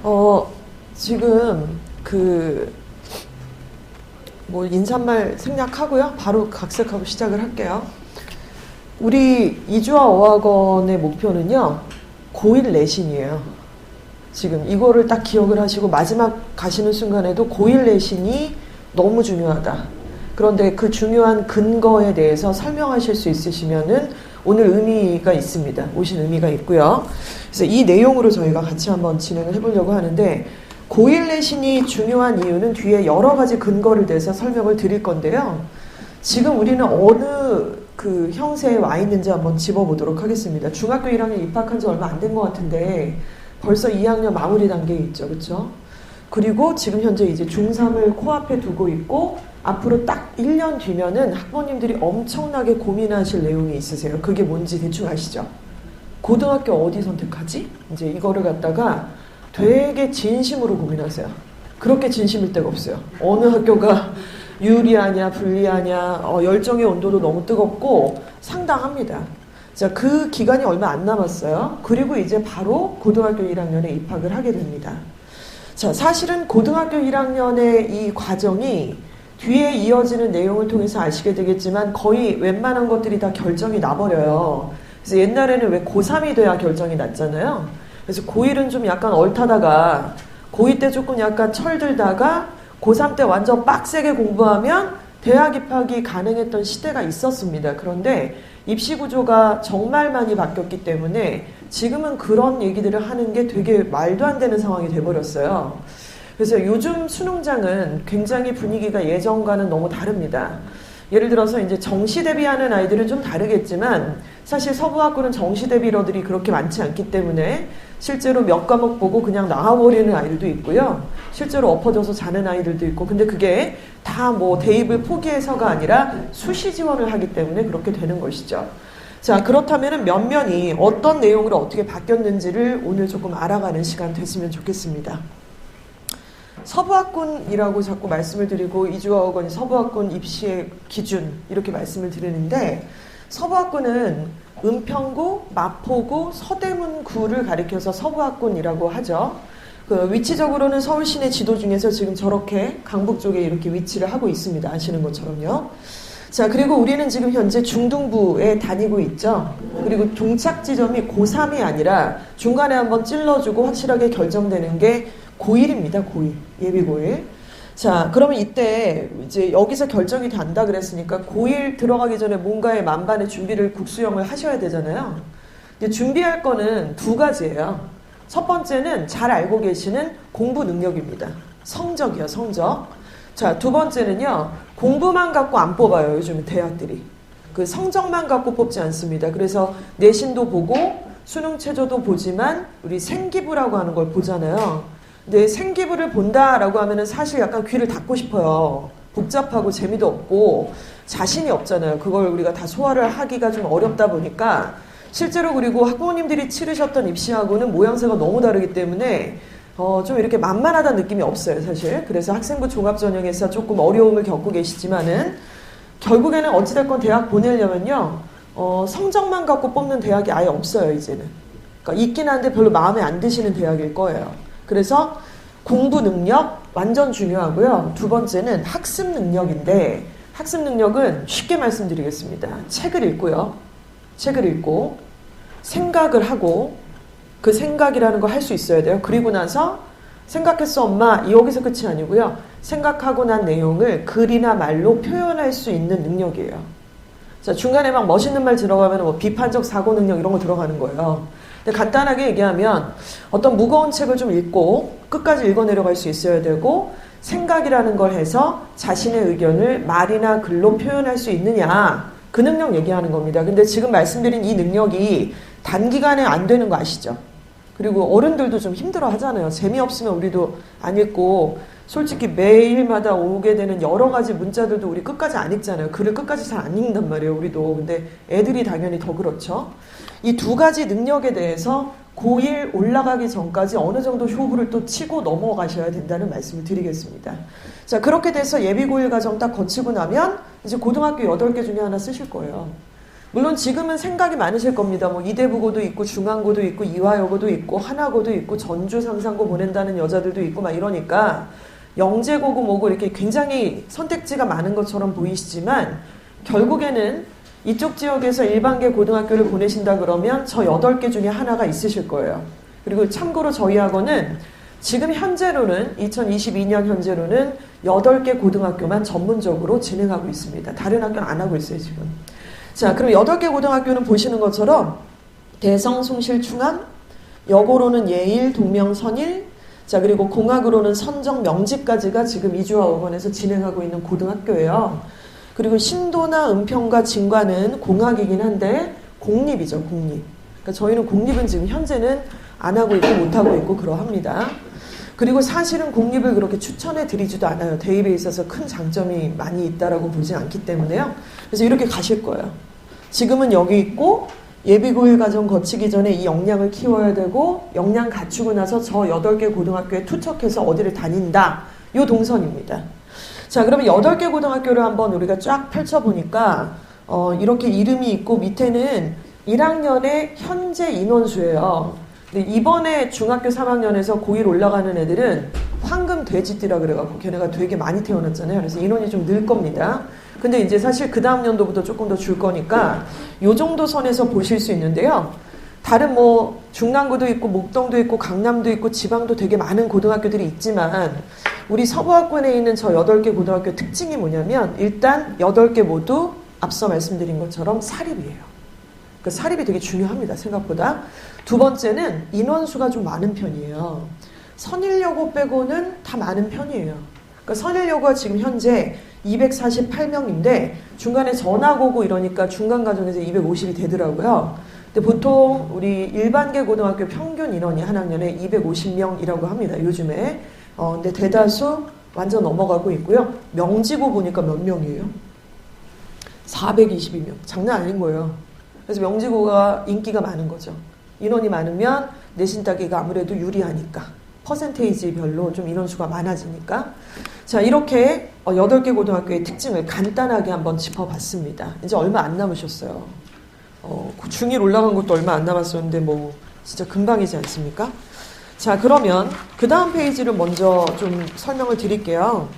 어, 지금 인사말 생략하고요. 바로 각색하고 시작을 할게요. 우리 이주와 어학원의 목표는요, 고1 내신이에요. 지금 이거를 딱 기억을 하시고 마지막 가시는 순간에도 고1 내신이 너무 중요하다. 그런데 그 중요한 근거에 대해서 설명하실 수 있으시면은 오늘 의미가 있습니다. 오신 의미가 있고요. 그래서 이 내용으로 저희가 같이 한번 진행을 해보려고 하는데, 고1 내신이 중요한 이유는 뒤에 여러 가지 근거를 대해서 설명을 드릴 건데요. 지금 우리는 어느 그 형세에 와 있는지 한번 짚어보도록 하겠습니다. 중학교 1학년 입학한 지 얼마 안 된 것 같은데 벌써 2학년 마무리 단계에 있죠. 그렇죠? 그리고 지금 현재 이제 중3을 코앞에 두고 있고, 앞으로 딱 1년 뒤면은 학부모님들이 엄청나게 고민하실 내용이 있으세요. 그게 뭔지 대충 아시죠? 고등학교 어디 선택하지? 이제 이거를 갖다가 되게 진심으로 고민하세요. 그렇게 진심일 데가 없어요. 어느 학교가 유리하냐 불리하냐, 열정의 온도도 너무 뜨겁고 상당합니다. 자, 그 기간이 얼마 안 남았어요. 그리고 이제 바로 고등학교 1학년에 입학을 하게 됩니다. 자, 사실은 고등학교 1학년의 이 과정이 뒤에 이어지는 내용을 통해서 아시게 되겠지만 거의 웬만한 것들이 다 결정이 나버려요. 그래서 옛날에는 왜 고3이 돼야 결정이 났잖아요. 그래서 고1은 좀 약간 얼타다가, 고2 때 조금 약간 철들다가 고3 때 완전 빡세게 공부하면 대학 입학이 가능했던 시대가 있었습니다. 그런데 입시 구조가 정말 많이 바뀌었기 때문에 지금은 그런 얘기들을 하는 게 되게 말도 안 되는 상황이 돼버렸어요. 그래서 요즘 수능장은 굉장히 분위기가 예전과는 너무 다릅니다. 예를 들어서 이제 정시 대비하는 아이들은 좀 다르겠지만, 사실 서부학교는 정시 대비러들이 그렇게 많지 않기 때문에 실제로 몇 과목 보고 그냥 나와버리는 아이들도 있고요. 실제로 엎어져서 자는 아이들도 있고, 근데 그게 다 뭐 대입을 포기해서가 아니라 수시 지원을 하기 때문에 그렇게 되는 것이죠. 자, 그렇다면 면면이 어떤 내용으로 어떻게 바뀌었는지를 오늘 조금 알아가는 시간 됐으면 좋겠습니다. 서부학군이라고 자꾸 말씀을 드리고, 이주어학원이 서부학군 입시의 기준 이렇게 말씀을 드리는데, 서부학군은 은평구, 마포구, 서대문구를 가리켜서 서부학군이라고 하죠. 그 위치적으로는 서울 시내 지도 중에서 지금 저렇게 강북 쪽에 이렇게 위치를 하고 있습니다. 아시는 것처럼요. 자, 그리고 우리는 지금 현재 중등부에 다니고 있죠. 그리고 종착 지점이 고3이 아니라 중간에 한번 찔러주고 확실하게 결정되는 게 고1입니다. 고1. 예비 고1. 자, 그러면 이때 이제 여기서 결정이 된다 그랬으니까 고1 들어가기 전에 뭔가의 만반의 준비를 국수형을 하셔야 되잖아요. 근데 준비할 거는 두 가지예요. 첫 번째는 잘 알고 계시는 공부 능력입니다. 성적이요, 성적. 자, 두 번째는요, 공부만 갖고 안 뽑아요, 요즘 대학들이. 그 성적만 갖고 뽑지 않습니다. 그래서 내신도 보고 수능 최저도 보지만 우리 생기부라고 하는 걸 보잖아요. 근데 생기부를 본다라고 하면은 사실 약간 귀를 닫고 싶어요. 복잡하고 재미도 없고 자신이 없잖아요. 그걸 우리가 다 소화를 하기가 좀 어렵다 보니까, 실제로 그리고 학부모님들이 치르셨던 입시하고는 모양새가 너무 다르기 때문에 좀 이렇게 만만하다는 느낌이 없어요, 사실. 그래서 학생부 종합전형에서 조금 어려움을 겪고 계시지만은 결국에는 어찌됐건 대학 보내려면요, 성적만 갖고 뽑는 대학이 아예 없어요, 이제는. 그러니까 있긴 한데 별로 마음에 안 드시는 대학일 거예요. 그래서 공부 능력 완전 중요하고요. 두 번째는 학습 능력인데, 학습 능력은 쉽게 말씀드리겠습니다. 책을 읽고요. 책을 읽고 생각을 하고, 그 생각이라는 걸 할 수 있어야 돼요. 그리고 나서 생각했어 엄마, 여기서 끝이 아니고요. 생각하고 난 내용을 글이나 말로 표현할 수 있는 능력이에요. 자, 중간에 막 멋있는 말 들어가면 뭐 비판적 사고 능력 이런 거 들어가는 거예요. 근데 간단하게 얘기하면 어떤 무거운 책을 좀 읽고 끝까지 읽어내려갈 수 있어야 되고, 생각이라는 걸 해서 자신의 의견을 말이나 글로 표현할 수 있느냐, 그 능력 얘기하는 겁니다. 근데 지금 말씀드린 이 능력이 단기간에 안 되는 거 아시죠? 그리고 어른들도 좀 힘들어 하잖아요. 재미없으면 우리도 안 읽고, 솔직히 매일마다 오게 되는 여러 가지 문자들도 우리 끝까지 안 읽잖아요. 글을 끝까지 잘 안 읽는단 말이에요, 우리도. 근데 애들이 당연히 더 그렇죠. 이 두 가지 능력에 대해서 고1 올라가기 전까지 어느 정도 효부를 또 치고 넘어가셔야 된다는 말씀을 드리겠습니다. 자, 그렇게 돼서 예비 고1 과정 딱 거치고 나면 이제 고등학교 8개 중에 하나 쓰실 거예요. 물론 지금은 생각이 많으실 겁니다. 뭐 이대부고도 있고 중앙고도 있고 이화여고도 있고 하나고도 있고 전주 상상고 보낸다는 여자들도 있고 막 이러니까 영재고고 뭐고 이렇게 굉장히 선택지가 많은 것처럼 보이시지만 결국에는 이쪽 지역에서 일반계 고등학교를 보내신다 그러면 저 8개 중에 하나가 있으실 거예요. 그리고 참고로 저희 학원은 지금 현재로는 2022년 현재로는 8개 고등학교만 전문적으로 진행하고 있습니다. 다른 학교는 안 하고 있어요, 지금. 자, 그럼 8개 고등학교는 보시는 것처럼 대성, 숭실, 충암, 여고로는 예일, 동명, 선일, 자, 그리고 공학으로는 선정, 명지까지가 지금 이주화학원에서 진행하고 있는 고등학교예요. 그리고 신도나 은평과 진과는 공학이긴 한데 공립이죠, 공립. 그러니까 저희는 공립은 지금 현재는 안 하고 있고 못 하고 있고 그러합니다. 그리고 사실은 공립을 그렇게 추천해 드리지도 않아요. 대입에 있어서 큰 장점이 많이 있다라고 보지 않기 때문에요. 그래서 이렇게 가실 거예요. 지금은 여기 있고 예비고일 과정 거치기 전에 이 역량을 키워야 되고 역량 갖추고 나서 저 8개 고등학교에 투척해서 어디를 다닌다. 요 동선입니다. 자, 그러면 8개 고등학교를 한번 우리가 쫙 펼쳐보니까 이렇게 이름이 있고 밑에는 1학년의 현재 인원수예요. 근데 이번에 중학교 3학년에서 고1 올라가는 애들은 황금 돼지띠라 그래갖고 걔네가 되게 많이 태어났잖아요. 그래서 인원이 좀 늘 겁니다. 근데 이제 사실 그 다음 연도부터 조금 더 줄 거니까 요 정도 선에서 보실 수 있는데요. 다른 뭐 중랑구도 있고 목동도 있고 강남도 있고 지방도 되게 많은 고등학교들이 있지만 우리 서부학군에 있는 저 8개 고등학교 특징이 뭐냐면 일단 8개 모두 앞서 말씀드린 것처럼 사립이에요. 그 사립이 되게 중요합니다. 생각보다. 두 번째는 인원수가 좀 많은 편이에요. 선일여고 빼고는 다 많은 편이에요. 그러니까 선일여고가 지금 현재 248명인데 중간에 전학 오고 이러니까 중간 과정에서 250이 되더라고요. 근데 보통 우리 일반계 고등학교 평균 인원이 한 학년에 250명이라고 합니다. 요즘에. 근데 대다수 완전 넘어가고 있고요. 명지고 보니까 몇 명이에요? 422명. 장난 아닌 거예요. 그래서 명지고가 인기가 많은 거죠. 인원이 많으면 내신 따기가 아무래도 유리하니까. 퍼센테이지 별로 좀 인원수가 많아지니까. 자, 이렇게 8개 고등학교의 특징을 간단하게 한번 짚어봤습니다. 이제 얼마 안 남으셨어요. 중1 올라간 것도 얼마 안 남았었는데 뭐 진짜 금방이지 않습니까? 자, 그러면 그 다음 페이지를 먼저 좀 설명을 드릴게요.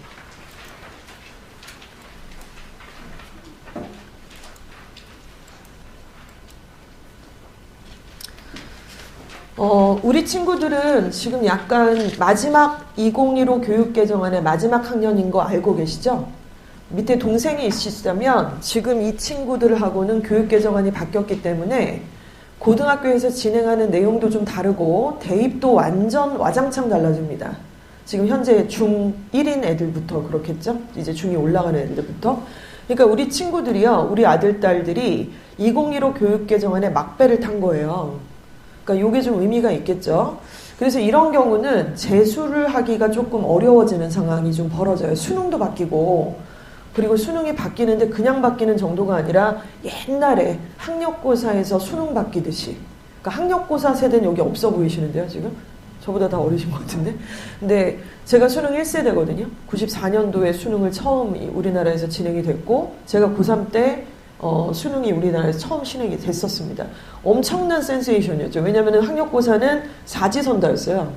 우리 친구들은 지금 약간 마지막 2015 교육개정안의 마지막 학년인 거 알고 계시죠? 밑에 동생이 있으시다면 지금 이 친구들하고는 교육개정안이 바뀌었기 때문에 고등학교에서 진행하는 내용도 좀 다르고 대입도 완전 와장창 달라집니다. 지금 현재 중1인 애들부터 그렇겠죠? 이제 중2 올라가는 애들부터. 그러니까 우리 친구들이요, 우리 아들, 딸들이 2015 교육개정안에 막배를 탄 거예요. 그러니까 이게 좀 의미가 있겠죠. 그래서 이런 경우는 재수를 하기가 조금 어려워지는 상황이 좀 벌어져요. 수능도 바뀌고 그리고 수능이 바뀌는데 그냥 바뀌는 정도가 아니라 옛날에 학력고사에서 수능 바뀌듯이. 그러니까 학력고사 세대는 여기 없어 보이시는데요, 지금? 저보다 다 어리신 것 같은데. 근데 제가 수능 1세대거든요. 94년도에 수능을 처음 우리나라에서 진행이 됐고 제가 고3 때 수능이 우리나라에서 처음 진행이 됐었습니다. 엄청난 센세이션이었죠. 왜냐하면 학력고사는 4지선다였어요.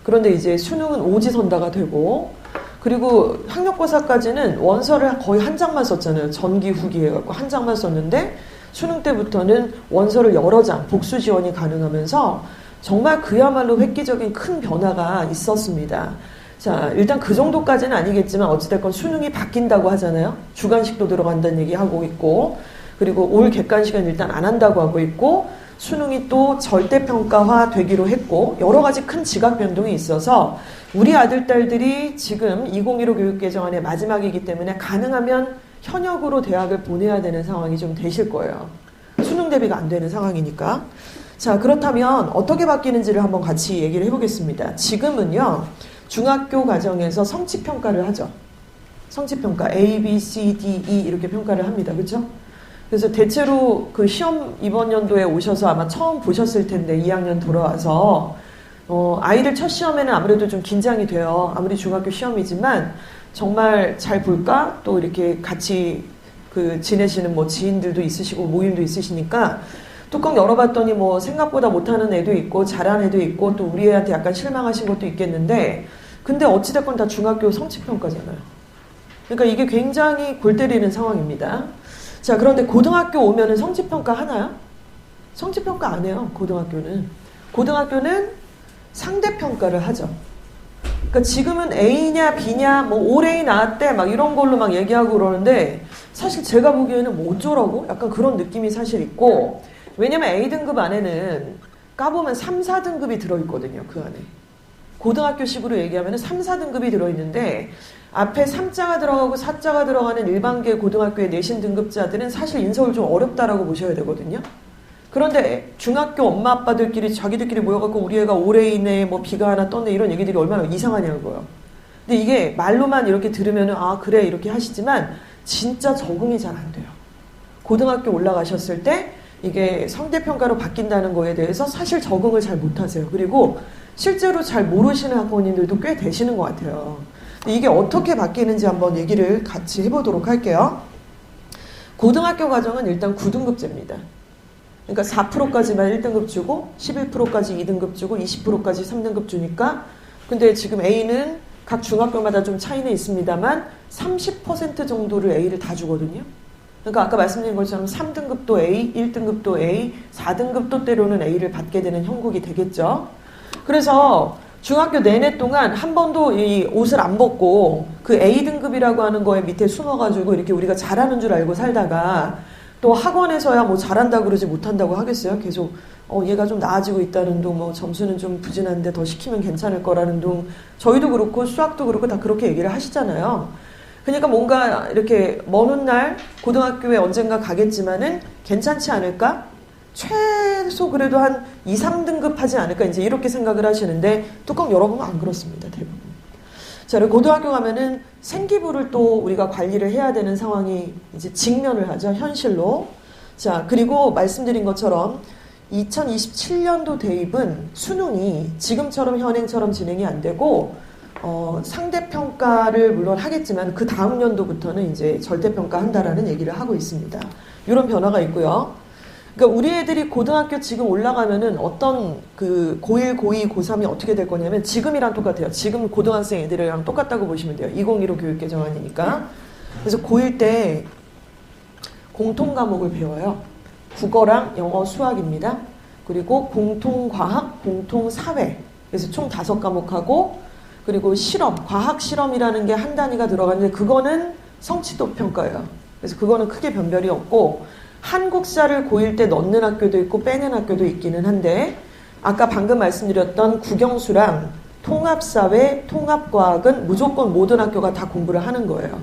그런데 이제 수능은 5지선다가 되고 그리고 학력고사까지는 원서를 거의 한 장만 썼잖아요. 전기 후기 해갖고 한 장만 썼는데 수능 때부터는 원서를 여러 장 복수 지원이 가능하면서 정말 그야말로 획기적인 큰 변화가 있었습니다. 자, 일단 그 정도까지는 아니겠지만 어찌됐건 수능이 바뀐다고 하잖아요. 주관식도 들어간다는 얘기하고 있고 그리고 올 객관식은 일단 안 한다고 하고 있고 수능이 또 절대평가화 되기로 했고 여러 가지 큰 지각 변동이 있어서 우리 아들, 딸들이 지금 2015 교육개정안의 마지막이기 때문에 가능하면 현역으로 대학을 보내야 되는 상황이 좀 되실 거예요. 수능 대비가 안 되는 상황이니까. 자, 그렇다면 어떻게 바뀌는지를 한번 같이 얘기를 해보겠습니다. 지금은요. 중학교 과정에서 성취평가를 하죠. 성취평가 A, B, C, D, E 이렇게 평가를 합니다. 그렇죠? 그래서 대체로 그 시험 이번 연도에 오셔서 아마 처음 보셨을 텐데 2학년 돌아와서 아이들 첫 시험에는 아무래도 좀 긴장이 돼요. 아무리 중학교 시험이지만 정말 잘 볼까? 또 이렇게 같이 그 지내시는 뭐 지인들도 있으시고 모임도 있으시니까 뚜껑 열어봤더니 뭐 생각보다 못하는 애도 있고 잘하는 애도 있고 또 우리 애한테 약간 실망하신 것도 있겠는데 근데 어찌됐건 다 중학교 성취평가잖아요. 그러니까 이게 굉장히 골 때리는 상황입니다. 자, 그런데 고등학교 오면은 성취평가 하나요? 성취평가 안 해요, 고등학교는. 고등학교는 상대평가를 하죠. 그러니까 지금은 A냐 B냐 뭐 올A 나왔대 막 이런 걸로 막 얘기하고 그러는데 사실 제가 보기에는 뭐 어쩌라고? 약간 그런 느낌이 사실 있고 왜냐면 A등급 안에는 까보면 3, 4등급이 들어있거든요. 그 안에. 고등학교식으로 얘기하면 3, 4등급이 들어있는데 앞에 3자가 들어가고 4자가 들어가는 일반계 고등학교의 내신 등급자들은 사실 인서울 좀 어렵다라고 보셔야 되거든요. 그런데 중학교 엄마 아빠들끼리 자기들끼리 모여갖고 우리 애가 올해 이내 뭐 비가 하나 떴네 이런 얘기들이 얼마나 이상하냐고요. 근데 이게 말로만 이렇게 들으면은 아 그래 이렇게 하시지만 진짜 적응이 잘 안 돼요. 고등학교 올라가셨을 때 이게 상대평가로 바뀐다는 거에 대해서 사실 적응을 잘 못하세요. 그리고 실제로 잘 모르시는 학부모님들도 꽤 되시는 것 같아요. 근데 이게 어떻게 바뀌는지 한번 얘기를 같이 해보도록 할게요. 고등학교 과정은 일단 9등급제입니다. 그러니까 4%까지만 1등급 주고 11%까지 2등급 주고 20%까지 3등급 주니까 근데 지금 A는 각 중학교마다 좀 차이는 있습니다만 30% 정도를 A를 다 주거든요. 그러니까 아까 말씀드린 것처럼 3등급도 A, 1등급도 A, 4등급도 때로는 A를 받게 되는 형국이 되겠죠. 그래서 중학교 내내 동안 한 번도 이 옷을 안 벗고 그 A등급이라고 하는 거에 밑에 숨어가지고 이렇게 우리가 잘하는 줄 알고 살다가 또 학원에서야 뭐 잘한다고 그러지 못한다고 하겠어요? 계속 얘가 좀 나아지고 있다는 둥, 뭐 점수는 좀 부진한데 더 시키면 괜찮을 거라는 둥 저희도 그렇고 수학도 그렇고 다 그렇게 얘기를 하시잖아요. 그러니까 뭔가 이렇게 먼 훗날 고등학교에 언젠가 가겠지만은 괜찮지 않을까? 최소 그래도 한 2, 3등급 하지 않을까? 이제 이렇게 생각을 하시는데 뚜껑 열어보면 안 그렇습니다. 대부분. 자, 그리고 고등학교 가면은 생기부를 또 우리가 관리를 해야 되는 상황이 이제 직면을 하죠. 현실로. 자, 그리고 말씀드린 것처럼 2027년도 대입은 수능이 지금처럼 현행처럼 진행이 안 되고 상대평가를 물론 하겠지만 그 다음 연도부터는 이제 절대평가 한다라는 얘기를 하고 있습니다. 이런 변화가 있고요. 그러니까 우리 애들이 고등학교 지금 올라가면은 어떤 그 고1, 고2, 고3이 어떻게 될 거냐면 지금이랑 똑같아요. 지금 고등학생 애들이랑 똑같다고 보시면 돼요. 2015 교육개정안이니까. 그래서 고1 때 공통 과목을 배워요. 국어랑 영어, 수학입니다. 그리고 공통과학, 공통사회. 그래서 총 5과목하고 그리고 실험, 과학 실험이라는 게 한 단위가 들어가는데 그거는 성취도 평가예요. 그래서 그거는 크게 변별이 없고 한국사를 고1 때 넣는 학교도 있고 빼는 학교도 있기는 한데 아까 방금 말씀드렸던 국영수랑 통합사회, 통합과학은 무조건 모든 학교가 다 공부를 하는 거예요.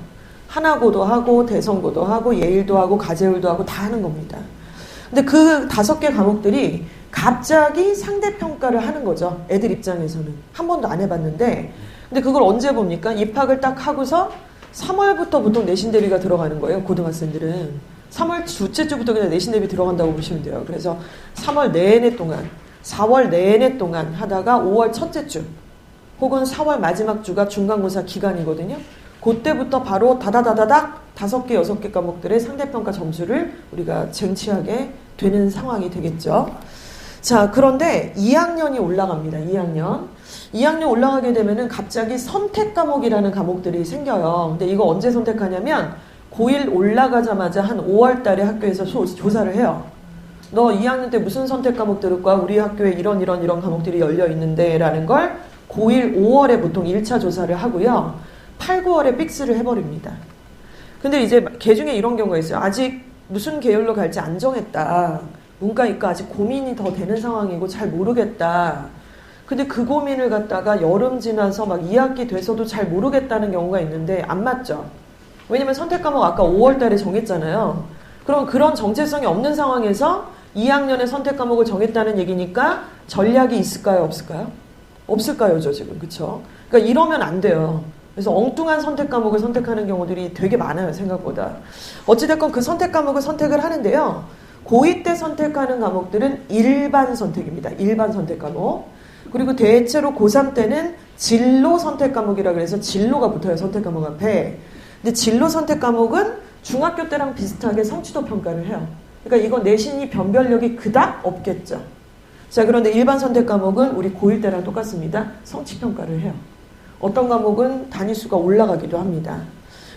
하나고도 하고 대성고도 하고 예일도 하고 가제울도 하고 다 하는 겁니다. 근데 그 5개 과목들이 갑자기 상대평가를 하는 거죠. 애들 입장에서는. 한 번도 안 해봤는데 근데 그걸 언제 봅니까? 입학을 딱 하고서 3월부터 보통 내신 대비가 들어가는 거예요. 고등학생들은. 3월 둘째 주부터 그냥 내신 대비 들어간다고 보시면 돼요. 그래서 3월 내내 동안 4월 내내 동안 하다가 5월 첫째 주 혹은 4월 마지막 주가 중간고사 기간이거든요. 그때부터 바로 다다다다닥 5개, 6개 과목들의 상대평가 점수를 우리가 쟁취하게 되는 상황이 되겠죠. 자, 그런데 2학년이 올라갑니다. 2학년 올라가게 되면은 갑자기 선택 과목이라는 과목들이 생겨요. 근데 이거 언제 선택하냐면 고1 올라가자마자 한 5월 달에 학교에서 조사를 해요. 너 2학년 때 무슨 선택 과목 들을 거야? 우리 학교에 이런 과목들이 열려 있는데 라는 걸 고1 5월에 보통 1차 조사를 하고요. 8, 9월에 픽스를 해버립니다. 근데 이제 개 중에 이런 경우가 있어요. 아직 무슨 계열로 갈지 안 정했다. 문과, 이과 아직 고민이 더 되는 상황이고 잘 모르겠다. 근데 그 고민을 갖다가 여름 지나서 막 2학기 돼서도 잘 모르겠다는 경우가 있는데 안 맞죠. 왜냐면 선택 과목 아까 5월 달에 정했잖아요. 그럼 그런 정체성이 없는 상황에서 2학년에 선택 과목을 정했다는 얘기니까 전략이 있을까요? 없을까요? 없을까요? 저 지금. 그쵸? 그러니까 이러면 안 돼요. 그래서 엉뚱한 선택 과목을 선택하는 경우들이 되게 많아요. 생각보다. 어찌됐건 그 선택 과목을 선택을 하는데요. 고2 때 선택하는 과목들은 일반 선택입니다. 일반 선택 과목. 그리고 대체로 고3 때는 진로 선택 과목이라 그래서 진로가 붙어요. 선택 과목 앞에. 근데 진로 선택 과목은 중학교 때랑 비슷하게 성취도 평가를 해요. 그러니까 이거 내신이 변별력이 그닥 없겠죠. 자, 그런데 일반 선택 과목은 우리 고1 때랑 똑같습니다. 성취 평가를 해요. 어떤 과목은 단위수가 올라가기도 합니다.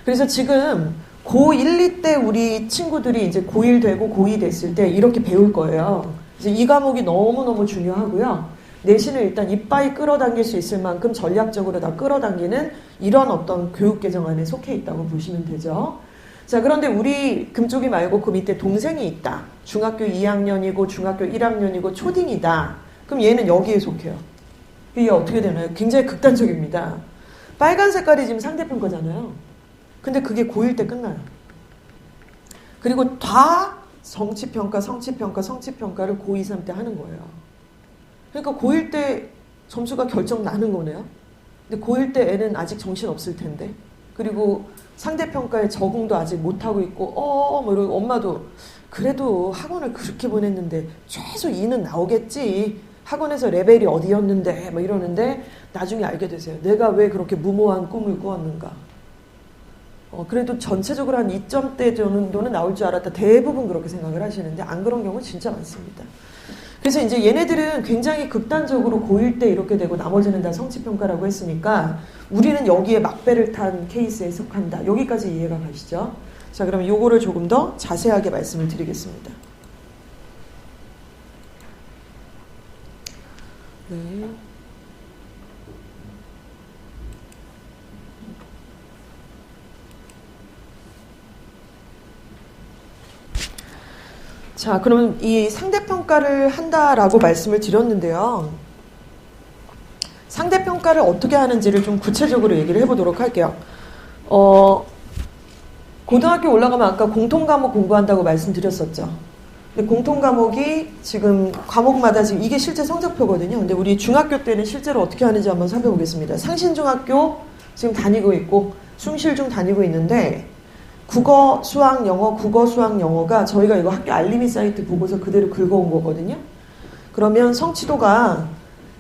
그래서 지금 고1, 2 때 우리 친구들이 이제 고1 되고 고2 됐을 때 이렇게 배울 거예요. 그래서 이 과목이 너무너무 중요하고요. 내신을 일단 이빠이 끌어당길 수 있을 만큼 전략적으로 다 끌어당기는 이런 어떤 교육 개정 안에 속해 있다고 보시면 되죠. 자, 그런데 우리 금쪽이 말고 그 밑에 동생이 있다. 중학교 2학년이고 중학교 1학년이고 초딩이다. 그럼 얘는 여기에 속해요. 이게 어떻게 되나요? 굉장히 극단적입니다. 빨간 색깔이 지금 상대평가잖아요. 근데 그게 고1 때 끝나요. 그리고 다 성취평가, 성취평가, 성취평가를 고2, 3 때 하는 거예요. 그러니까 고1 때 점수가 결정 나는 거네요. 근데 고1 때 애는 아직 정신 없을 텐데. 그리고 상대평가에 적응도 아직 못하고 있고, 뭐 이러고 엄마도 그래도 학원을 그렇게 보냈는데 최소 2는 나오겠지. 학원에서 레벨이 어디였는데, 뭐 이러는데 나중에 알게 되세요. 내가 왜 그렇게 무모한 꿈을 꾸었는가. 그래도 전체적으로 한 2점대 정도는 나올 줄 알았다. 대부분 그렇게 생각을 하시는데 안 그런 경우 진짜 많습니다. 그래서 이제 얘네들은 굉장히 극단적으로 고1 때 이렇게 되고 나머지는 다 성취평가라고 했으니까 우리는 여기에 막배를 탄 케이스에 속한다. 여기까지 이해가 가시죠? 자, 그러면 요거를 조금 더 자세하게 말씀을 드리겠습니다. 네. 자, 그러면 이 상대평가를 한다라고 말씀을 드렸는데요. 상대평가를 어떻게 하는지를 좀 구체적으로 얘기를 해보도록 할게요. 고등학교 올라가면 아까 공통과목 공부한다고 말씀드렸었죠. 근데 공통과목이 지금 과목마다 지금 이게 실제 성적표거든요. 근데 우리 중학교 때는 실제로 어떻게 하는지 한번 살펴보겠습니다. 상신중학교 지금 다니고 있고 숭실중 다니고 있는데 국어, 수학, 영어, 국어, 수학, 영어가 저희가 이거 학교 알림이 사이트 보고서 그대로 긁어온 거거든요. 그러면 성취도가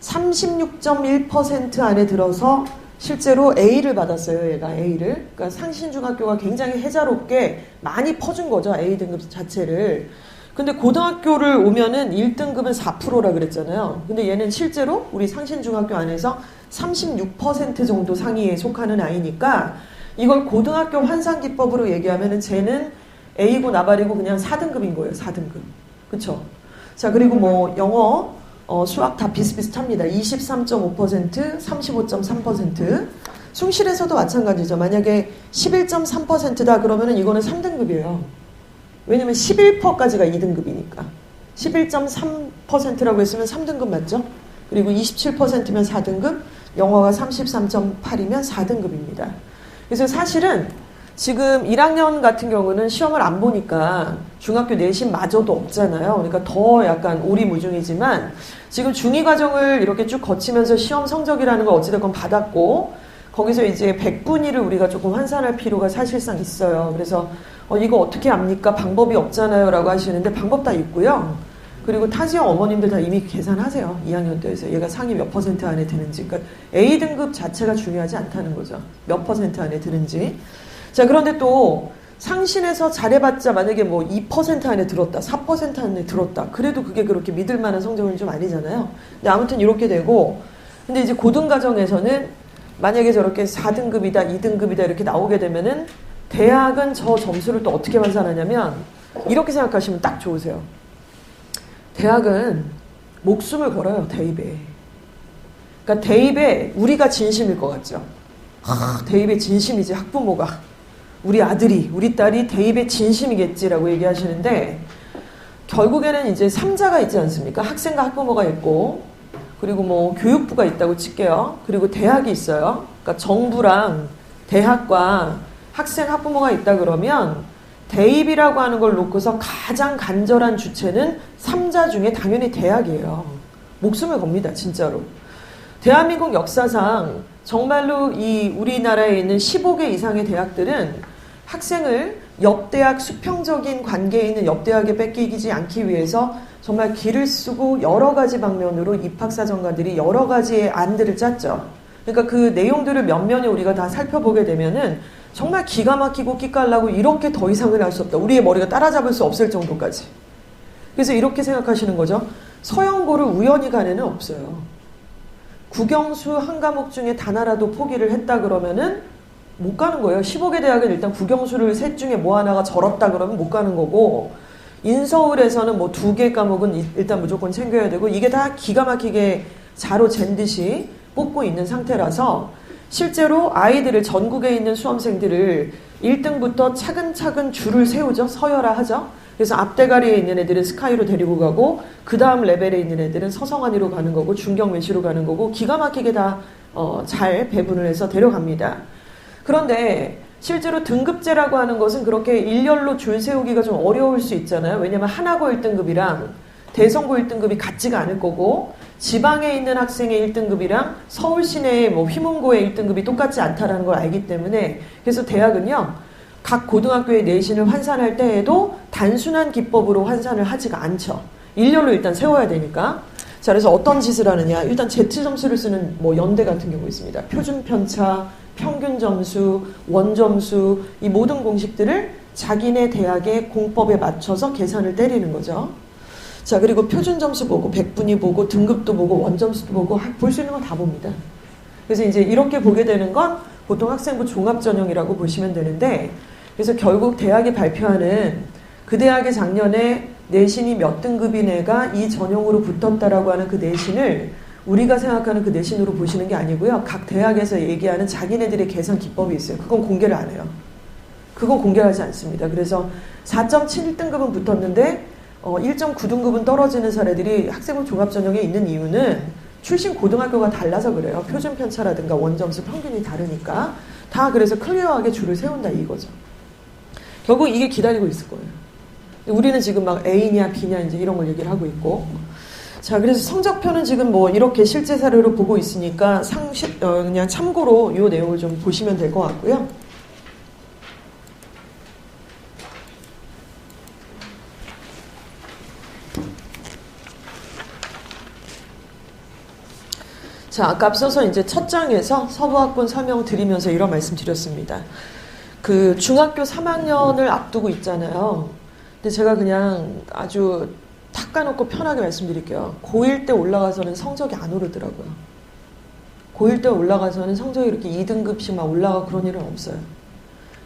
36.1% 안에 들어서 실제로 A를 받았어요. 얘가 A를. 그러니까 상신중학교가 굉장히 해자롭게 많이 퍼준 거죠. A 등급 자체를. 근데 고등학교를 오면은 1등급은 4%라 그랬잖아요. 근데 얘는 실제로 우리 상신중학교 안에서 36% 정도 상위에 속하는 아이니까 이걸 고등학교 환산기법으로 얘기하면은 쟤는 A고 나발이고 그냥 4등급인 거예요. 4등급. 그쵸? 자, 그리고 뭐 영어, 수학 다 비슷비슷합니다. 23.5%, 35.3%. 숭실에서도 마찬가지죠. 만약에 11.3%다 그러면은 이거는 3등급이에요. 왜냐면 11%까지가 2등급이니까. 11.3%라고 했으면 3등급 맞죠? 그리고 27%면 4등급, 영어가 33.8이면 4등급입니다. 그래서 사실은 지금 1학년 같은 경우는 시험을 안 보니까 중학교 내신마저도 없잖아요. 그러니까 더 약간 오리무중이지만 지금 중2 과정을 이렇게 쭉 거치면서 시험 성적이라는 걸 어찌됐건 받았고 거기서 이제 100분위를 우리가 조금 환산할 필요가 사실상 있어요. 그래서 이거 어떻게 압니까? 방법이 없잖아요. 라고 하시는데 방법 다 있고요. 그리고 타지역 어머님들 다 이미 계산하세요. 2학년 때에서 얘가 상위 몇 % 안에 드는지. 그러니까 A등급 자체가 중요하지 않다는 거죠. 몇 % 안에 드는지. 자, 그런데 또 상신에서 잘해봤자 만약에 뭐 2% 안에 들었다, 4% 안에 들었다. 그래도 그게 그렇게 믿을 만한 성적은 좀 아니잖아요. 근데 아무튼 이렇게 되고 근데 이제 고등과정에서는 만약에 저렇게 4등급이다, 2등급이다 이렇게 나오게 되면은 대학은 저 점수를 또 어떻게 환산하냐면 이렇게 생각하시면 딱 좋으세요. 대학은 목숨을 걸어요. 대입에. 그러니까 대입에 우리가 진심일 것 같죠. 대입에 진심이지 학부모가. 우리 아들이 우리 딸이 대입에 진심이겠지라고 얘기하시는데 결국에는 이제 3자가 있지 않습니까? 학생과 학부모가 있고 그리고 뭐 교육부가 있다고 칠게요. 그리고 대학이 있어요. 그러니까 정부랑 대학과 학생 학부모가 있다 그러면 대입이라고 하는 걸 놓고서 가장 간절한 주체는 3자 중에 당연히 대학이에요. 목숨을 겁니다. 진짜로. 대한민국 역사상 정말로 이 우리나라에 있는 15개 이상의 대학들은 학생을 옆대학 수평적인 관계에 있는 옆대학에 뺏기지 않기 위해서 정말 기를 쓰고 여러 가지 방면으로 입학사정관들이 여러 가지의 안들을 짰죠. 그러니까 그 내용들을 면면히 우리가 다 살펴보게 되면은 정말 기가 막히고 끼깔나고 이렇게 더 이상은 할 수 없다. 우리의 머리가 따라잡을 수 없을 정도까지. 그래서 이렇게 생각하시는 거죠. 서영고를 우연히 간 애는 없어요. 국영수 한 과목 중에 단 하나도 포기를 했다 그러면은 못 가는 거예요. 15개 대학은 일단 국영수를 셋 중에 뭐 하나가 절었다 그러면 못 가는 거고, 인서울에서는 뭐 2개 과목은 일단 무조건 챙겨야 되고, 이게 다 기가 막히게 자로 잰 듯이 뽑고 있는 상태라서 실제로 아이들을, 전국에 있는 수험생들을 1등부터 차근차근 줄을 세우죠. 서열화 하죠. 그래서 앞대가리에 있는 애들은 스카이로 데리고 가고, 그 다음 레벨에 있는 애들은 서성안이로 가는 거고, 중경외시로 가는 거고, 기가 막히게 다 잘 배분을 해서 데려갑니다. 그런데 실제로 등급제라고 하는 것은 그렇게 일렬로 줄 세우기가 좀 어려울 수 있잖아요. 왜냐하면 하나고 1등급이랑 대성고 1등급이 같지가 않을 거고, 지방에 있는 학생의 1등급이랑 서울 시내의 뭐 휘문고의 1등급이 똑같지 않다라는 걸 알기 때문에, 그래서 대학은요, 각 고등학교의 내신을 환산할 때에도 단순한 기법으로 환산을 하지가 않죠. 일렬로 일단 세워야 되니까. 자, 그래서 어떤 짓을 하느냐. 일단 Z 점수를 쓰는 뭐 연대 같은 경우 있습니다. 표준 편차, 평균 점수, 원점수, 이 모든 공식들을 자기네 대학의 공법에 맞춰서 계산을 때리는 거죠. 자, 그리고 표준 점수 보고, 백분위 보고, 등급도 보고, 원점수도 보고, 볼 수 있는 건 다 봅니다. 그래서 이제 이렇게 보게 되는 건 보통 학생부 종합전형이라고 보시면 되는데, 그래서 결국 대학이 발표하는 그 대학의 작년에 내신이 몇 등급인 애가 이 전형으로 붙었다라고 하는 그 내신을 우리가 생각하는 그 내신으로 보시는 게 아니고요. 각 대학에서 얘기하는 자기네들의 계산 기법이 있어요. 그건 공개를 안 해요. 그건 공개하지 않습니다. 그래서 4.7등급은 붙었는데 1.9등급은 떨어지는 사례들이 학생부 종합전형에 있는 이유는 출신 고등학교가 달라서 그래요. 표준 편차라든가 원점수 평균이 다르니까. 다 그래서 클리어하게 줄을 세운다 이거죠. 결국 이게 기다리고 있을 거예요. 우리는 지금 막 A냐 B냐 이제 이런 걸 얘기를 하고 있고. 자, 그래서 성적표는 지금 뭐 이렇게 실제 사례로 보고 있으니까 그냥 참고로 이 내용을 좀 보시면 될 것 같고요. 자, 아까 앞서서 이제 첫 장에서 서부학번 설명 드리면서 이런 말씀 드렸습니다. 그 중학교 3학년을 앞두고 있잖아요. 근데 제가 그냥 아주 탁 까놓고 편하게 말씀드릴게요. 고1 때 올라가서는 성적이 안 오르더라고요. 고1 때 올라가서는 성적이 이렇게 2등급씩 막 올라가고 그런 일은 없어요.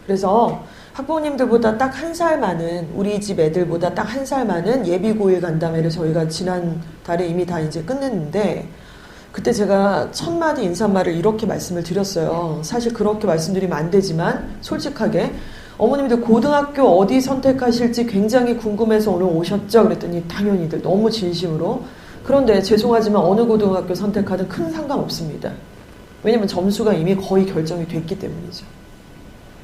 그래서 학부모님들보다 딱 한 살 많은, 우리 집 애들보다 딱 한 살 많은 예비 고1 간담회를 저희가 지난 달에 이미 다 이제 끝냈는데, 그때 제가 첫 마디 인사말을 이렇게 말씀을 드렸어요. 사실 그렇게 말씀드리면 안 되지만 솔직하게 어머님들 고등학교 어디 선택하실지 굉장히 궁금해서 오늘 오셨죠? 그랬더니 당연히들 너무 진심으로. 그런데 죄송하지만 어느 고등학교 선택하든 큰 상관없습니다. 왜냐면 점수가 이미 거의 결정이 됐기 때문이죠.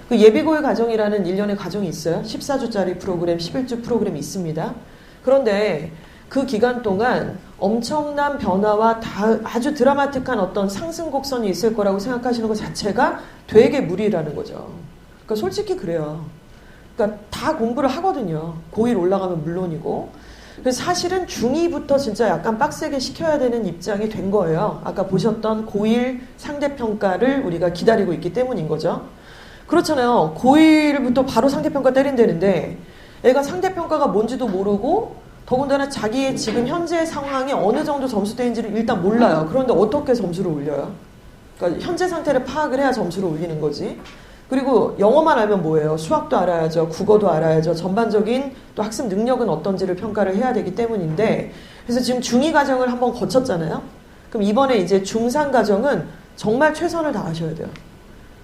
그 예비고일 과정이라는 1년의 과정이 있어요. 14주짜리 프로그램, 11주 프로그램이 있습니다. 그런데 그 기간 동안 엄청난 변화와 아주 드라마틱한 어떤 상승 곡선이 있을 거라고 생각하시는 것 자체가 되게 무리라는 거죠. 그러니까 솔직히 그래요. 그러니까 다 공부를 하거든요. 고1 올라가면 물론이고. 그래서 사실은 중2부터 진짜 약간 빡세게 시켜야 되는 입장이 된 거예요. 아까 보셨던 고1 상대평가를 우리가 기다리고 있기 때문인 거죠. 그렇잖아요. 고1부터 바로 상대평가 때린다는데 애가 상대평가가 뭔지도 모르고 더군다나 자기의 지금 현재 상황이 어느 정도 점수대인지를 일단 몰라요. 그런데 어떻게 점수를 올려요? 그러니까 현재 상태를 파악을 해야 점수를 올리는 거지. 그리고 영어만 알면 뭐예요? 수학도 알아야죠. 국어도 알아야죠. 전반적인 또 학습 능력은 어떤지를 평가를 해야 되기 때문인데, 그래서 지금 중2 과정을 한번 거쳤잖아요. 그럼 이번에 이제 중3 과정은 정말 최선을 다하셔야 돼요.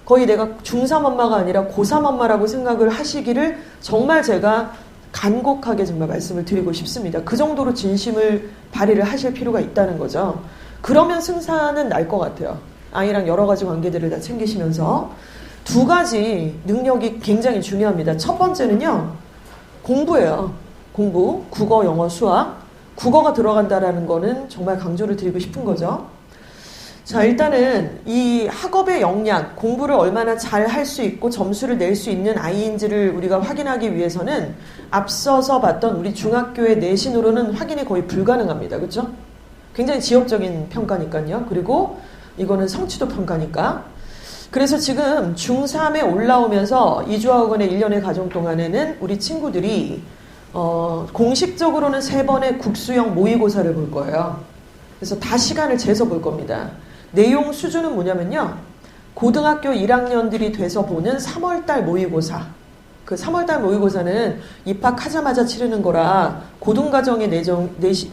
거의 내가 중3 엄마가 아니라 고3 엄마라고 생각을 하시기를 정말 제가 간곡하게 정말 말씀을 드리고 싶습니다. 그 정도로 진심을 발휘를 하실 필요가 있다는 거죠. 그러면 승산은 날 것 같아요. 아이랑 여러 가지 관계들을 다 챙기시면서. 두 가지 능력이 굉장히 중요합니다. 첫 번째는요, 공부예요. 공부, 국어, 영어, 수학. 국어가 들어간다라는 거는 정말 강조를 드리고 싶은 거죠. 자, 일단은 이 학업의 역량, 공부를 얼마나 잘 할 수 있고 점수를 낼 수 있는 아이인지를 우리가 확인하기 위해서는 앞서서 봤던 우리 중학교의 내신으로는 확인이 거의 불가능합니다. 그렇죠? 굉장히 지역적인 평가니까요. 그리고 이거는 성취도 평가니까. 그래서 지금 중3에 올라오면서 이주학원의 1년의 과정 동안에는 우리 친구들이 공식적으로는 3번의 국수형 모의고사를 볼 거예요. 그래서 다 시간을 재서 볼 겁니다. 내용 수준은 뭐냐면요. 고등학교 1학년들이 돼서 보는 3월달 모의고사. 그 3월달 모의고사는 입학하자마자 치르는 거라 고등과정의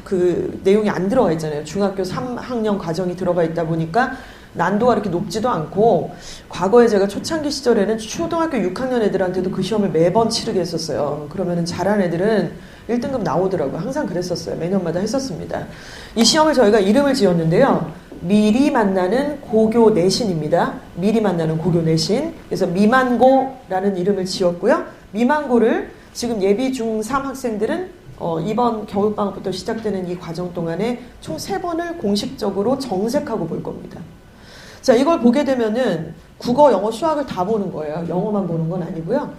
그 내용이 안 들어가 있잖아요. 중학교 3학년 과정이 들어가 있다 보니까 난도가 이렇게 높지도 않고, 과거에 제가 초창기 시절에는 초등학교 6학년 애들한테도 그 시험을 매번 치르게 했었어요. 그러면은 잘한 애들은 1등급 나오더라고요. 항상 그랬었어요. 매년마다 했었습니다. 이 시험을 저희가 이름을 지었는데요. 미리 만나는 고교 내신입니다. 미리 만나는 고교 내신. 그래서 미만고라는 이름을 지었고요. 미만고를 지금 예비 중3 학생들은 이번 겨울방학부터 시작되는 이 과정 동안에 총 3번을 공식적으로 정색하고 볼 겁니다. 자, 이걸 보게 되면은 국어, 영어, 수학을 다 보는 거예요. 영어만 보는 건 아니고요.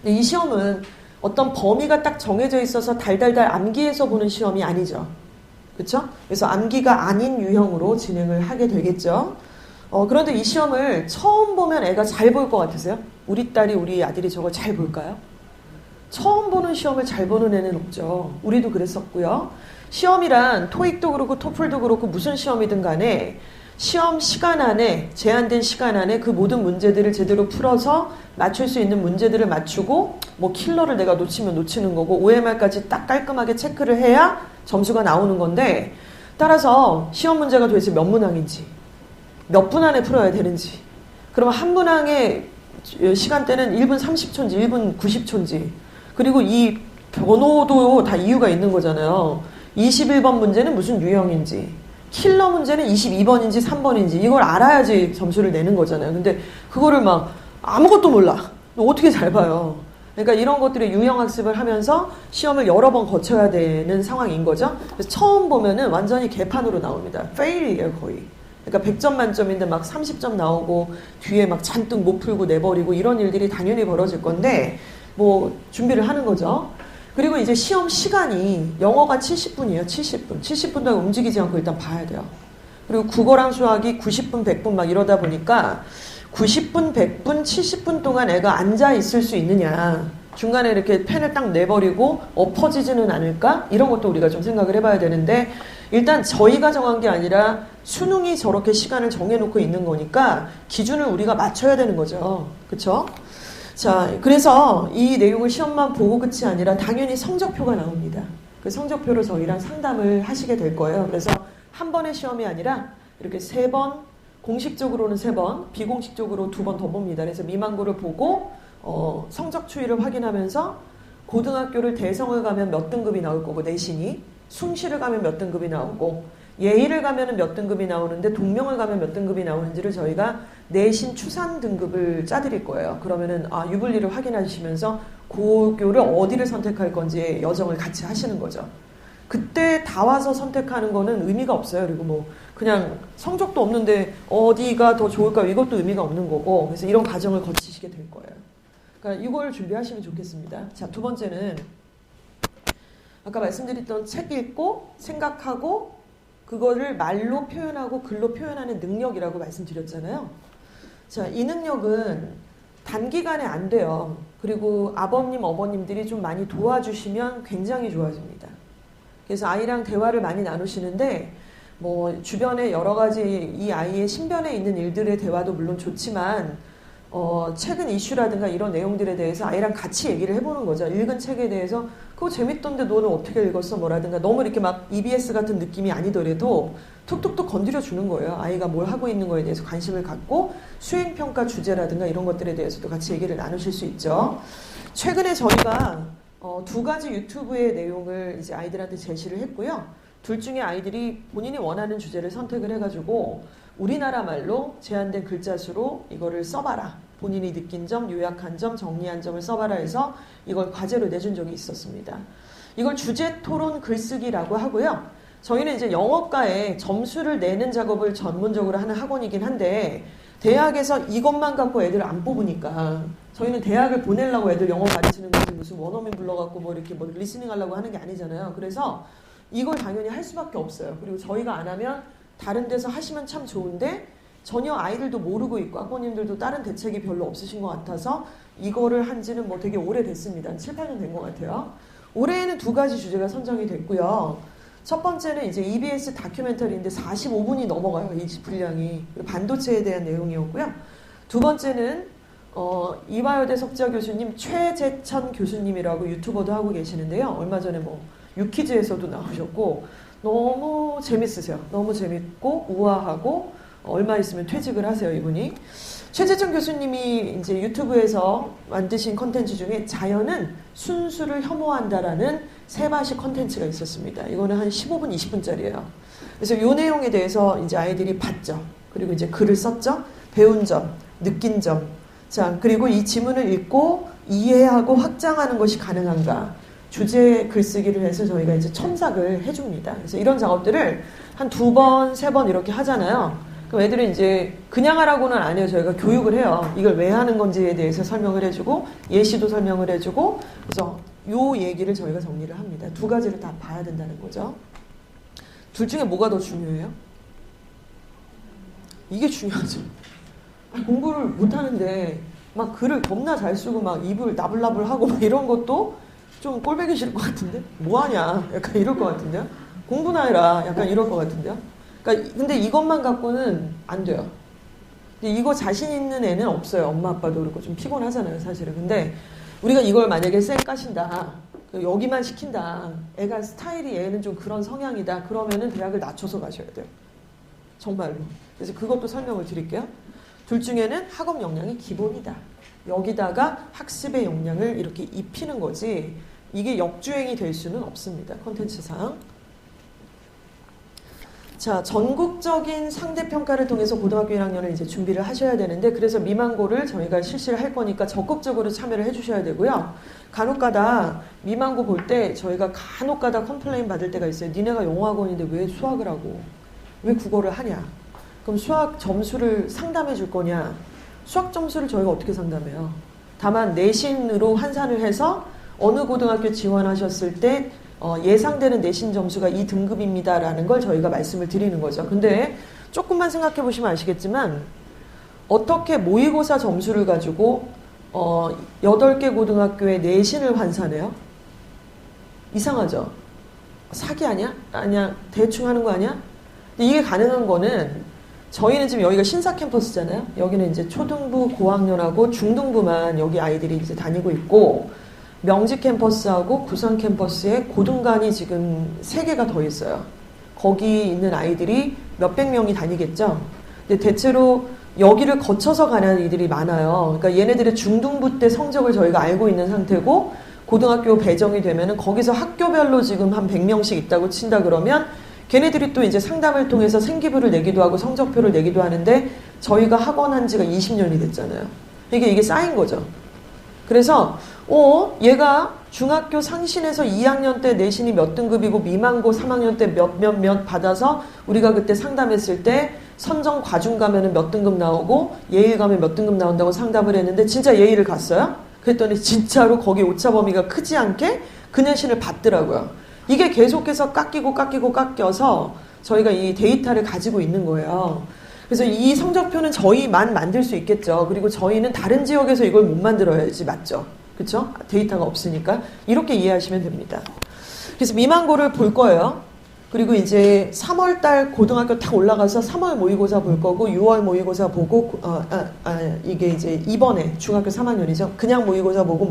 근데 이 시험은 어떤 범위가 딱 정해져 있어서 달달달 암기해서 보는 시험이 아니죠. 그렇죠? 그래서 암기가 아닌 유형으로 진행을 하게 되겠죠. 그런데 이 시험을 처음 보면 애가 잘 볼 것 같으세요? 우리 딸이, 우리 아들이 저걸 잘 볼까요? 처음 보는 시험을 잘 보는 애는 없죠. 우리도 그랬었고요. 시험이란 토익도 그렇고 토플도 그렇고 무슨 시험이든 간에 시험 시간 안에, 제한된 시간 안에 그 모든 문제들을 제대로 풀어서 맞출 수 있는 문제들을 맞추고, 뭐 킬러를 내가 놓치면 놓치는 거고, OMR까지 딱 깔끔하게 체크를 해야 점수가 나오는 건데, 따라서 시험 문제가 도대체 몇 문항인지, 몇 분 안에 풀어야 되는지, 그러면 한 문항의 시간대는 1분 30초인지 1분 90초인지, 그리고 이 번호도 다 이유가 있는 거잖아요. 21번 문제는 무슨 유형인지, 킬러 문제는 22번인지 3번인지 이걸 알아야지 점수를 내는 거잖아요. 근데 그거를 막 아무것도 몰라. 어떻게 잘 봐요. 그러니까 이런 것들의 유형 학습을 하면서 시험을 여러 번 거쳐야 되는 상황인 거죠. 그래서 처음 보면은 완전히 개판으로 나옵니다. 페일이에요, 거의. 그러니까 100점 만점인데 막 30점 나오고 뒤에 막 잔뜩 못 풀고 내버리고 이런 일들이 당연히 벌어질 건데 뭐 준비를 하는 거죠. 그리고 이제 시험 시간이 영어가 70분이에요. 70분. 70분 동안 움직이지 않고 일단 봐야 돼요. 그리고 국어랑 수학이 90분, 100분 막 이러다 보니까 90분, 100분, 70분 동안 애가 앉아 있을 수 있느냐. 중간에 이렇게 펜을 딱 내버리고 엎어지지는 않을까? 이런 것도 우리가 좀 생각을 해봐야 되는데, 일단 저희가 정한 게 아니라 수능이 저렇게 시간을 정해놓고 있는 거니까 기준을 우리가 맞춰야 되는 거죠. 그쵸? 자, 그래서 이 내용을 시험만 보고 끝이 아니라 당연히 성적표가 나옵니다. 그 성적표로 저희랑 상담을 하시게 될 거예요. 그래서 한 번의 시험이 아니라 이렇게 3번, 공식적으로는 3번, 비공식적으로 2번 더 봅니다. 그래서 미만고를 보고 성적 추이를 확인하면서 고등학교를 대성을 가면 몇 등급이 나올 거고 내신이, 숭실을 가면 몇 등급이 나오고, 예의를 가면 몇 등급이 나오는데 동명을 가면 몇 등급이 나오는지를 저희가 내신 추산 등급을 짜드릴 거예요. 그러면은 유불리를 확인하시면서 고교를 어디를 선택할 건지의 여정을 같이 하시는 거죠. 그때 다 와서 선택하는 거는 의미가 없어요. 그리고 뭐 그냥 성적도 없는데 어디가 더 좋을까, 이것도 의미가 없는 거고, 그래서 이런 과정을 거치시게 될 거예요. 그러니까 이걸 준비하시면 좋겠습니다. 자, 2번째는 아까 말씀드렸던 책 읽고 생각하고 그거를 말로 표현하고 글로 표현하는 능력이라고 말씀드렸잖아요. 자, 이 능력은 단기간에 안 돼요. 그리고 아버님, 어머님들이 좀 많이 도와주시면 굉장히 좋아집니다. 그래서 아이랑 대화를 많이 나누시는데 뭐 주변에 여러 가지 이 아이의 신변에 있는 일들의 대화도 물론 좋지만 최근 이슈라든가 이런 내용들에 대해서 아이랑 같이 얘기를 해보는 거죠. 읽은 책에 대해서 그거 재밌던데 너는 어떻게 읽었어? 뭐라든가 너무 이렇게 막 EBS 같은 느낌이 아니더라도 툭툭툭 건드려 주는 거예요. 아이가 뭘 하고 있는 거에 대해서 관심을 갖고 수행평가 주제라든가 이런 것들에 대해서도 같이 얘기를 나누실 수 있죠. 최근에 저희가 2가지 유튜브의 내용을 이제 아이들한테 제시를 했고요. 둘 중에 아이들이 본인이 원하는 주제를 선택을 해가지고 우리나라 말로 제한된 글자 수로 이거를 써봐라. 본인이 느낀 점, 요약한 점, 정리한 점을 써봐라 해서 이걸 과제로 내준 적이 있었습니다. 이걸 주제 토론 글쓰기라고 하고요. 저희는 이제 영어과에 점수를 내는 작업을 전문적으로 하는 학원이긴 한데 대학에서 이것만 갖고 애들 안 뽑으니까 저희는 대학을 보내려고 애들 영어 가르치는 거지 무슨 원어민 불러갖고 뭐 이렇게 뭐 리스닝 하려고 하는 게 아니잖아요. 그래서 이걸 당연히 할 수밖에 없어요. 그리고 저희가 안 하면 다른 데서 하시면 참 좋은데 전혀 아이들도 모르고 있고 학부모님들도 다른 대책이 별로 없으신 것 같아서 이거를 한 지는 뭐 되게 오래됐습니다. 한 7, 8년 된 것 같아요. 올해에는 2가지 주제가 선정이 됐고요. 첫 번째는 이제 EBS 다큐멘터리인데 45분이 넘어가요. 이 분량이. 그리고 반도체에 대한 내용이었고요. 두 번째는 이화여대 석지아 교수님 최재천 교수님이라고 유튜버도 하고 계시는데요. 얼마 전에 뭐 유퀴즈에서도 나오셨고 너무 재밌으세요. 너무 재밌고 우아하고 얼마 있으면 퇴직을 하세요, 이분이. 최재천 교수님이 이제 유튜브에서 만드신 컨텐츠 중에 자연은 순수를 혐오한다라는 세바시 컨텐츠가 있었습니다. 이거는 한 15분, 20분짜리예요. 그래서 이 내용에 대해서 이제 아이들이 봤죠. 그리고 이제 글을 썼죠. 배운 점, 느낀 점. 자, 그리고 이 지문을 읽고 이해하고 확장하는 것이 가능한가. 주제 글쓰기를 해서 저희가 이제 첨삭을 해줍니다. 그래서 이런 작업들을 한 2번, 3번 이렇게 하잖아요. 그럼 애들은 이제 그냥 하라고는 안 해요. 저희가 교육을 해요. 이걸 왜 하는 건지에 대해서 설명을 해주고 예시도 설명을 해주고 그래서 요 얘기를 저희가 정리를 합니다. 2가지를 다 봐야 된다는 거죠. 둘 중에 뭐가 더 중요해요? 이게 중요하죠. 공부를 못하는데 막 글을 겁나 잘 쓰고 막 입을 나불나불하고 막 이런 것도 좀 꼴보기 싫을 것 같은데? 뭐하냐? 약간 이럴 것 같은데요? 공부나 해라. 약간 이럴 것 같은데요? 그러니까 근데 이것만 갖고는 안 돼요. 근데 이거 자신 있는 애는 없어요. 엄마 아빠도 그렇고 좀 피곤하잖아요, 사실은. 근데 우리가 이걸 만약에 쌩 까신다. 여기만 시킨다. 애가 스타일이 얘는 좀 그런 성향이다. 그러면은 대학을 낮춰서 가셔야 돼요. 정말로. 그래서 그것도 설명을 드릴게요. 둘 중에는 학업 역량이 기본이다. 여기다가 학습의 역량을 이렇게 입히는 거지 이게 역주행이 될 수는 없습니다. 콘텐츠상. 자, 전국적인 상대평가를 통해서 고등학교 1학년을 이제 준비를 하셔야 되는데 그래서 미만고를 저희가 실시를 할 거니까 적극적으로 참여를 해주셔야 되고요. 간혹가다 미만고 볼 때 저희가 간혹가다 컴플레인 받을 때가 있어요. 니네가 영어학원인데 왜 수학을 하고 왜 국어를 하냐. 그럼 수학 점수를 상담해 줄 거냐. 수학 점수를 저희가 어떻게 상담해요. 다만 내신으로 환산을 해서 어느 고등학교 지원하셨을 때 예상되는 내신 점수가 이 등급입니다라는 걸 저희가 말씀을 드리는 거죠. 근데 조금만 생각해 보시면 아시겠지만 어떻게 모의고사 점수를 가지고 8개 고등학교의 내신을 환산해요? 이상하죠? 사기 아니야? 아니야. 대충 하는 거 아니야? 근데 이게 가능한 거는 저희는 지금 여기가 신사 캠퍼스잖아요. 여기는 이제 초등부 고학년하고 중등부만 여기 아이들이 이제 다니고 있고 명지 캠퍼스하고 부산 캠퍼스에 고등관이 지금 3개가 더 있어요. 거기 있는 아이들이 몇백 명이 다니겠죠. 근데 대체로 여기를 거쳐서 가는 아이들이 많아요. 그러니까 얘네들의 중등부 때 성적을 저희가 알고 있는 상태고 고등학교 배정이 되면은 거기서 학교별로 지금 한 100명씩 있다고 친다 그러면 걔네들이 또 이제 상담을 통해서 생기부를 내기도 하고 성적표를 내기도 하는데 저희가 학원 한 지가 20년이 됐잖아요. 이게 쌓인 거죠. 그래서 얘가 중학교 상신에서 2학년 때 내신이 몇 등급이고 미만고 3학년 때 몇 받아서 우리가 그때 상담했을 때 선정 과중 가면은 몇 등급 나오고 예일 가면 몇 등급 나온다고 상담을 했는데 진짜 예일을 갔어요? 그랬더니 진짜로 거기 오차 범위가 크지 않게 그 내신을 받더라고요. 이게 계속해서 깎여서 저희가 이 데이터를 가지고 있는 거예요. 그래서 이 성적표는 저희만 만들 수 있겠죠. 그리고 저희는 다른 지역에서 이걸 못 만들어야지 맞죠? 그렇죠? 데이터가 없으니까 이렇게 이해하시면 됩니다. 그래서 미만고를 볼 거예요. 그리고 이제 3월달 고등학교 딱 올라가서 3월 모의고사 볼 거고 6월 모의고사 보고 이게 이제 이번에 중학교 3학년이죠. 그냥 모의고사 보고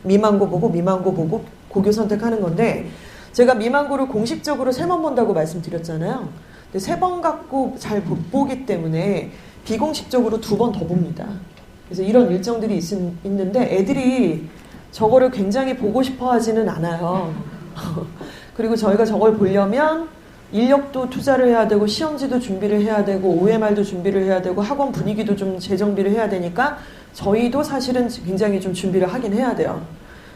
미만고 보고 고교 선택하는 건데 제가 미만고를 공식적으로 3번 본다고 말씀드렸잖아요. 근데 3번 갖고 잘 못 보기 때문에 비공식적으로 2번 더 봅니다. 그래서 이런 일정들이 있는데 애들이 저거를 굉장히 보고 싶어 하지는 않아요. 그리고 저희가 저걸 보려면 인력도 투자를 해야 되고 시험지도 준비를 해야 되고 OMR도 준비를 해야 되고 학원 분위기도 좀 재정비를 해야 되니까 저희도 사실은 굉장히 좀 준비를 하긴 해야 돼요.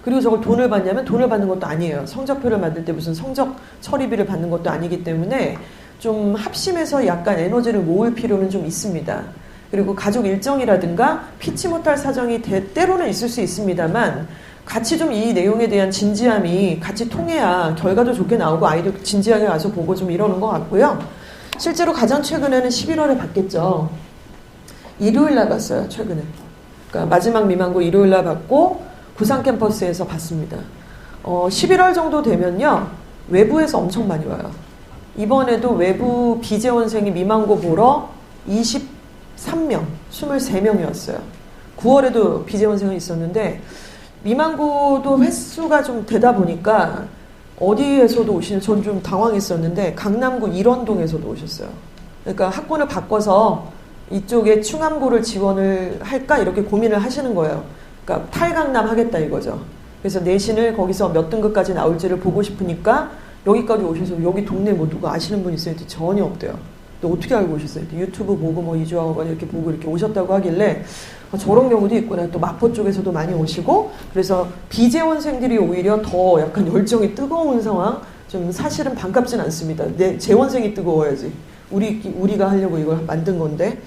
그리고 저걸 돈을 받냐면 돈을 받는 것도 아니에요. 성적표를 만들 때 무슨 성적 처리비를 받는 것도 아니기 때문에 좀 합심해서 약간 에너지를 모을 필요는 좀 있습니다. 그리고 가족 일정이라든가 피치 못할 사정이 때로는 있을 수 있습니다만 같이 좀 이 내용에 대한 진지함이 같이 통해야 결과도 좋게 나오고 아이도 진지하게 와서 보고 좀 이러는 것 같고요. 실제로 가장 최근에는 11월에 받겠죠. 일요일 날 봤어요, 최근에. 그러니까 마지막 미만고 일요일 날 받고 부산 캠퍼스에서 받습니다. 11월 정도 되면요, 외부에서 엄청 많이 와요. 이번에도 외부 비재원생이 미만고 보러 23명, 23명이 왔어요. 9월에도 비재원생은 있었는데 미만고도 횟수가 좀 되다 보니까 어디에서도 오시는, 전 좀 당황했었는데 강남구 일원동에서도 오셨어요. 그러니까 학군을 바꿔서 이쪽에 충암고를 지원을 할까 이렇게 고민을 하시는 거예요. 그러니까 탈강남 하겠다 이거죠. 그래서 내신을 거기서 몇 등급까지 나올지를 보고 싶으니까 여기까지 오셔서 여기 동네 뭐 누가 아시는 분 있어요? 전혀 없대요. 근데 어떻게 알고 오셨어요? 유튜브 보고 뭐 이주학원 이렇게 보고 이렇게 오셨다고 하길래 저런 경우도 있구나. 또 마포 쪽에서도 많이 오시고, 그래서 비재원생들이 오히려 더 약간 열정이 뜨거운 상황. 좀 사실은 반갑진 않습니다. 내 재원생이 뜨거워야지. 우리가 하려고 이걸 만든 건데.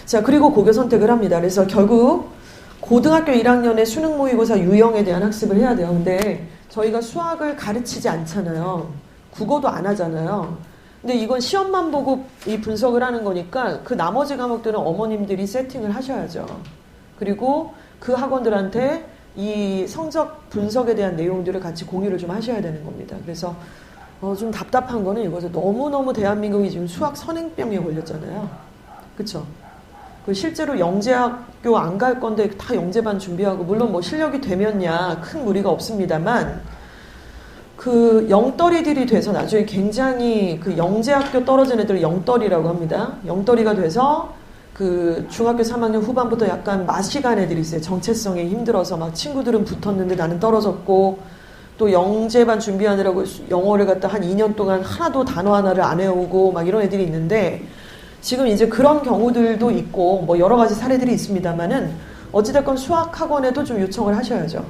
자, 그리고 고교 선택을 합니다. 그래서 결국 고등학교 1학년에 수능 모의고사 유형에 대한 학습을 해야 돼요. 근데 저희가 수학을 가르치지 않잖아요. 국어도 안 하잖아요. 근데 이건 시험만 보고 이 분석을 하는 거니까 그 나머지 과목들은 어머님들이 세팅을 하셔야죠. 그리고 그 학원들한테 이 성적 분석에 대한 내용들을 같이 공유를 좀 하셔야 되는 겁니다. 그래서 좀 답답한 거는 이거죠. 너무너무 대한민국이 지금 수학 선행병에 걸렸잖아요. 그쵸? 그 실제로 영재학교 안 갈 건데 다 영재반 준비하고, 물론 뭐 실력이 되면야 큰 무리가 없습니다만, 그 영떨이들이 돼서 나중에 굉장히 그 영재학교 떨어진 애들 영떨이라고 합니다. 영떨이가 돼서 그 중학교 3학년 후반부터 약간 마시간 애들이 있어요. 정체성이 힘들어서 막 친구들은 붙었는데 나는 떨어졌고, 또 영재반 준비하느라고 영어를 갖다 한 2년 동안 하나도 단어 하나를 안 외우고 막 이런 애들이 있는데, 지금 이제 그런 경우들도 있고 뭐 여러 가지 사례들이 있습니다만은 어찌됐건 수학 학원에도 좀 요청을 하셔야죠.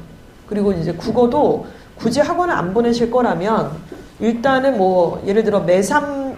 그리고 이제 국어도 굳이 학원을 안 보내실 거라면 일단은 뭐 예를 들어 매삼비,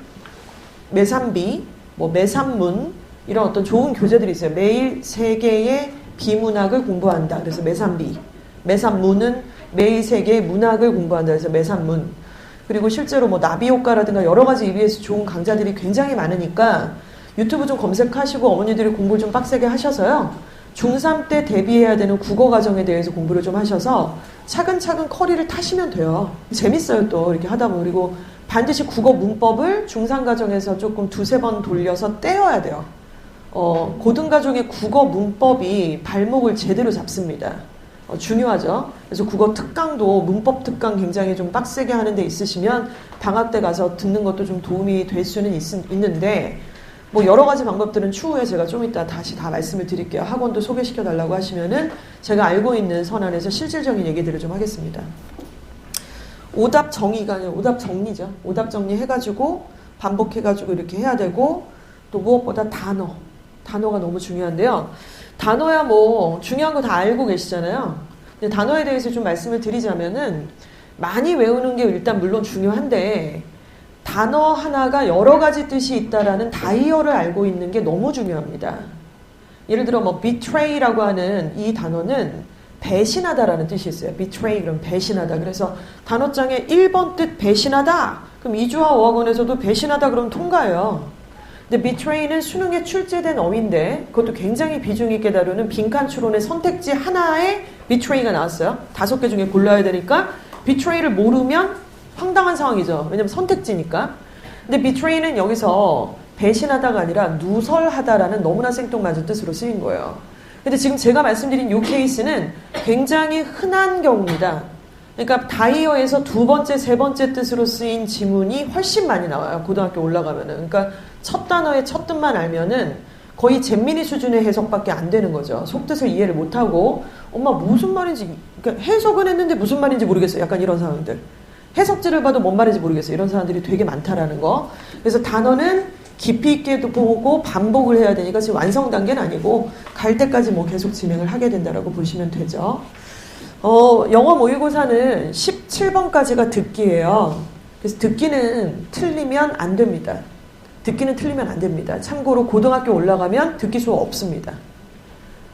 뭐 매삼문 이런 어떤 좋은 교재들이 있어요. 매일 3개의 비문학을 공부한다. 그래서 매삼비. 매삼문은 매일 3개의 문학을 공부한다. 그래서 매삼문. 그리고 실제로 뭐 나비효과라든가 여러 가지 EBS 좋은 강좌들이 굉장히 많으니까 유튜브 좀 검색하시고 어머니들이 공부를 좀 빡세게 하셔서요. 중3 때 대비해야 되는 국어 과정에 대해서 공부를 좀 하셔서 차근차근 커리를 타시면 돼요. 재밌어요, 또 이렇게 하다 보면. 그리고 반드시 국어 문법을 중3 과정에서 조금 2-3번 돌려서 떼어야 돼요. 고등과정의 국어 문법이 발목을 제대로 잡습니다. 중요하죠. 그래서 국어 특강도 문법 특강 굉장히 좀 빡세게 하는 데 있으시면 방학 때 가서 듣는 것도 좀 도움이 될 수는 있는데, 뭐 여러 가지 방법들은 추후에 제가 좀 이따 다시 다 말씀을 드릴게요. 학원도 소개시켜 달라고 하시면은 제가 알고 있는 선 안에서 실질적인 얘기들을 좀 하겠습니다. 오답 정의가 아니라 오답 정리죠. 오답 정리 해가지고 반복해가지고 이렇게 해야 되고, 또 무엇보다 단어가 너무 중요한데요. 단어야 뭐 중요한 거 다 알고 계시잖아요. 근데 단어에 대해서 좀 말씀을 드리자면은 많이 외우는 게 일단 물론 중요한데 단어 하나가 여러 가지 뜻이 있다라는 다이어를 알고 있는 게 너무 중요합니다. 예를 들어 뭐 betray라고 하는 이 단어는 배신하다라는 뜻이 있어요. betray 그럼 배신하다. 그래서 단어장에 1번 뜻 배신하다. 그럼 이주하 어학원에서도 배신하다 그러면 통과해요. 근데 betray는 수능에 출제된 어휘인데 그것도 굉장히 비중 있게 다루는 빈칸 추론의 선택지 하나에 betray가 나왔어요. 5개 중에 골라야 되니까 betray를 모르면 황당한 상황이죠. 왜냐면 선택지니까. 근데 betray는 여기서 배신하다가 아니라 누설하다라는 너무나 생뚱맞은 뜻으로 쓰인 거예요. 근데 지금 제가 말씀드린 이 케이스는 굉장히 흔한 경우입니다. 그러니까 다이어에서 2번째, 3번째 뜻으로 쓰인 지문이 훨씬 많이 나와요. 고등학교 올라가면은. 그러니까 첫 단어의 첫 뜻만 알면은 거의 잼민이 수준의 해석밖에 안 되는 거죠. 속뜻을 이해를 못하고 엄마 무슨 말인지, 그러니까 해석은 했는데 무슨 말인지 모르겠어요. 약간 이런 상황들. 해석지를 봐도 뭔 말인지 모르겠어요. 이런 사람들이 되게 많다라는 거. 그래서 단어는 깊이 있게도 보고 반복을 해야 되니까 지금 완성 단계는 아니고 갈 때까지 뭐 계속 진행을 하게 된다라고 보시면 되죠. 영어 모의고사는 17번까지가 듣기예요. 그래서 듣기는 틀리면 안 됩니다. 듣기는 틀리면 안 됩니다. 참고로 고등학교 올라가면 듣기 수업 없습니다.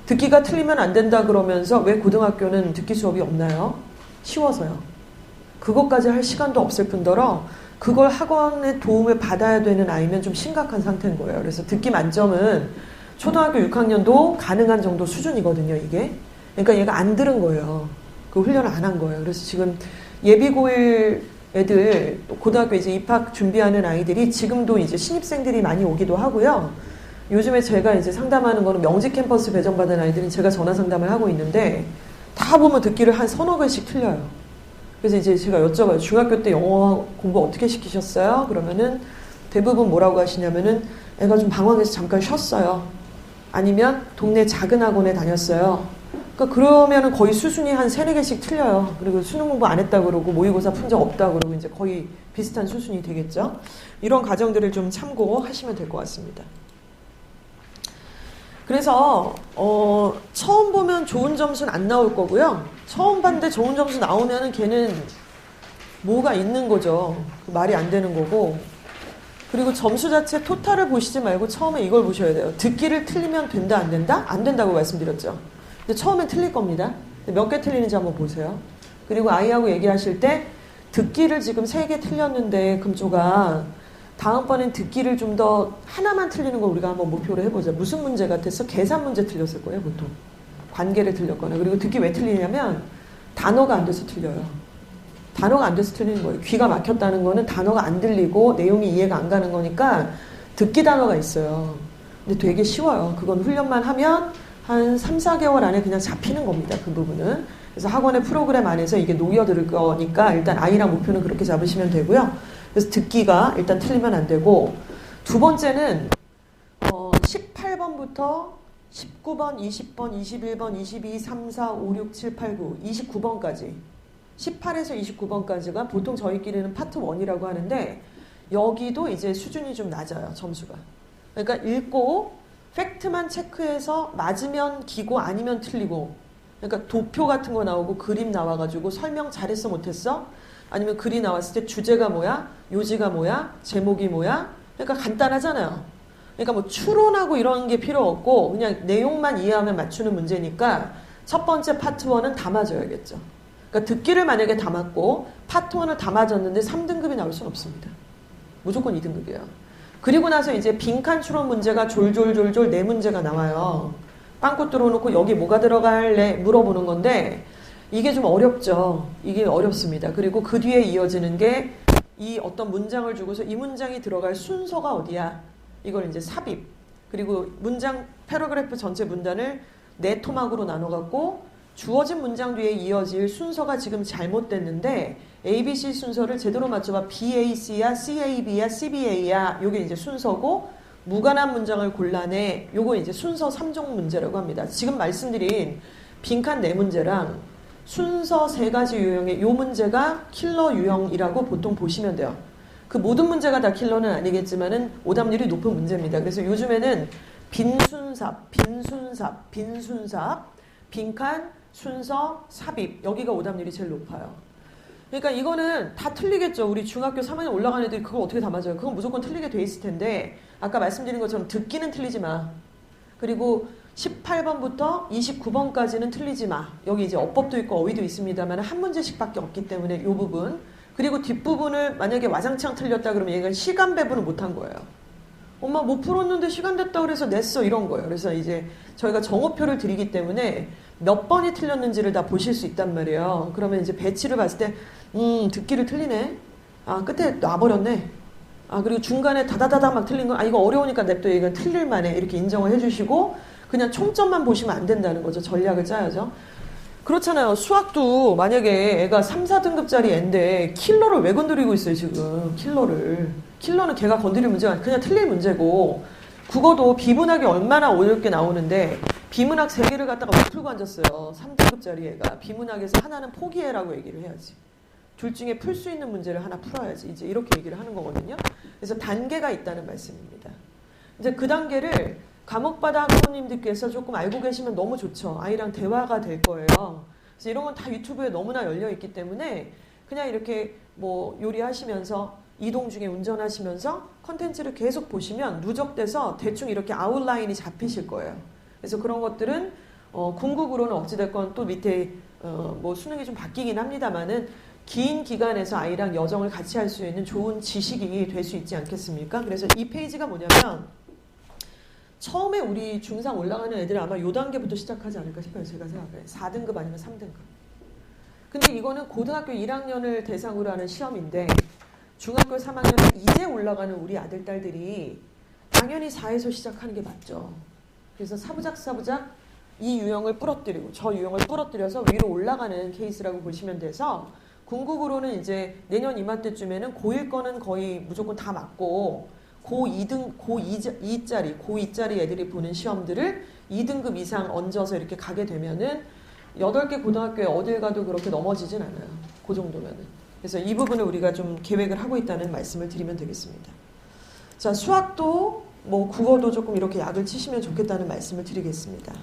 듣기가 틀리면 안 된다 그러면서 왜 고등학교는 듣기 수업이 없나요? 쉬워서요. 그것까지 할 시간도 없을 뿐더러 그걸 학원의 도움을 받아야 되는 아이면 좀 심각한 상태인 거예요. 그래서 듣기 만점은 초등학교 6학년도 가능한 정도 수준이거든요, 이게. 그러니까 얘가 안 들은 거예요. 그 훈련을 안 한 거예요. 그래서 지금 예비고1 애들, 고등학교 이제 입학 준비하는 아이들이 지금도 이제 신입생들이 많이 오기도 하고요. 요즘에 제가 이제 상담하는 거는 명지 캠퍼스 배정받은 아이들은 제가 전화 상담을 하고 있는데 다 보면 듣기를 한 서너 개씩 틀려요. 그래서 이제 제가 여쭤봐요. 중학교 때 영어 공부 어떻게 시키셨어요? 그러면은 대부분 뭐라고 하시냐면은 애가 좀 방황해서 잠깐 쉬었어요. 아니면 동네 작은 학원에 다녔어요. 그러니까 그러면은 거의 수순이 한 세네 개씩 틀려요. 그리고 수능 공부 안 했다 그러고 모의고사 푼 적 없다 그러고 이제 거의 비슷한 수순이 되겠죠. 이런 과정들을 좀 참고하시면 될 것 같습니다. 그래서 처음 보면 좋은 점수는 안 나올 거고요. 처음 봤는데 좋은 점수 나오면은 걔는 뭐가 있는 거죠. 말이 안 되는 거고. 그리고 점수 자체 토탈을 보시지 말고 처음에 이걸 보셔야 돼요. 듣기를 틀리면 된다 안 된다? 안 된다고 말씀드렸죠. 근데 처음엔 틀릴 겁니다. 몇 개 틀리는지 한번 보세요. 그리고 아이하고 얘기하실 때 듣기를 지금 3개 틀렸는데 금조가 다음번엔 듣기를 좀 더 하나만 틀리는 거 우리가 한번 목표로 해보자. 무슨 문제 같았어? 계산 문제 틀렸을 거예요, 보통. 관계를 틀렸거나. 그리고 듣기 왜 틀리냐면 단어가 안 돼서 틀려요. 단어가 안 돼서 틀리는 거예요. 귀가 막혔다는 거는 단어가 안 들리고 내용이 이해가 안 가는 거니까 듣기 단어가 있어요. 근데 되게 쉬워요. 그건 훈련만 하면 한 3, 4개월 안에 그냥 잡히는 겁니다. 그 부분은. 그래서 학원의 프로그램 안에서 이게 놓여들 거니까 일단 아이랑 목표는 그렇게 잡으시면 되고요. 그래서 듣기가 일단 틀리면 안 되고, 두 번째는 18번부터 19번, 20번, 21번, 22, 3, 4, 5, 6, 7, 8, 9, 29번까지 18에서 29번까지가 보통 저희끼리는 파트 1이라고 하는데 여기도 이제 수준이 좀 낮아요. 점수가. 그러니까 읽고 팩트만 체크해서 맞으면 기고 아니면 틀리고, 그러니까 도표 같은 거 나오고 그림 나와가지고 설명 잘했어 못했어? 아니면 글이 나왔을 때 주제가 뭐야? 요지가 뭐야? 제목이 뭐야? 그러니까 간단하잖아요. 그러니까 뭐 추론하고 이런 게 필요 없고 그냥 내용만 이해하면 맞추는 문제니까 첫 번째 파트 1은 다 맞아야겠죠. 그러니까 듣기를 만약에 다 맞고 파트 1을 다 맞았는데 3등급이 나올 수는 없습니다. 무조건 2등급이에요. 그리고 나서 이제 빈칸 추론 문제가 졸졸졸졸 4문제가 나와요. 빵꾸 뚫어놓고 여기 뭐가 들어갈래? 물어보는 건데 이게 좀 어렵죠. 이게 어렵습니다. 그리고 그 뒤에 이어지는 게 이 어떤 문장을 주고서 이 문장이 들어갈 순서가 어디야? 이걸 이제 삽입. 그리고 문장 패러그래프 전체 문단을 4토막으로 나눠갖고 주어진 문장 뒤에 이어질 순서가 지금 잘못됐는데 ABC 순서를 제대로 맞춰봐. BAC야, CAB야, CBA야. 요게 이제 순서고 무관한 문장을 골라내. 요거 이제 순서 3종 문제라고 합니다. 지금 말씀드린 빈칸 4문제랑 순서 3가지 유형의 요 문제가 킬러 유형이라고 보통 보시면 돼요. 그 모든 문제가 다 킬러는 아니겠지만은 오답률이 높은 문제입니다. 그래서 요즘에는 빈순삽, 빈순삽, 빈순삽, 빈칸, 순서, 삽입 여기가 오답률이 제일 높아요. 그러니까 이거는 다 틀리겠죠. 우리 중학교 3학년 올라간 애들이 그걸 어떻게 다 맞아요. 그건 무조건 틀리게 돼 있을 텐데 아까 말씀드린 것처럼 듣기는 틀리지 마. 그리고 18번부터 29번까지는 틀리지 마. 여기 이제 어법도 있고 어휘도 있습니다만 한 문제씩밖에 없기 때문에 이 부분. 그리고 뒷부분을 만약에 와장창 틀렸다 그러면 얘가 시간 배분을 못한 거예요. 엄마 못 풀었는데 시간 됐다 그래서 냈어 이런 거예요. 그래서 이제 저희가 정오표를 드리기 때문에 몇 번이 틀렸는지를 다 보실 수 있단 말이에요. 그러면 이제 배치를 봤을 때 듣기를 틀리네. 아 끝에 놔버렸네. 아 그리고 중간에 다다다다 막 틀린 거 아 이거 어려우니까 냅둬 이건 틀릴만해 이렇게 인정을 해주시고 그냥 총점만 보시면 안 된다는 거죠. 전략을 짜야죠. 그렇잖아요. 수학도 만약에 애가 3, 4등급짜리 애인데 킬러를 왜 건드리고 있어요 지금. 킬러는 걔가 건드릴 문제가 아니라 그냥 틀릴 문제고 국어도 비문학이 얼마나 어렵게 나오는데 비문학 3개를 갖다가 못 풀고 앉았어요. 3등급짜리 애가. 비문학에서 하나는 포기해라고 얘기를 해야지. 둘 중에 풀 수 있는 문제를 하나 풀어야지. 이제 이렇게 얘기를 하는 거거든요. 그래서 단계가 있다는 말씀입니다. 이제 그 단계를 과목바다 학부모님들께서 조금 알고 계시면 너무 좋죠. 아이랑 대화가 될 거예요. 그래서 이런 건 다 유튜브에 너무나 열려 있기 때문에 그냥 이렇게 뭐 요리하시면서 이동 중에 운전하시면서 컨텐츠를 계속 보시면 누적돼서 대충 이렇게 아웃라인이 잡히실 거예요. 그래서 그런 것들은 궁극으로는 어찌됐건 또 밑에 뭐 수능이 좀 바뀌긴 합니다만은 긴 기간에서 아이랑 여정을 같이 할 수 있는 좋은 지식이 될 수 있지 않겠습니까? 그래서 이 페이지가 뭐냐면 처음에 우리 중3 올라가는 애들은 아마 요 단계부터 시작하지 않을까 싶어요. 제가 생각해요. 4등급 아니면 3등급. 근데 이거는 고등학교 1학년을 대상으로 하는 시험인데 중학교 3학년에 이제 올라가는 우리 아들, 딸들이 당연히 4에서 시작하는 게 맞죠. 그래서 사부작 이 유형을 부러뜨리고 저 유형을 부러뜨려서 위로 올라가는 케이스라고 보시면 돼서 궁극으로는 이제 내년 이맘때쯤에는 고1 거는 거의 무조건 다 맞고 고2짜리 애들이 보는 시험들을 2등급 이상 얹어서 이렇게 가게 되면은 8개 고등학교에 어딜 가도 그렇게 넘어지진 않아요. 그 정도면은. 그래서 이 부분을 우리가 좀 계획을 하고 있다는 말씀을 드리면 되겠습니다. 자, 수학도 뭐 국어도 조금 이렇게 약을 치시면 좋겠다는 말씀을 드리겠습니다.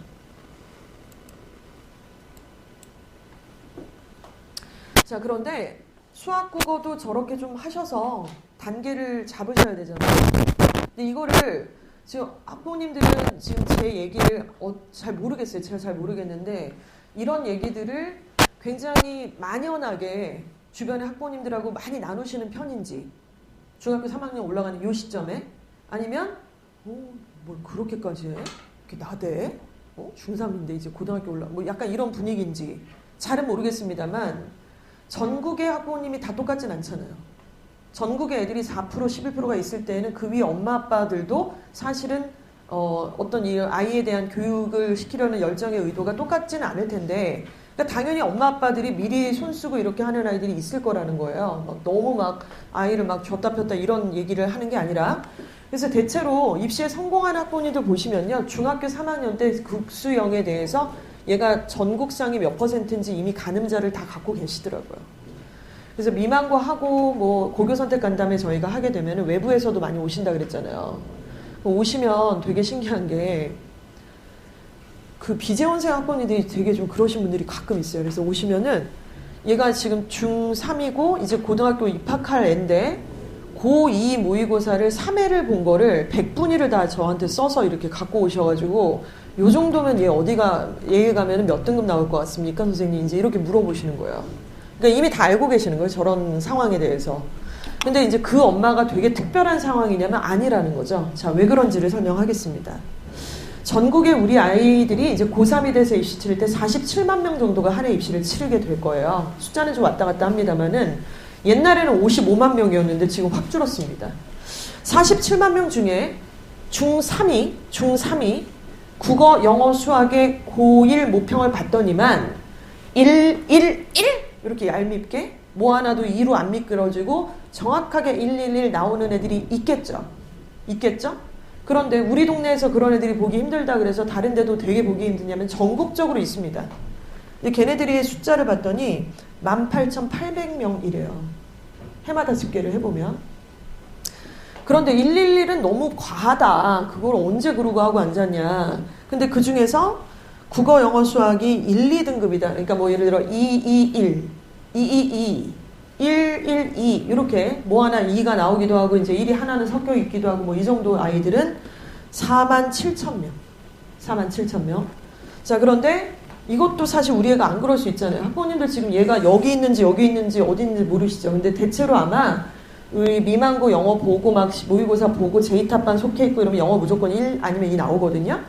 자, 그런데 수학 국어도 저렇게 좀 하셔서 단계를 잡으셔야 되잖아요. 근데 이거를 지금 학부모님들은 지금 제 얘기를 잘 모르겠어요. 제가 잘 모르겠는데 이런 얘기들을 굉장히 만연하게 주변의 학부모님들하고 많이 나누시는 편인지 중학교 3학년 올라가는 이 시점에 아니면 뭘 그렇게까지 해? 이렇게 나대? 중3인데 이제 고등학교 뭐 약간 이런 분위기인지 잘은 모르겠습니다만 전국의 학부모님이 다 똑같진 않잖아요. 전국의 애들이 4% 11%가 있을 때는 그 위에 엄마 아빠들도 사실은 어떤 이 아이에 대한 교육을 시키려는 열정의 의도가 똑같지는 않을 텐데 그러니까 당연히 엄마 아빠들이 미리 손쓰고 이렇게 하는 아이들이 있을 거라는 거예요. 막 너무 막 아이를 막 줬다 폈다 이런 얘기를 하는 게 아니라 그래서 대체로 입시에 성공한 학부모님들 보시면요. 중학교 3학년 때 국수형에 대해서 얘가 전국상이 몇 %인지 이미 가늠자를 다 갖고 계시더라고요. 그래서 미만고하고 뭐 고교 선택 간담회 저희가 하게 되면 외부에서도 많이 오신다 그랬잖아요. 오시면 되게 신기한 게 그 비재원생 학부모님들이 되게 좀 그러신 분들이 가끔 있어요. 그래서 오시면은 얘가 지금 중3이고 이제 고등학교 입학할 애인데 고2 모의고사를 3회를 본 거를 100분위를 다 저한테 써서 이렇게 갖고 오셔가지고 요 정도면 얘에 가면은 몇 등급 나올 것 같습니까? 선생님 이제 이렇게 물어보시는 거예요. 그러니까 이미 다 알고 계시는 거예요. 저런 상황에 대해서. 근데 이제 그 엄마가 되게 특별한 상황이냐면 아니라는 거죠. 자, 왜 그런지를 설명하겠습니다. 전국의 우리 아이들이 이제 고3이 돼서 입시 치를 때 47만 명 정도가 한 해 입시를 치르게 될 거예요. 숫자는 좀 왔다 갔다 합니다만은 옛날에는 55만 명이었는데 지금 확 줄었습니다. 47만 명 중에 중3이 국어, 영어, 수학의 고1 모평을 봤더니만 1 이렇게 얄밉게 뭐 하나도 2로 안 미끄러지고 정확하게 111 나오는 애들이 있겠죠. 그런데 우리 동네에서 그런 애들이 보기 힘들다 그래서 다른 데도 되게 보기 힘드냐면 전국적으로 있습니다. 근데 걔네들이 숫자를 봤더니 18,800명이래요. 해마다 집계를 해보면. 그런데 111은 너무 과하다. 그걸 언제 그러고 하고 앉았냐. 근데 그 중에서 국어, 영어, 수학이 1, 2등급이다. 그러니까 뭐 예를 들어 221, 222, 112 이렇게 뭐 하나 2가 나오기도 하고 이제 1이 하나는 섞여 있기도 하고 뭐 이 정도 아이들은 47,000명. 47,000명. 자, 그런데 이것도 사실 우리 애가 안 그럴 수 있잖아요. 학부모님들 지금 얘가 여기 있는지 어디 있는지 모르시죠. 근데 대체로 아마 우리 미만고 영어 보고 막 모의고사 보고 제2탑반 속해 있고 이러면 영어 무조건 1 아니면 2 나오거든요.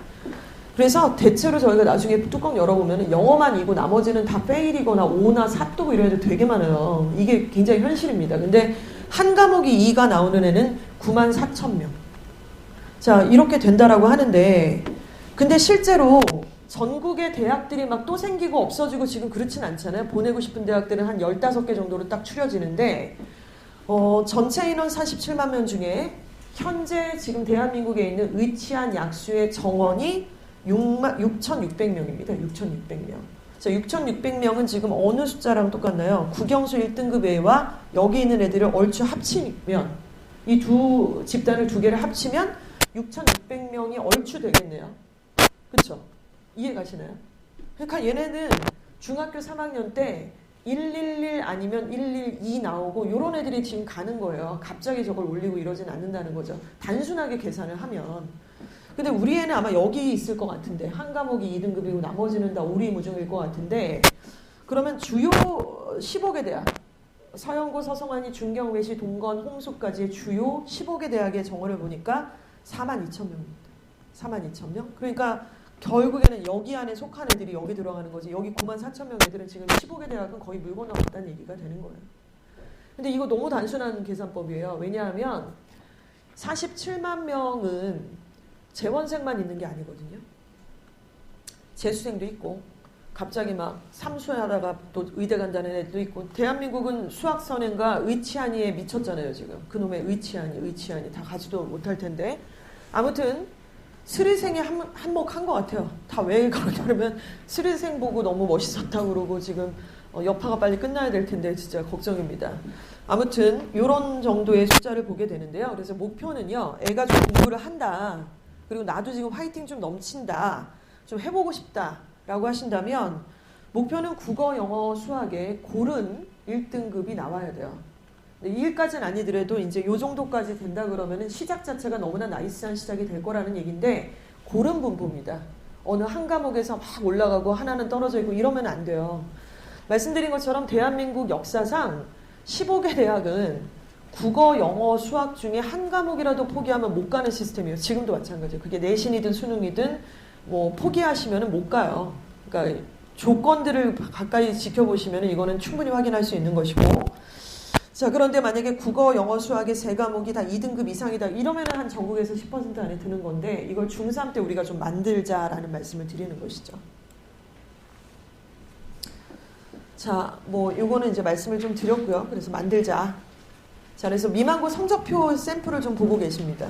그래서 대체로 저희가 나중에 뚜껑 열어보면 영어만 이고 나머지는 다 페일이거나 5나 4뜨고 이런 애들 되게 많아요. 이게 굉장히 현실입니다. 근데 한 과목이 2가 나오는 애는 94,000명. 자, 이렇게 된다라고 하는데 근데 실제로 전국의 대학들이 막 또 생기고 없어지고 지금 그렇진 않잖아요. 보내고 싶은 대학들은 한 15개 정도로 딱 추려지는데 전체 인원 47만 명 중에 현재 지금 대한민국에 있는 의치한 약수의 정원이 6,600명입니다. 6,600명. 자, 6,600명은 지금 어느 숫자랑 똑같나요? 국영수 1등급 애와 여기 있는 애들을 얼추 합치면 이 두 집단을 두 개를 합치면 6,600명이 얼추 되겠네요. 그쵸? 이해 가시나요? 그러니까 얘네는 중학교 3학년 때 111 아니면 112 나오고 요런 애들이 지금 가는 거예요. 갑자기 저걸 올리고 이러진 않는다는 거죠. 단순하게 계산을 하면. 근데 우리 애는 아마 여기 있을 것 같은데 한 과목이 2등급이고 나머지는 다 오리무중일 것 같은데 그러면 주요 15개 대학 서영고, 서성환이, 중경, 외시, 동건, 홍수까지의 주요 15개 대학의 정원을 보니까 42,000명입니다. 42,000명? 그러니까 결국에는 여기 안에 속한 애들이 여기 들어가는 거지. 여기 94,000명 애들은 지금 15개 대학은 거의 물고 나왔다는 얘기가 되는 거예요. 근데 이거 너무 단순한 계산법이에요. 왜냐하면 47만 명은 재원생만 있는 게 아니거든요. 재수생도 있고 갑자기 막 삼수하다가 또 의대 간다는 애들도 있고 대한민국은 수학선행과 의치안이에 미쳤잖아요. 지금 그놈의 의치안이 다 가지도 못할 텐데 아무튼 스리생이 한몫한 것 같아요. 다 왜 그러냐면 스리생 보고 너무 멋있었다고 그러고 지금 여파가 빨리 끝나야 될 텐데 진짜 걱정입니다. 아무튼 이런 정도의 숫자를 보게 되는데요. 그래서 목표는요. 애가 좀 공부를 한다. 그리고 나도 지금 화이팅 좀 넘친다. 좀 해보고 싶다라고 하신다면 목표는 국어, 영어, 수학에 고른 1등급이 나와야 돼요. 2일까지는 아니더라도 이제 요 정도까지 된다 그러면은 시작 자체가 너무나 나이스한 시작이 될 거라는 얘기인데 고른 분포입니다. 어느 한 과목에서 막 올라가고 하나는 떨어져 있고 이러면 안 돼요. 말씀드린 것처럼 대한민국 역사상 15개 대학은 국어, 영어, 수학 중에 한 과목이라도 포기하면 못 가는 시스템이에요. 지금도 마찬가지예요. 그게 내신이든 수능이든 뭐 포기하시면은 못 가요. 그러니까 조건들을 가까이 지켜보시면 이거는 충분히 확인할 수 있는 것이고 자 그런데 만약에 국어, 영어, 수학의 세 과목이 다 2등급 이상이다 이러면은 한 전국에서 10% 안에 드는 건데 이걸 중3 때 우리가 좀 만들자라는 말씀을 드리는 것이죠. 자, 뭐 요거는 이제 말씀을 좀 드렸고요. 그래서 만들자. 자, 그래서 미만고 성적표 샘플을 좀 보고 계십니다.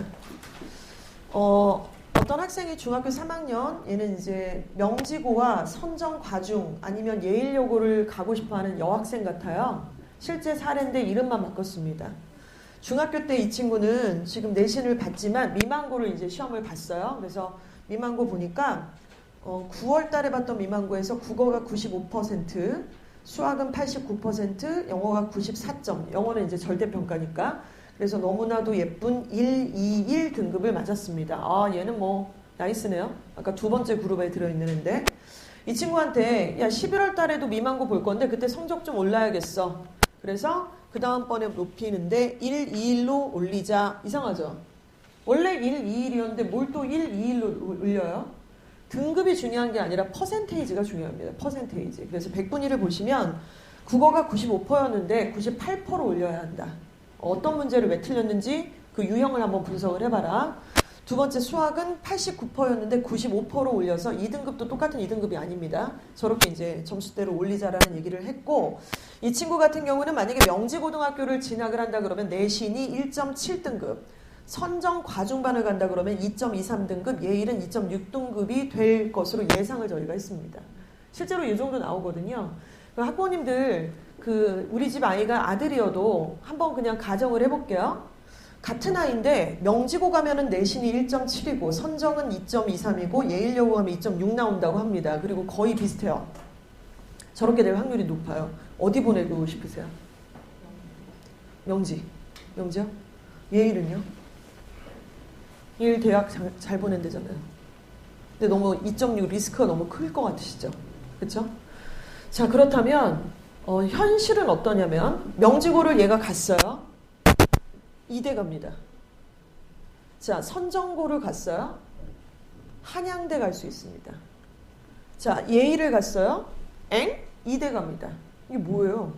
어떤 학생이 중학교 3학년 얘는 이제 명지고와 선정 과중 아니면 예일여고를 가고 싶어하는 여학생 같아요. 실제 사례인데 이름만 바꿨습니다. 중학교 때 이 친구는 지금 내신을 봤지만 미만고를 이제 시험을 봤어요. 그래서 미만고 보니까 9월 달에 봤던 미만고에서 국어가 95%, 수학은 89%, 영어가 94점. 영어는 이제 절대평가니까. 그래서 너무나도 예쁜 121 등급을 맞았습니다. 아, 얘는 뭐 나이스네요. 아까 두 번째 그룹에 들어있는 애인데 이 친구한테 야 11월 달에도 미만고 볼 건데 그때 성적 좀 올라야겠어. 그래서 그 다음번에 높이는데 121로 올리자. 이상하죠? 원래 121이었는데 뭘 또 121로 올려요? 등급이 중요한 게 아니라 퍼센테이지가 중요합니다. 퍼센테이지. 그래서 100분위를 보시면 국어가 95%였는데 98%로 올려야 한다. 어떤 문제를 왜 틀렸는지 그 유형을 한번 분석을 해봐라. 두 번째 수학은 89%였는데 95%로 올려서 2등급도 똑같은 2등급이 아닙니다. 저렇게 이제 점수대로 올리자라는 얘기를 했고 이 친구 같은 경우는 만약에 명지고등학교를 진학을 한다 그러면 내신이 1.7등급 선정 과중반을 간다 그러면 2.23등급, 예일은 2.6등급이 될 것으로 예상을 저희가 했습니다. 실제로 이 정도 나오거든요. 학부모님들 우리 집 아이가 아들이어도 한번 그냥 가정을 해볼게요. 같은 아이인데 명지고 가면은 내신이 1.7이고 선정은 2.23이고 예일여고 가면 2.6 나온다고 합니다. 그리고 거의 비슷해요. 저렇게 될 확률이 높아요. 어디 보내고 싶으세요? 명지요? 예일은요? 예일 대학 잘 보낸대잖아요. 근데 너무 2.6 리스크가 너무 클 것 같으시죠? 그렇죠? 자 그렇다면 현실은 어떠냐면 명지고를 얘가 갔어요. 이대 갑니다. 자 선정고를 갔어요. 한양대 갈 수 있습니다. 자 예일을 갔어요. 이대 갑니다. 이게 뭐예요?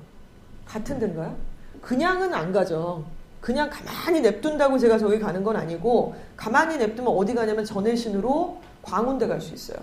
같은 데인가요? 그냥은 안 가죠. 그냥 가만히 냅둔다고 제가 저기 가는 건 아니고 가만히 냅두면 어디 가냐면 전해신으로 광운대 갈 수 있어요.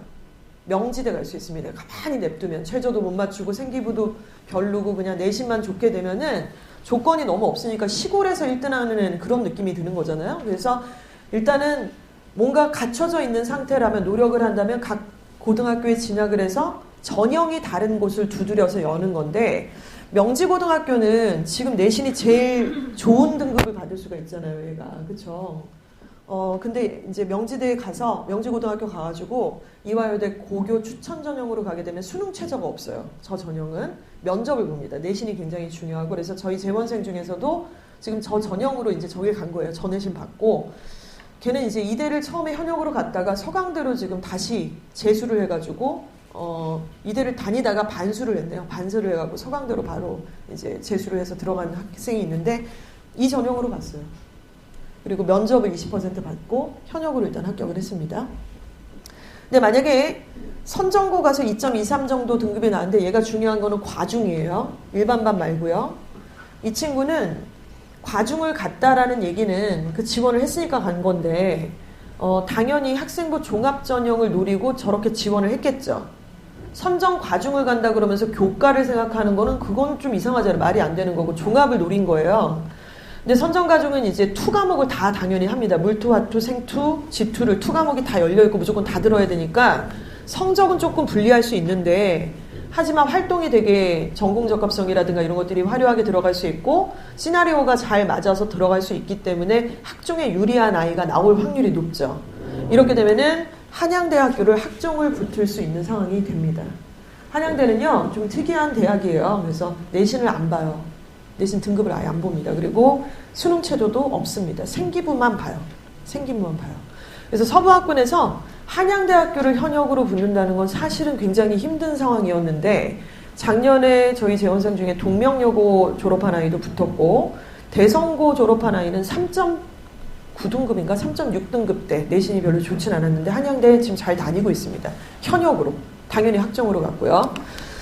명지대 갈 수 있습니다. 가만히 냅두면 최저도 못 맞추고 생기부도 별로고 그냥 내신만 좋게 되면은 조건이 너무 없으니까 시골에서 1등하는 그런 느낌이 드는 거잖아요. 그래서 일단은 뭔가 갖춰져 있는 상태라면 노력을 한다면 각 고등학교에 진학을 해서 전형이 다른 곳을 두드려서 여는 건데 명지고등학교는 지금 내신이 제일 좋은 등급을 받을 수가 있잖아요, 얘가. 그쵸? 근데 이제 명지대에 가서, 명지고등학교 가가지고 이화여대 고교 추천 전형으로 가게 되면 수능 최저가 없어요. 저 전형은 면접을 봅니다. 내신이 굉장히 중요하고 그래서 저희 재원생 중에서도 지금 저 전형으로 이제 저길 간 거예요. 전내신 받고. 걔는 이제 이대를 처음에 현역으로 갔다가 서강대로 지금 다시 재수를 해가지고 이대를 다니다가 반수를 했네요. 반수를 해갖고 서강대로 바로 이제 재수를 해서 들어간 학생이 있는데 이 전형으로 갔어요. 그리고 면접을 20% 받고 현역으로 일단 합격을 했습니다. 근데 만약에 선정고 가서 2.23 정도 등급이 나왔는데 얘가 중요한 거는 과중이에요. 일반반 말고요. 이 친구는 과중을 갔다라는 얘기는 그 지원을 했으니까 간 건데 당연히 학생부 종합전형을 노리고 저렇게 지원을 했겠죠. 선정 과중을 간다 그러면서 교과를 생각하는 거는 그건 좀 이상하잖아요. 말이 안 되는 거고 종합을 노린 거예요. 근데 선정 과중은 이제 투 과목을 다 당연히 합니다. 물투, 화투, 생투, 지투를 투 과목이 다 열려있고 무조건 다 들어야 되니까 성적은 조금 불리할 수 있는데 하지만 활동이 되게 전공적합성이라든가 이런 것들이 화려하게 들어갈 수 있고 시나리오가 잘 맞아서 들어갈 수 있기 때문에 학종에 유리한 아이가 나올 확률이 높죠. 이렇게 되면은 한양대학교를 학종을 붙을 수 있는 상황이 됩니다. 한양대는요 좀 특이한 대학이에요. 그래서 내신을 안 봐요. 내신 등급을 아예 안 봅니다. 그리고 수능 체도도 없습니다. 생기부만 봐요. 생기부만 봐요. 그래서 서부학군에서 한양대학교를 현역으로 붙는다는 건 사실은 굉장히 힘든 상황이었는데 작년에 저희 재원생 중에 동명여고 졸업한 아이도 붙었고 대성고 졸업한 아이는 3.9등급인가 3.6등급 때 내신이 별로 좋진 않았는데 한양대에 지금 잘 다니고 있습니다. 현역으로. 당연히 학종으로 갔고요.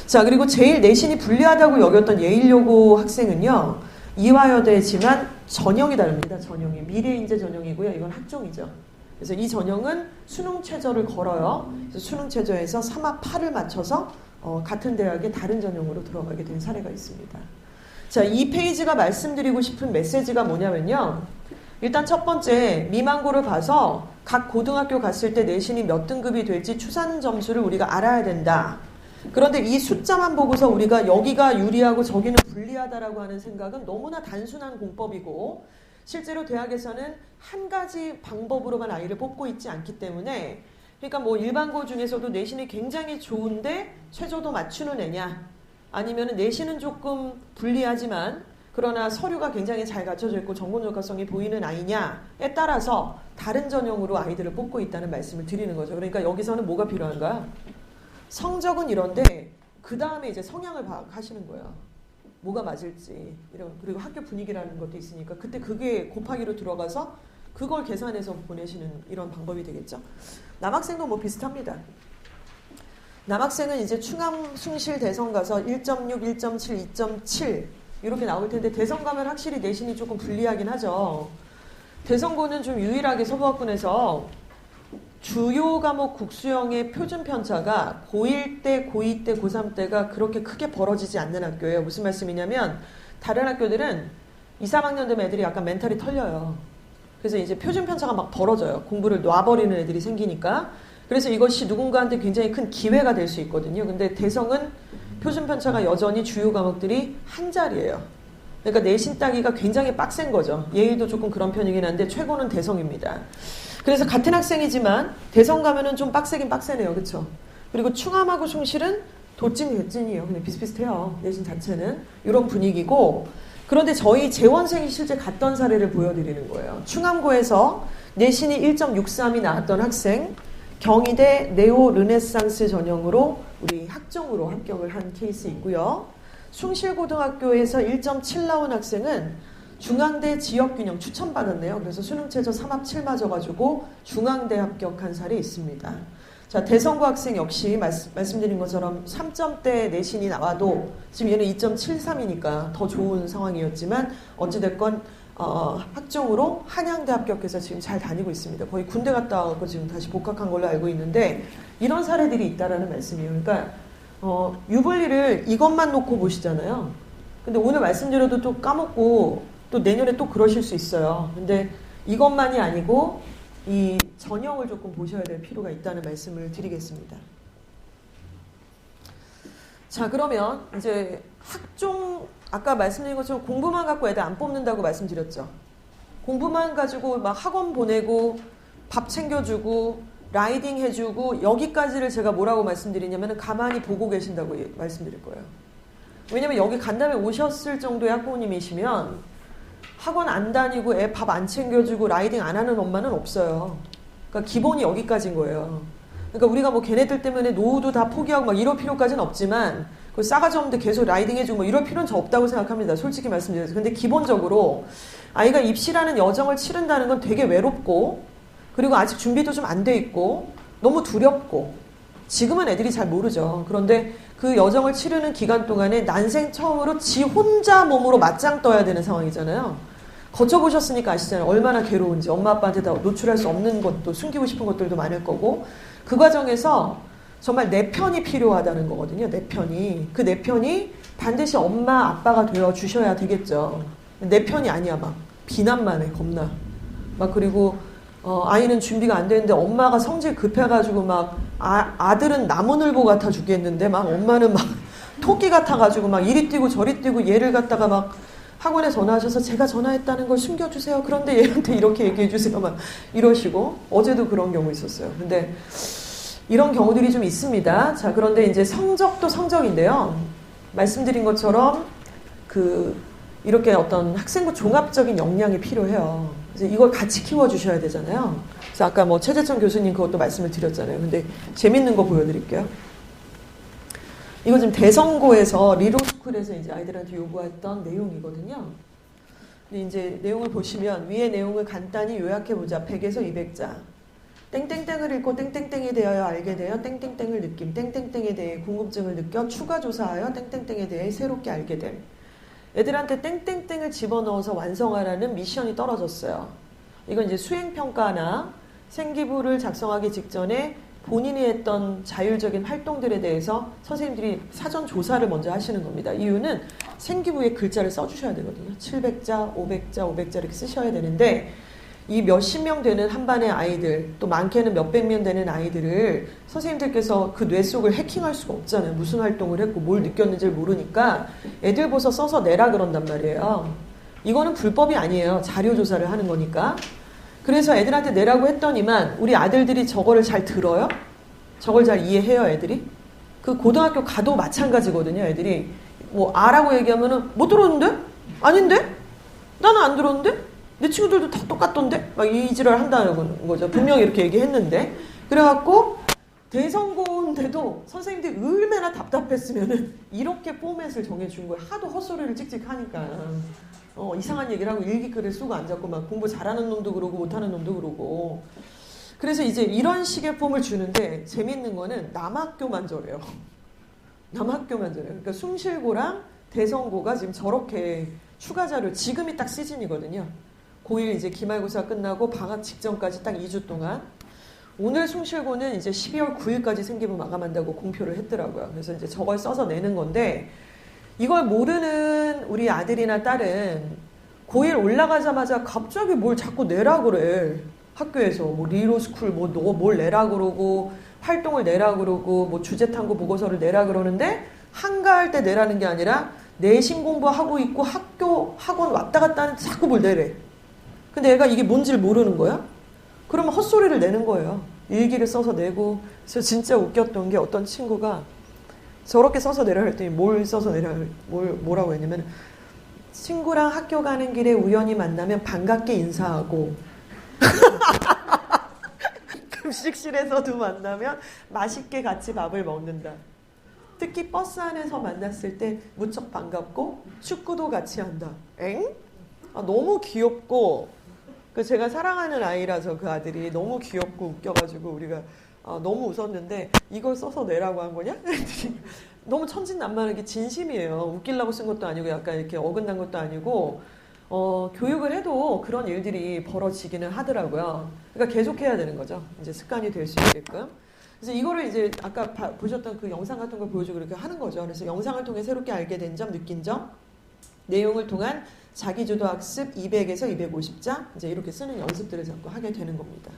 자, 그리고 제일 내신이 불리하다고 여겼던 예일여고 학생은요. 이화여대지만 전형이 다릅니다. 전형이. 미래인재 전형이고요. 이건 학종이죠. 그래서 이 전형은 수능 최저를 걸어요. 그래서 수능 최저에서 3화 8을 맞춰서 같은 대학의 다른 전형으로 들어가게 된 사례가 있습니다. 자, 이 페이지가 말씀드리고 싶은 메시지가 뭐냐면요. 일단 첫 번째 미만고를 봐서 각 고등학교 갔을 때 내신이 몇 등급이 될지 추산 점수를 우리가 알아야 된다. 그런데 이 숫자만 보고서 우리가 여기가 유리하고 저기는 불리하다라고 하는 생각은 너무나 단순한 공법이고 실제로 대학에서는 한 가지 방법으로만 아이를 뽑고 있지 않기 때문에 그러니까 뭐 일반고 중에서도 내신이 굉장히 좋은데 최저도 맞추는 애냐 아니면 내신은 조금 불리하지만 그러나 서류가 굉장히 잘 갖춰져 있고 전공적합성이 보이는 아이냐에 따라서 다른 전형으로 아이들을 뽑고 있다는 말씀을 드리는 거죠. 그러니까 여기서는 뭐가 필요한가? 성적은 이런데 그 다음에 이제 성향을 파악하시는 거예요. 뭐가 맞을지 그리고 학교 분위기라는 것도 있으니까 그때 그게 곱하기로 들어가서 그걸 계산해서 보내시는 이런 방법이 되겠죠. 남학생도 뭐 비슷합니다. 남학생은 이제 충암, 숭실, 대성 가서 1.6, 1.7, 2.7 이렇게 나올 텐데 대성 가면 확실히 내신이 조금 불리하긴 하죠. 대성고는 좀 유일하게 서부학군에서 주요 과목 국수형의 표준 편차가 고1 때, 고2 때, 고3 때가 그렇게 크게 벌어지지 않는 학교예요. 무슨 말씀이냐면 다른 학교들은 2, 3학년 되면 애들이 약간 멘탈이 털려요. 그래서 이제 표준 편차가 막 벌어져요. 공부를 놔버리는 애들이 생기니까. 그래서 이것이 누군가한테 굉장히 큰 기회가 될 수 있거든요. 근데 대성은 표준 편차가 여전히 주요 과목들이 한 자리예요. 그러니까 내신 따기가 굉장히 빡센 거죠. 예일도 조금 그런 편이긴 한데 최고는 대성입니다. 그래서 같은 학생이지만 대성 가면은 좀 빡세긴 빡세네요. 그렇죠? 그리고 충암하고 숭실은 도찐 개찐이에요. 근데 비슷비슷해요. 내신 자체는. 이런 분위기고 그런데 저희 재원생이 실제 갔던 사례를 보여드리는 거예요. 충암고에서 내신이 1.63이 나왔던 학생 경희대 네오 르네상스 전형으로 우리 학종으로 합격을 한 케이스 있고요. 숭실고등학교에서 1.7 나온 학생은 중앙대 지역균형 추천받았네요. 그래서 수능 최저 3합 7 맞아가지고 중앙대 합격한 사례 있습니다. 자, 대성고 학생 역시 말씀드린 것처럼 3점대 내신이 나와도 지금 얘는 2.73이니까 더 좋은 상황이었지만 어찌됐건 학종으로 한양대 합격해서 지금 잘 다니고 있습니다. 거의 군대 갔다 와서 지금 다시 복학한 걸로 알고 있는데 이런 사례들이 있다라는 말씀이에요. 그러니까 유불리를 이것만 놓고 보시잖아요. 근데 오늘 말씀드려도 또 까먹고 또 내년에 또 그러실 수 있어요. 근데 이것만이 아니고 이 전형을 조금 보셔야 될 필요가 있다는 말씀을 드리겠습니다. 자, 그러면 이제 학종 아까 말씀드린 것처럼 공부만 갖고 애들 안 뽑는다고 말씀드렸죠. 공부만 가지고 막 학원 보내고 밥 챙겨주고 라이딩 해주고 여기까지를 제가 뭐라고 말씀드리냐면 가만히 보고 계신다고 말씀드릴 거예요. 왜냐면 여기 간 다음에 오셨을 정도의 학부모님이시면 학원 안 다니고 애 밥 안 챙겨주고 라이딩 안 하는 엄마는 없어요. 그러니까 기본이 여기까지인 거예요. 그러니까 우리가 뭐 걔네들 때문에 노후도 다 포기하고 막 이럴 필요까지는 없지만 그 싸가지 없는데 계속 라이딩 해주고 뭐 이럴 필요는 저 없다고 생각합니다. 솔직히 말씀드려서. 근데 기본적으로 아이가 입시라는 여정을 치른다는 건 되게 외롭고 그리고 아직 준비도 좀 안 돼 있고 너무 두렵고 지금은 애들이 잘 모르죠. 그런데 그 여정을 치르는 기간 동안에 난생 처음으로 지 혼자 몸으로 맞짱 떠야 되는 상황이잖아요. 거쳐보셨으니까 아시잖아요. 얼마나 괴로운지. 엄마 아빠한테 다 노출할 수 없는 것도 숨기고 싶은 것들도 많을 거고 그 과정에서 정말 내 편이 필요하다는 거거든요. 내 편이. 그 내 편이 반드시 엄마 아빠가 되어 주셔야 되겠죠. 내 편이 아니야. 막 비난만 해. 겁나. 막 그리고 아이는 준비가 안 되는데 엄마가 성질 급해가지고 막 아들은 나무늘보 같아 죽겠는데 막 엄마는 막 토끼 같아가지고 막 이리 뛰고 저리 뛰고 얘를 갖다가 막 학원에 전화하셔서 제가 전화했다는 걸 숨겨주세요. 그런데 얘한테 이렇게 얘기해주세요. 막 이러시고 어제도 그런 경우 있었어요. 근데 이런 경우들이 좀 있습니다. 자, 그런데 이제 성적도 성적인데요. 말씀드린 것처럼 이렇게 어떤 학생부 종합적인 역량이 필요해요. 그래서 이걸 같이 키워주셔야 되잖아요. 그래서 아까 뭐 최재천 교수님 그것도 말씀을 드렸잖아요. 근데 재밌는 거 보여드릴게요. 이거 지금 대성고에서 리로스쿨에서 이제 아이들한테 요구했던 내용이거든요. 근데 이제 내용을 보시면 위의 내용을 간단히 요약해보자. 100에서 200자. 땡땡땡을 읽고 땡땡땡에 대하여 알게 되어 땡땡땡을 느낌. 땡땡땡에 대해 궁금증을 느껴 추가 조사하여 땡땡땡에 대해 새롭게 알게 됨. 애들한테 땡땡땡을 집어넣어서 완성하라는 미션이 떨어졌어요. 이건 이제 수행평가나 생기부를 작성하기 직전에 본인이 했던 자율적인 활동들에 대해서 선생님들이 사전 조사를 먼저 하시는 겁니다. 이유는 생기부에 글자를 써주셔야 되거든요. 700자, 500자, 500자 이렇게 쓰셔야 되는데 이 몇십 명 되는 한 반의 아이들, 또 많게는 몇백 명 되는 아이들을 선생님들께서 그 뇌 속을 해킹할 수가 없잖아요. 무슨 활동을 했고 뭘 느꼈는지를 모르니까 애들 보서 써서 내라 그런단 말이에요. 이거는 불법이 아니에요. 자료 조사를 하는 거니까. 그래서 애들한테 내라고 했더니만 우리 아들들이 저거를 잘 들어요? 저걸 잘 이해해요, 애들이? 그 고등학교 가도 마찬가지거든요, 애들이. 뭐 아라고 얘기하면은 못 들었는데? 아닌데? 나는 안 들었는데? 내 친구들도 다 똑같던데? 막 이 지랄 한다는 거죠. 분명히 이렇게 얘기했는데. 그래갖고 대성고인데도 선생님들이 얼마나 답답했으면은 이렇게 포맷을 정해준 거예요. 하도 헛소리를 찍찍 하니까. 이상한 얘기를 하고 일기글을 쓰고 앉았고 막 공부 잘하는 놈도 그러고 못하는 놈도 그러고. 그래서 이제 이런 식의 폼을 주는데 재밌는 거는 남학교만 저래요. 남학교만 저래요. 그러니까 숭실고랑 대성고가 지금 저렇게 추가 자료, 지금이 딱 시즌이거든요. 고1 이제 기말고사 끝나고 방학 직전까지 딱 2주 동안. 오늘 숭실고는 이제 12월 9일까지 생기부 마감한다고 공표를 했더라고요. 그래서 이제 저걸 써서 내는 건데 이걸 모르는 우리 아들이나 딸은 고1 올라가자마자 갑자기 뭘 자꾸 내라 그래. 학교에서 뭐 리로스쿨 뭐 너 뭘 내라 그러고 활동을 내라 그러고 뭐 주제탐구 보고서를 내라 그러는데 한가할 때 내라는 게 아니라 내신 공부하고 있고 학원 왔다 갔다 하는데 자꾸 뭘 내래. 근데 얘가 이게 뭔지를 모르는 거야? 그러면 헛소리를 내는 거예요. 일기를 써서 내고. 그래서 진짜 웃겼던 게 어떤 친구가 저렇게 써서 내라 했더니 뭘 써서 내라, 뭐라고 했냐면 친구랑 학교 가는 길에 우연히 만나면 반갑게 인사하고 급식실에서도 만나면 맛있게 같이 밥을 먹는다. 특히 버스 안에서 만났을 때 무척 반갑고 축구도 같이 한다. 엥? 너무 귀엽고 제가 사랑하는 아이라서 그 아들이 너무 귀엽고 웃겨가지고 우리가 너무 웃었는데 이걸 써서 내라고 한 거냐? 너무 천진난만하게 진심이에요. 웃기려고 쓴 것도 아니고 약간 이렇게 어긋난 것도 아니고 교육을 해도 그런 일들이 벌어지기는 하더라고요. 그러니까 계속해야 되는 거죠. 이제 습관이 될 수 있게끔. 그래서 이거를 이제 아까 보셨던 그 영상 같은 걸 보여주고 이렇게 하는 거죠. 그래서 영상을 통해 새롭게 알게 된 점, 느낀 점, 내용을 통한 자기주도 학습 200에서 250자 이제 이렇게 쓰는 연습들을 자꾸 하게 되는 겁니다.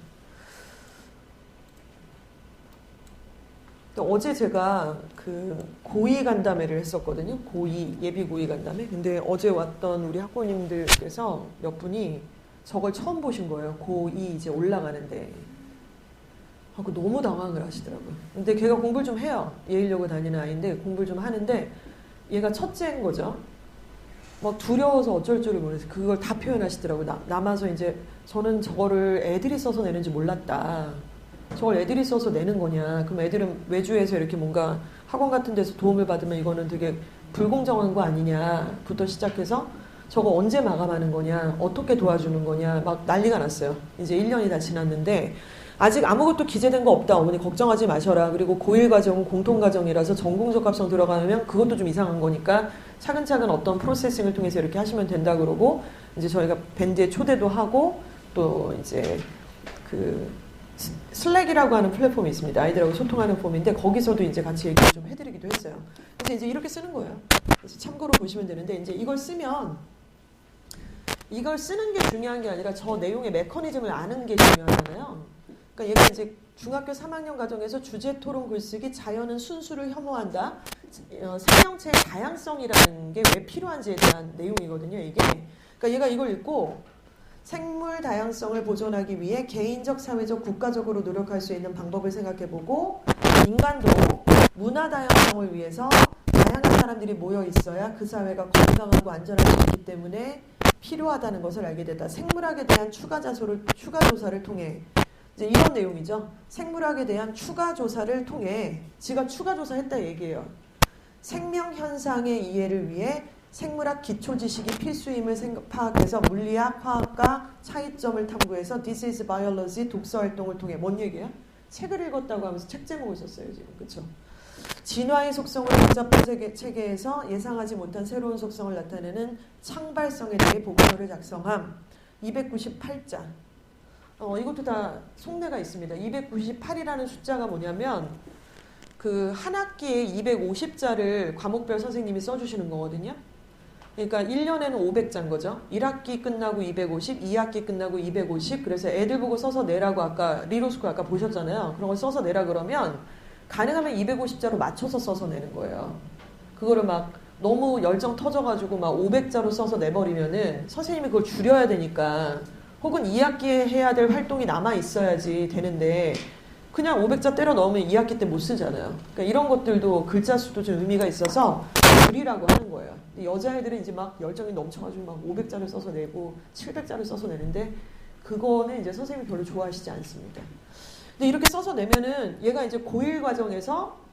또 어제 제가 그 고2 간담회를 했었거든요. 고2 예비 고2 간담회. 근데 어제 왔던 우리 학부모님들께서 몇 분이 저걸 처음 보신 거예요. 고2 이제 올라가는데. 하고 너무 당황을 하시더라고요. 근데 걔가 공부를 좀 해요. 예일여고 다니는 아이인데 공부를 좀 하는데 얘가 첫째인 거죠. 막 두려워서 어쩔 줄을 모르겠어요. 그걸 다 표현하시더라고요. 남아서 이제 저는 저거를 애들이 써서 내는지 몰랐다. 저걸 애들이 써서 내는 거냐. 그럼 애들은 외주에서 이렇게 뭔가 학원 같은 데서 도움을 받으면 이거는 되게 불공정한 거 아니냐부터 시작해서 저거 언제 마감하는 거냐, 어떻게 도와주는 거냐, 막 난리가 났어요. 이제 1년이 다 지났는데 아직 아무것도 기재된 거 없다. 어머니 걱정하지 마셔라. 그리고 고1 과정은 공통과정이라서 전공적합성 들어가면 그것도 좀 이상한 거니까 차근차근 어떤 프로세싱을 통해서 이렇게 하시면 된다 그러고, 이제 저희가 밴드에 초대도 하고, 또 이제 그 슬랙이라고 하는 플랫폼이 있습니다. 아이들하고 소통하는 폼인데 거기서도 이제 같이 얘기를 좀 해드리기도 했어요. 그래서 이제 이렇게 쓰는 거예요. 그래서 참고로 보시면 되는데, 이제 이걸 쓰면 이걸 쓰는 게 중요한 게 아니라 저 내용의 메커니즘을 아는 게 중요하잖아요. 그러니까 얘가 이제 중학교 3학년 과정에서 주제 토론 글쓰기 자연은 순수를 혐오한다. 생명체의 다양성이라는 게 왜 필요한지에 대한 내용이거든요. 이게. 그러니까 얘가 이걸 읽고 생물 다양성을 보존하기 위해 개인적, 사회적, 국가적으로 노력할 수 있는 방법을 생각해보고, 인간도 문화 다양성을 위해서 다양한 사람들이 모여 있어야 그 사회가 건강하고 안전할 수 있기 때문에 필요하다는 것을 알게 됐다. 생물학에 대한 추가 조사를 통해, 이제 이런 내용이죠. 생물학에 대한 추가 조사를 통해, 지가 추가 조사했다 얘기해요. 생명 현상의 이해를 위해 생물학 기초 지식이 필수임을 파악해서 물리학, 화학과 차이점을 탐구해서 This is Biology 독서 활동을 통해, 뭔 얘기야? 책을 읽었다고 하면서 책 제목을 썼어요 지금. 그렇죠? 진화의 속성을 복잡한 체계에서 예상하지 못한 새로운 속성을 나타내는 창발성에 대해 보고서를 작성함. 298자. 이것도 다 속내가 있습니다. 298이라는 숫자가 뭐냐면 그 한 학기에 250자를 과목별 선생님이 써주시는 거거든요. 그러니까 1년에는 500자인 거죠. 1학기 끝나고 250, 2학기 끝나고 250. 그래서 애들 보고 써서 내라고 아까 리로스쿨 아까 보셨잖아요. 그런 걸 써서 내라 그러면 가능하면 250자로 맞춰서 써서 내는 거예요. 그거를 막 너무 열정 터져가지고 막 500자로 써서 내버리면은 선생님이 그걸 줄여야 되니까, 혹은 2학기에 해야 될 활동이 남아 있어야지 되는데 그냥 500자 때려 넣으면 2학기 때 못 쓰잖아요. 그러니까 이런 것들도 글자 수도 좀 의미가 있어서 줄이라고 하는 거예요. 여자애들은 이제 막 열정이 넘쳐가지고 막 500자를 써서 내고 700자를 써서 내는데 그거는 이제 선생님이 별로 좋아하시지 않습니다. 근데 이렇게 써서 내면은 얘가 이제 고1 과정에서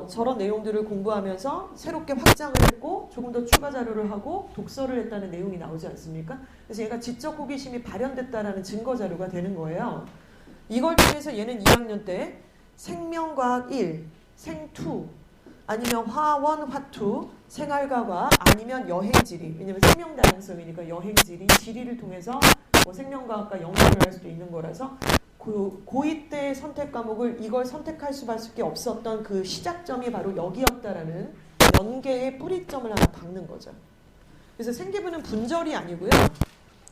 저런 내용들을 공부하면서 새롭게 확장을 했고 조금 더 추가 자료를 하고 독서를 했다는 내용이 나오지 않습니까? 그래서 얘가 지적 호기심이 발현됐다라는 증거 자료가 되는 거예요. 이걸 통해서 얘는 2학년 때 생명과학 1, 생2, 아니면 화원, 화투, 생활과학, 아니면 여행지리. 왜냐면 생명 다양성이니까 여행지리, 지리를 통해서 뭐 생명과학과 연결을 할 수도 있는 거라서 고2 때 선택 과목을 이걸 선택할 수밖에 없었던 그 시작점이 바로 여기였다라는 연계의 뿌리점을 하나 박는 거죠. 그래서 생기부는 분절이 아니고요.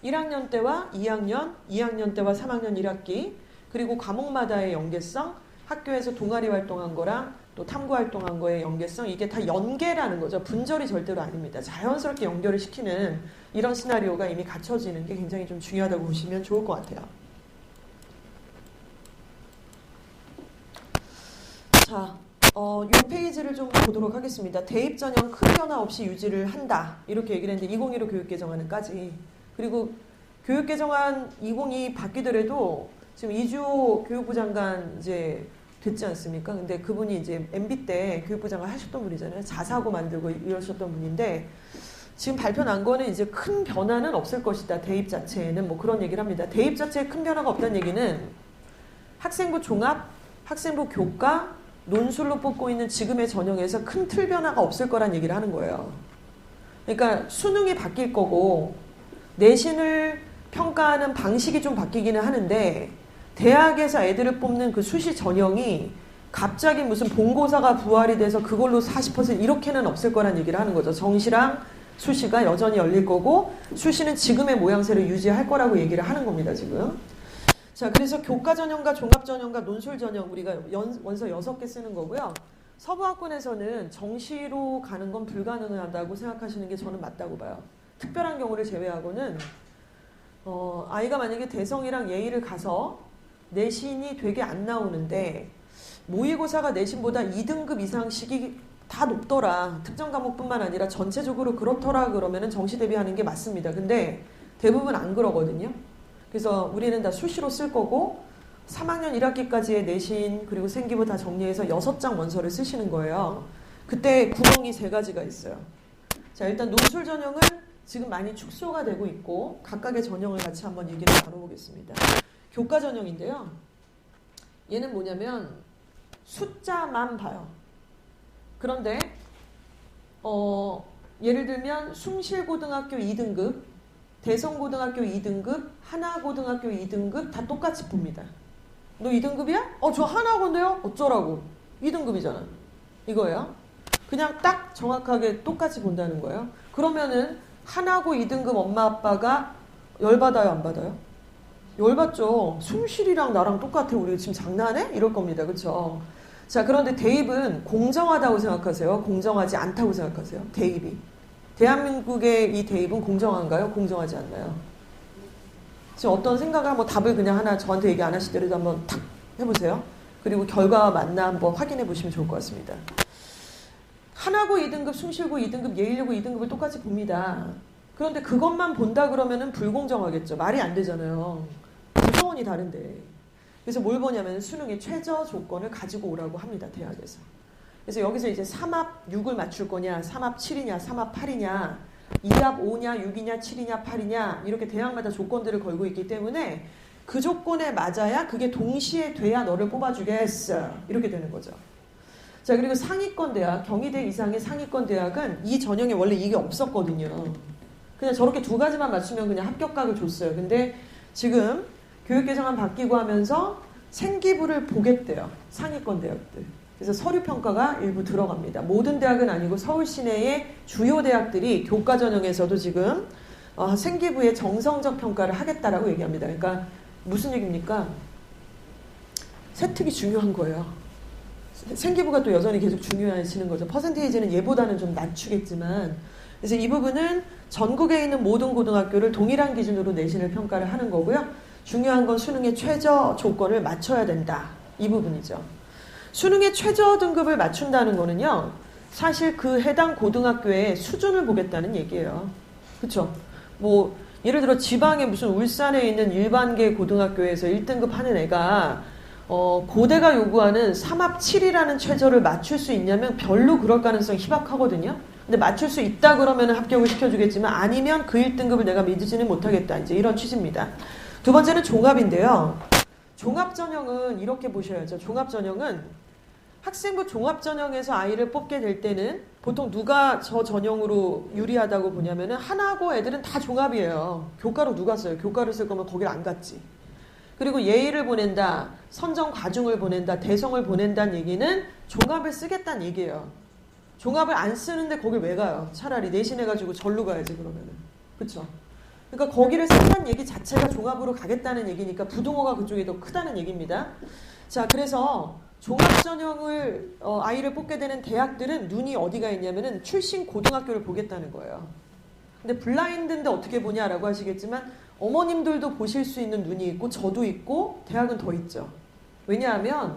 1학년 때와 2학년, 2학년 때와 3학년 1학기, 그리고 과목마다의 연계성, 학교에서 동아리 활동한 거랑 또 탐구 활동한 거의 연계성, 이게 다 연계라는 거죠. 분절이 절대로 아닙니다. 자연스럽게 연결을 시키는 이런 시나리오가 이미 갖춰지는 게 굉장히 좀 중요하다고 보시면 좋을 것 같아요. 자, 이 페이지를 좀 보도록 하겠습니다. 대입 전형 큰 변화 없이 유지를 한다. 이렇게 얘기를 했는데 2015 교육개정안까지. 그리고 교육개정안 2022 바뀌더라도 지금 이주호 교육부 장관 이제 됐지 않습니까? 근데 그분이 이제 MB 때 교육부 장관 하셨던 분이잖아요. 자사고 만들고 이러셨던 분인데 지금 발표 난 거는 이제 큰 변화는 없을 것이다. 대입 자체에는 뭐 그런 얘기를 합니다. 대입 자체에 큰 변화가 없다는 얘기는 학생부 종합, 학생부 교과, 논술로 뽑고 있는 지금의 전형에서 큰 틀 변화가 없을 거란 얘기를 하는 거예요. 그러니까 수능이 바뀔 거고 내신을 평가하는 방식이 좀 바뀌기는 하는데 대학에서 애들을 뽑는 그 수시 전형이 갑자기 무슨 본고사가 부활이 돼서 그걸로 40% 이렇게는 없을 거란 얘기를 하는 거죠. 정시랑 수시가 여전히 열릴 거고 수시는 지금의 모양새를 유지할 거라고 얘기를 하는 겁니다. 지금. 자, 그래서 교과 전형과 종합 전형과 논술 전형 우리가 원서 6개 쓰는 거고요. 서부학군에서는 정시로 가는 건 불가능하다고 생각하시는 게 저는 맞다고 봐요. 특별한 경우를 제외하고는 아이가 만약에 대성이랑 예의를 가서 내신이 되게 안 나오는데 모의고사가 내신보다 2등급 이상씩이 다 높더라. 특정 과목뿐만 아니라 전체적으로 그렇더라 그러면은 정시 대비하는 게 맞습니다. 근데 대부분 안 그러거든요. 그래서 우리는 다 수시로 쓸 거고 3학년 1학기까지의 내신 그리고 생기부 다 정리해서 6장 원서를 쓰시는 거예요. 그때 구멍이 3가지가 있어요. 자, 일단 논술 전형은 지금 많이 축소가 되고 있고 각각의 전형을 같이 한번 얘기를 나눠보겠습니다. 교과 전형인데요. 얘는 뭐냐면 숫자만 봐요. 그런데 예를 들면 숭실고등학교 2등급, 대성고등학교 2등급, 하나고등학교 2등급 다 똑같이 봅니다. 너 2등급이야? 저 하나고인데요? 어쩌라고? 2등급이잖아. 이거예요. 그냥 딱 정확하게 똑같이 본다는 거예요. 그러면은 하나고 2등급 엄마 아빠가 열받아요, 안 받아요? 열받죠. 숭실이랑 나랑 똑같아. 우리 지금 장난해? 이럴 겁니다. 그렇죠? 자, 그런데 대입은 공정하다고 생각하세요? 공정하지 않다고 생각하세요? 대입이. 대한민국의 이 대입은 공정한가요? 공정하지 않나요? 지금 어떤 생각을 한번 답을 그냥 하나 저한테 얘기 안 하시더라도 한번 탁 해보세요. 그리고 결과가 맞나 한번 확인해 보시면 좋을 것 같습니다. 하나고 2등급, 숭실고 2등급, 예일고 2등급을 똑같이 봅니다. 그런데 그것만 본다 그러면은 불공정하겠죠. 말이 안 되잖아요. 구성원이 다른데. 그래서 뭘 보냐면 수능의 최저 조건을 가지고 오라고 합니다. 대학에서. 그래서 여기서 이제 3합 6을 맞출 거냐, 3합 7이냐, 3합 8이냐, 2합 5냐, 6이냐, 7이냐, 8이냐 이렇게 대학마다 조건들을 걸고 있기 때문에 그 조건에 맞아야 그게 동시에 돼야 너를 뽑아주겠어. 이렇게 되는 거죠. 자, 그리고 상위권 대학, 경희대 이상의 상위권 대학은 이 전형에 원래 이게 없었거든요. 그냥 저렇게 2가지만 맞추면 그냥 합격각을 줬어요. 근데 지금 교육개정안 바뀌고 하면서 생기부를 보겠대요. 상위권 대학들. 그래서 서류평가가 일부 들어갑니다. 모든 대학은 아니고 서울 시내의 주요 대학들이 교과 전형에서도 지금 생기부의 정성적 평가를 하겠다라고 얘기합니다. 그러니까 무슨 얘기입니까? 세특이 중요한 거예요. 생기부가 또 여전히 계속 중요해지는 거죠. 퍼센테이지는 얘보다는 좀 낮추겠지만 그래서 이 부분은 전국에 있는 모든 고등학교를 동일한 기준으로 내신을 평가를 하는 거고요. 중요한 건 수능의 최저 조건을 맞춰야 된다. 이 부분이죠. 수능의 최저 등급을 맞춘다는 거는요. 사실 그 해당 고등학교의 수준을 보겠다는 얘기예요. 그렇죠? 뭐 예를 들어 지방에 무슨 울산에 있는 일반계 고등학교에서 1등급 하는 애가 고대가 요구하는 3합 7이라는 최저를 맞출 수 있냐면 별로 그럴 가능성이 희박하거든요. 근데 맞출 수 있다 그러면 합격을 시켜주겠지만 아니면 그 1등급을 내가 믿지는 못하겠다. 이제 이런 취지입니다. 두 번째는 종합인데요. 종합전형은 이렇게 보셔야죠. 종합전형은 학생부 종합전형에서 아이를 뽑게 될 때는 보통 누가 저 전형으로 유리하다고 보냐면은 하나고 애들은 다 종합이에요. 교과로 누가 써요? 교과를 쓸 거면 거길 안 갔지. 그리고 예의를 보낸다, 선정 과중을 보낸다, 대성을 보낸다는 얘기는 종합을 쓰겠다는 얘기예요. 종합을 안 쓰는데 거길 왜 가요? 차라리 내신해가지고 절로 가야지 그러면은. 그쵸? 그러니까 거기를 쓴다는 얘기 자체가 종합으로 가겠다는 얘기니까 부동어가 그쪽이 더 크다는 얘기입니다. 자, 그래서 종합전형을 아이를 뽑게 되는 대학들은 눈이 어디가 있냐면은 출신 고등학교를 보겠다는 거예요. 근데 블라인드인데 어떻게 보냐라고 하시겠지만 어머님들도 보실 수 있는 눈이 있고 저도 있고 대학은 더 있죠. 왜냐하면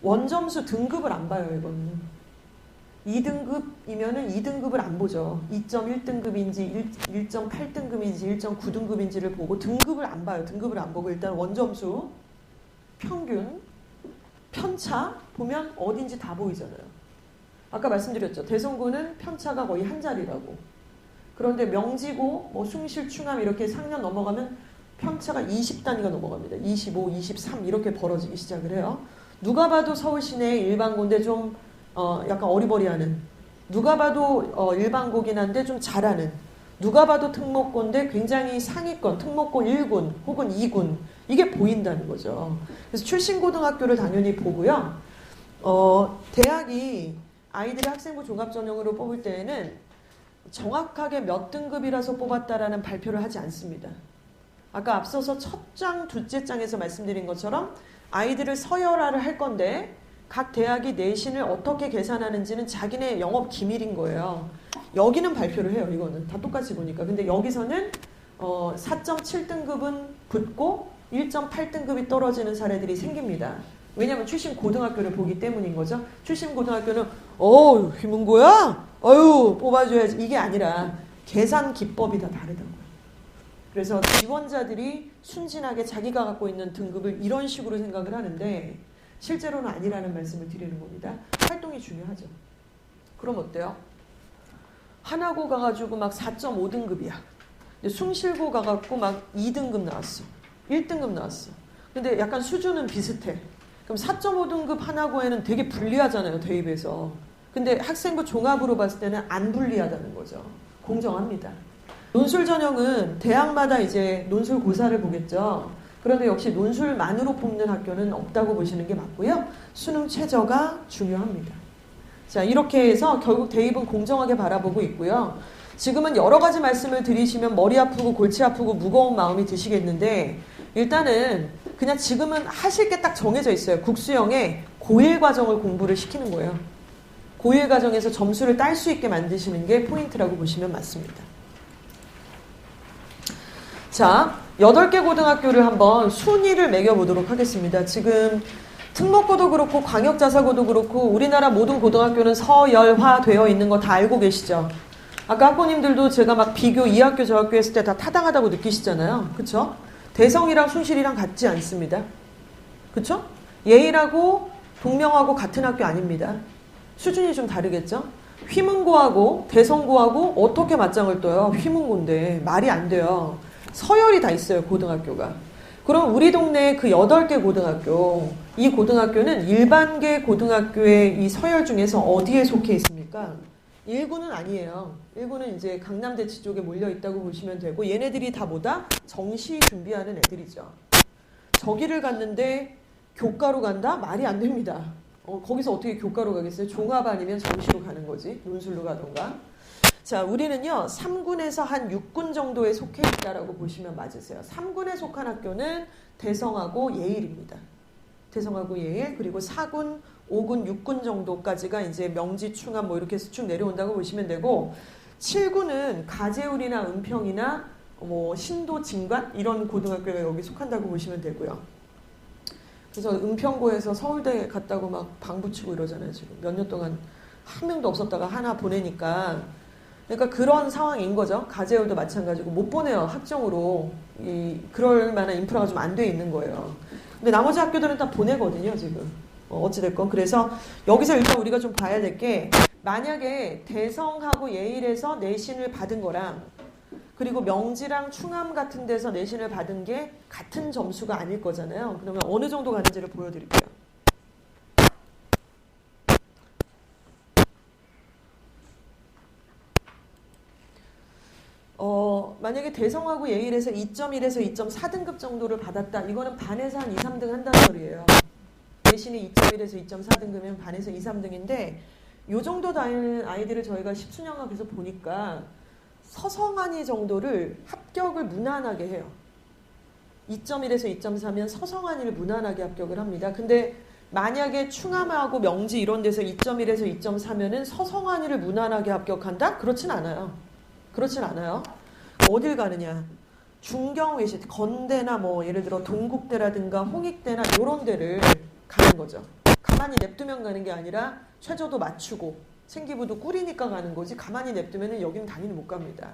원점수 등급을 안 봐요. 이거는 2등급이면은 2등급을 안 보죠. 2.1등급인지 1.8등급인지 1.9등급인지를 보고 등급을 안 봐요. 등급을 안 보고 일단 원점수, 평균, 편차 보면 어딘지 다 보이잖아요. 아까 말씀드렸죠. 대성고는 편차가 거의 한 자리라고. 그런데 명지고, 숭실, 충암 이렇게 상년 넘어가면 편차가 20단위가 넘어갑니다. 25, 23 이렇게 벌어지기 시작을 해요. 누가 봐도 서울 시내의 일반고인데 좀 약간 어리버리하는, 누가 봐도 일반고긴 한데 좀 잘하는, 누가 봐도 특목고인데 굉장히 상위권, 특목고 1군 혹은 2군 이게 보인다는 거죠. 그래서 출신 고등학교를 당연히 보고요. 대학이 아이들의 학생부 종합전형으로 뽑을 때에는 정확하게 몇 등급이라서 뽑았다라는 발표를 하지 않습니다. 아까 앞서서 첫 장, 둘째 장에서 말씀드린 것처럼 아이들을 서열화를 할 건데 각 대학이 내신을 어떻게 계산하는지는 자기네 영업 기밀인 거예요. 여기는 발표를 해요. 이거는 다 똑같이 보니까. 근데 여기서는 4.7등급은 붙고 1.8등급이 떨어지는 사례들이 생깁니다. 왜냐하면 출신 고등학교를 보기 때문인 거죠. 출신 고등학교는 휘문고야? 어휴 뽑아줘야지. 이게 아니라 계산 기법이 다 다르다고요. 그래서 지원자들이 순진하게 자기가 갖고 있는 등급을 이런 식으로 생각을 하는데 실제로는 아니라는 말씀을 드리는 겁니다. 활동이 중요하죠. 그럼 어때요? 하나고 가가지고 막 4.5등급이야. 숭실고 가갖고 막 2등급 나왔어. 1등급 나왔어. 근데 약간 수준은 비슷해. 그럼 4.5등급 하나고에는 되게 불리하잖아요, 대입에서. 근데 학생부 종합으로 봤을 때는 안 불리하다는 거죠. 공정합니다. 논술 전형은 대학마다 이제 논술 고사를 보겠죠. 그런데 역시 논술만으로 뽑는 학교는 없다고 보시는 게 맞고요. 수능 최저가 중요합니다. 자, 이렇게 해서 결국 대입은 공정하게 바라보고 있고요. 지금은 여러 가지 말씀을 드리시면 머리 아프고 골치 아프고 무거운 마음이 드시겠는데 일단은 그냥 지금은 하실 게 딱 정해져 있어요. 국수형의 고1 과정을 공부를 시키는 거예요. 고1 과정에서 점수를 딸 수 있게 만드시는 게 포인트라고 보시면 맞습니다. 자, 8개 고등학교를 한번 순위를 매겨보도록 하겠습니다. 지금 특목고도 그렇고 광역자사고도 그렇고 우리나라 모든 고등학교는 서열화되어 있는 거 다 알고 계시죠? 아까 학부모님들도 제가 막 비교 이 학교 저 학교 했을 때 다 타당하다고 느끼시잖아요. 그쵸? 대성이랑 숭실이랑 같지 않습니다. 그쵸? 예일하고 동명하고 같은 학교 아닙니다. 수준이 좀 다르겠죠? 휘문고하고 대성고하고 어떻게 맞짱을 떠요? 휘문고인데 말이 안 돼요. 서열이 다 있어요, 고등학교가. 그럼 우리 동네 그 8개 고등학교, 이 고등학교는 일반계 고등학교의 이 서열 중에서 어디에 속해 있습니까? 1구는 아니에요. 1구는 이제 강남대치 쪽에 몰려 있다고 보시면 되고 얘네들이 다 뭐다? 정시 준비하는 애들이죠. 저기를 갔는데 교과로 간다? 말이 안 됩니다. 거기서 어떻게 교과로 가겠어요? 종합 아니면 정시로 가는 거지. 논술로 가던가. 자, 우리는요 3군에서 한 6군 정도에 속해 있다라고 보시면 맞으세요. 3군에 속한 학교는 대성하고 예일입니다. 대성하고 예일, 그리고 4군, 5군, 6군 정도까지가 이제 명지, 충암 뭐 이렇게 해서 쭉 내려온다고 보시면 되고 7군은 가재울이나 은평이나 뭐 신도, 진관 이런 고등학교가 여기 속한다고 보시면 되고요. 그래서 은평고에서 서울대 갔다고 막 방부치고 이러잖아요. 지금 몇 년 동안 한 명도 없었다가 하나 보내니까 그러니까 그런 상황인 거죠. 가재울도 마찬가지고 못 보내요. 학종으로. 그럴 만한 인프라가 좀 안 돼 있는 거예요. 근데 나머지 학교들은 다 보내거든요, 지금. 어찌됐건. 그래서 여기서 일단 우리가 좀 봐야 될 게 만약에 대성하고 예일에서 내신을 받은 거랑 그리고 명지랑 충암 같은 데서 내신을 받은 게 같은 점수가 아닐 거잖아요. 그러면 어느 정도 가는지를 보여드릴게요. 만약에 대성하고 예일에서 2.1에서 2.4등급 정도를 받았다. 이거는 반에서 한 2, 3등 한다는 소리예요. 내신이 2.1에서 2.4등급이면 반에서 2, 3등인데 요 정도 다니는 아이들을 저희가 십수년간 계속 보니까 서성한이 정도를 합격을 무난하게 해요. 2.1에서 2.4면 서성한이를 무난하게 합격을 합니다. 근데 만약에 충암하고 명지 이런 데서 2.1에서 2.4면은 서성한이를 무난하게 합격한다? 그렇진 않아요. 그렇진 않아요. 어딜 가느냐? 중경외시, 건대나 뭐 예를 들어 동국대라든가 홍익대나 이런 데를 가는 거죠. 가만히 냅두면 가는 게 아니라 최저도 맞추고 생기부도 꾸리니까 가는 거지 가만히 냅두면 여기는 당연히 못 갑니다.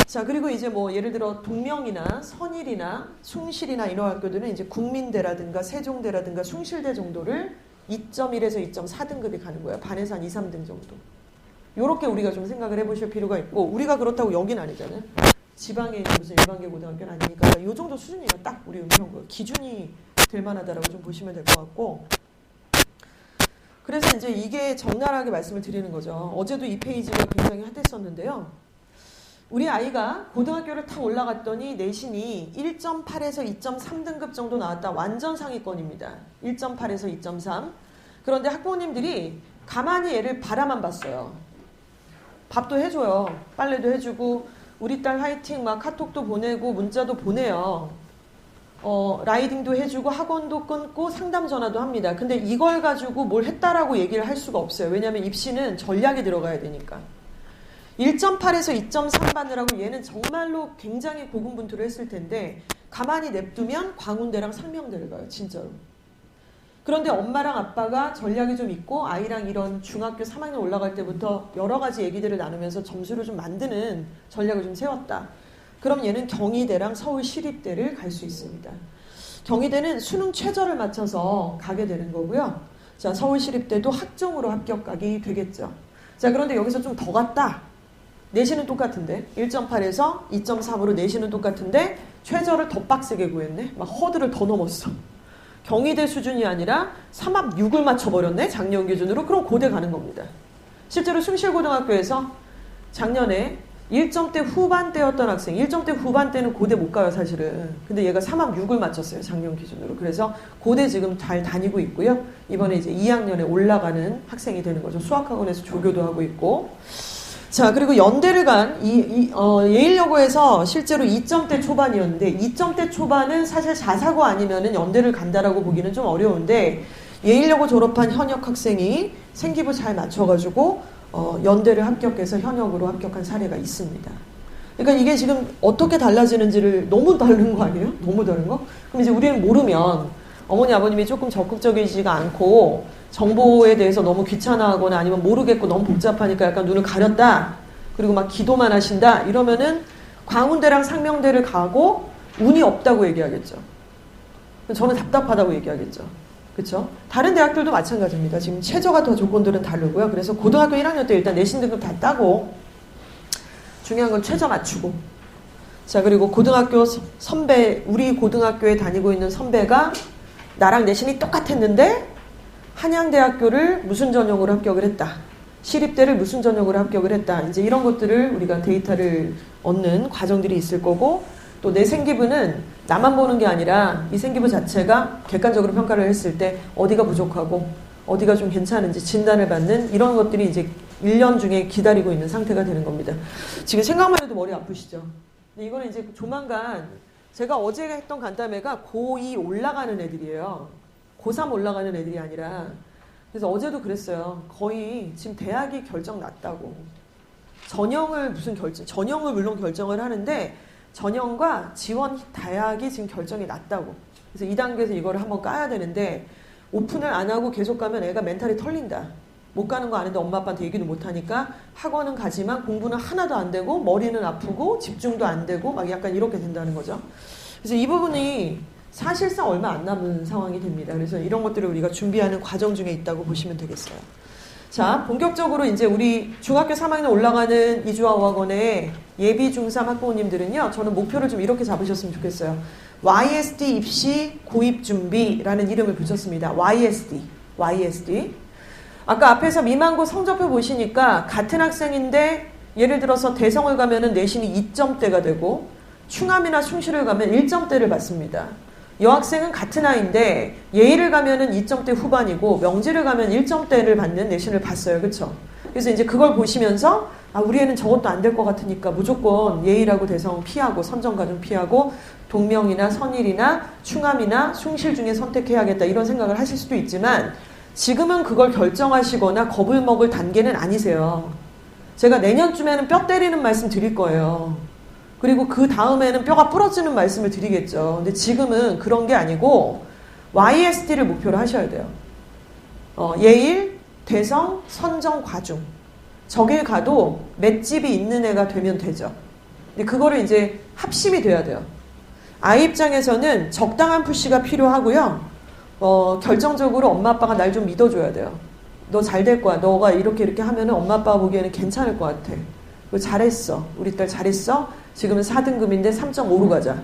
자, 그리고 이제 뭐 예를 들어 동명이나 선일이나 숭실이나 이런 학교들은 이제 국민대라든가 세종대라든가 숭실대 정도를 2.1에서 2.4등급이 가는 거예요. 반에서 한 2, 3등 정도. 요렇게 우리가 좀 생각을 해보실 필요가 있고 우리가 그렇다고 여긴 아니잖아요. 지방에 있는 무슨 일반계 고등학교는 아니니까 요 정도 수준이면 딱 우리 은평구 기준이 될 만하다라고 좀 보시면 될 것 같고 그래서 이제 이게 적나라하게 말씀을 드리는 거죠. 어제도 이 페이지가 굉장히 핫했었는데요. 우리 아이가 고등학교를 탁 올라갔더니 내신이 1.8에서 2.3등급 정도 나왔다. 완전 상위권입니다. 1.8에서 2.3. 그런데 학부모님들이 가만히 애를 바라만 봤어요. 밥도 해줘요. 빨래도 해주고 우리 딸 화이팅 막 카톡도 보내고 문자도 보내요. 라이딩도 해주고 학원도 끊고 상담 전화도 합니다. 근데 이걸 가지고 뭘 했다라고 얘기를 할 수가 없어요. 왜냐하면 입시는 전략이 들어가야 되니까. 1.8에서 2.3 받느라고 얘는 정말로 굉장히 고군분투를 했을 텐데 가만히 냅두면 광운대랑 상명대를 가요. 진짜로. 그런데 엄마랑 아빠가 전략이 좀 있고 아이랑 이런 중학교 3학년 올라갈 때부터 여러 가지 얘기들을 나누면서 점수를 좀 만드는 전략을 좀 세웠다. 그럼 얘는 경희대랑 서울시립대를 갈 수 있습니다. 경희대는 수능 최저를 맞춰서 가게 되는 거고요. 자, 서울시립대도 학종으로 합격하기 되겠죠. 자, 그런데 여기서 좀 더 갔다. 내신은 똑같은데 1.8에서 2.3으로 내신은 똑같은데 최저를 더 빡세게 구했네. 막 허들을 더 넘었어. 경희대 수준이 아니라 3합 6을 맞춰버렸네. 작년 기준으로. 그럼 고대 가는 겁니다. 실제로 숭실고등학교에서 작년에 1점대 후반대였던 학생, 1점대 후반대는 고대 못 가요, 사실은. 근데 얘가 3합 6을 맞췄어요, 작년 기준으로. 그래서 고대 지금 잘 다니고 있고요. 이번에 이제 2학년에 올라가는 학생이 되는 거죠. 수학학원에서 조교도 하고 있고. 자, 그리고 연대를 간 예일여고에서 실제로 2점대 초반이었는데 2점대 초반은 사실 자사고 아니면은 연대를 간다라고 보기는 좀 어려운데 예일여고 졸업한 현역 학생이 생기부 잘 맞춰가지고 연대를 합격해서 현역으로 합격한 사례가 있습니다. 그러니까 이게 지금 어떻게 달라지는지를 너무 다른 거 아니에요? 너무 다른 거? 그럼 이제 우리는 모르면 어머니 아버님이 조금 적극적이지가 않고 정보에 대해서 너무 귀찮아하거나 아니면 모르겠고 너무 복잡하니까 약간 눈을 가렸다. 그리고 막 기도만 하신다. 이러면은 광운대랑 상명대를 가고 운이 없다고 얘기하겠죠. 저는 답답하다고 얘기하겠죠. 그렇죠? 다른 대학들도 마찬가지입니다. 지금 최저가 더 조건들은 다르고요. 그래서 고등학교 1학년 때 일단 내신 등급 다 따고 중요한 건 최저 맞추고 자 그리고 고등학교 선배 우리 고등학교에 다니고 있는 선배가 나랑 내신이 똑같았는데 한양대학교를 무슨 전형으로 합격을 했다. 시립대를 무슨 전형으로 합격을 했다. 이제 이런 것들을 우리가 데이터를 얻는 과정들이 있을 거고 또 내 생기부는 나만 보는 게 아니라 이 생기부 자체가 객관적으로 평가를 했을 때 어디가 부족하고 어디가 좀 괜찮은지 진단을 받는 이런 것들이 이제 1년 중에 기다리고 있는 상태가 되는 겁니다. 지금 생각만 해도 머리 아프시죠? 근데 이거는 이제 조만간 제가 어제 했던 간담회가 고2 올라가는 애들이에요. 고3 올라가는 애들이 아니라 그래서 어제도 그랬어요. 거의 지금 대학이 결정 났다고. 전형을 물론 결정을 하는데 전형과 지원 대학이 지금 결정이 났다고. 그래서 2단계에서 이거를 한번 까야 되는데 오픈을 안 하고 계속 가면 애가 멘탈이 털린다. 못 가는 거 아는데 엄마 아빠한테 얘기도 못 하니까 학원은 가지만 공부는 하나도 안 되고 머리는 아프고 집중도 안 되고 막 약간 이렇게 된다는 거죠. 그래서 이 부분이 사실상 얼마 안 남은 상황이 됩니다. 그래서 이런 것들을 우리가 준비하는 과정 중에 있다고 보시면 되겠어요. 자, 본격적으로 이제 우리 중학교 3학년 올라가는 이주아어학원의 예비 중3 학부모님들은요, 저는 목표를 좀 이렇게 잡으셨으면 좋겠어요. YSD 입시 고입 준비라는 이름을 붙였습니다. YSD. 아까 앞에서 미만고 성적표 보시니까 같은 학생인데 예를 들어서 대성을 가면은 내신이 2점대가 되고 충암이나 숭실을 가면 1점대를 받습니다. 여학생은 같은 아이인데 예의를 가면은 2점대 후반이고 명지를 가면 1점대를 받는 내신을 봤어요. 그렇죠? 그래서 이제 그걸 보시면서 아 우리 애는 저것도 안 될 것 같으니까 무조건 예의라고 대성 피하고 선정과정 피하고 동명이나 선일이나 충암이나 숭실 중에 선택해야겠다 이런 생각을 하실 수도 있지만 지금은 그걸 결정하시거나 겁을 먹을 단계는 아니세요. 제가 내년쯤에는 뼈 때리는 말씀 드릴 거예요. 그리고 그 다음에는 뼈가 부러지는 말씀을 드리겠죠. 근데 지금은 그런 게 아니고 YSD를 목표로 하셔야 돼요. 예일, 대성, 선정, 과중. 저길 가도 맷집이 있는 애가 되면 되죠. 근데 그거를 이제 합심이 돼야 돼요. 아이 입장에서는 적당한 푸시가 필요하고요. 결정적으로 엄마 아빠가 날 좀 믿어줘야 돼요. 너 잘 될 거야. 너가 이렇게 하면 엄마 아빠가 보기에는 괜찮을 것 같아. 잘했어. 우리 딸 잘했어. 지금은 4등급인데 3.5로 가자.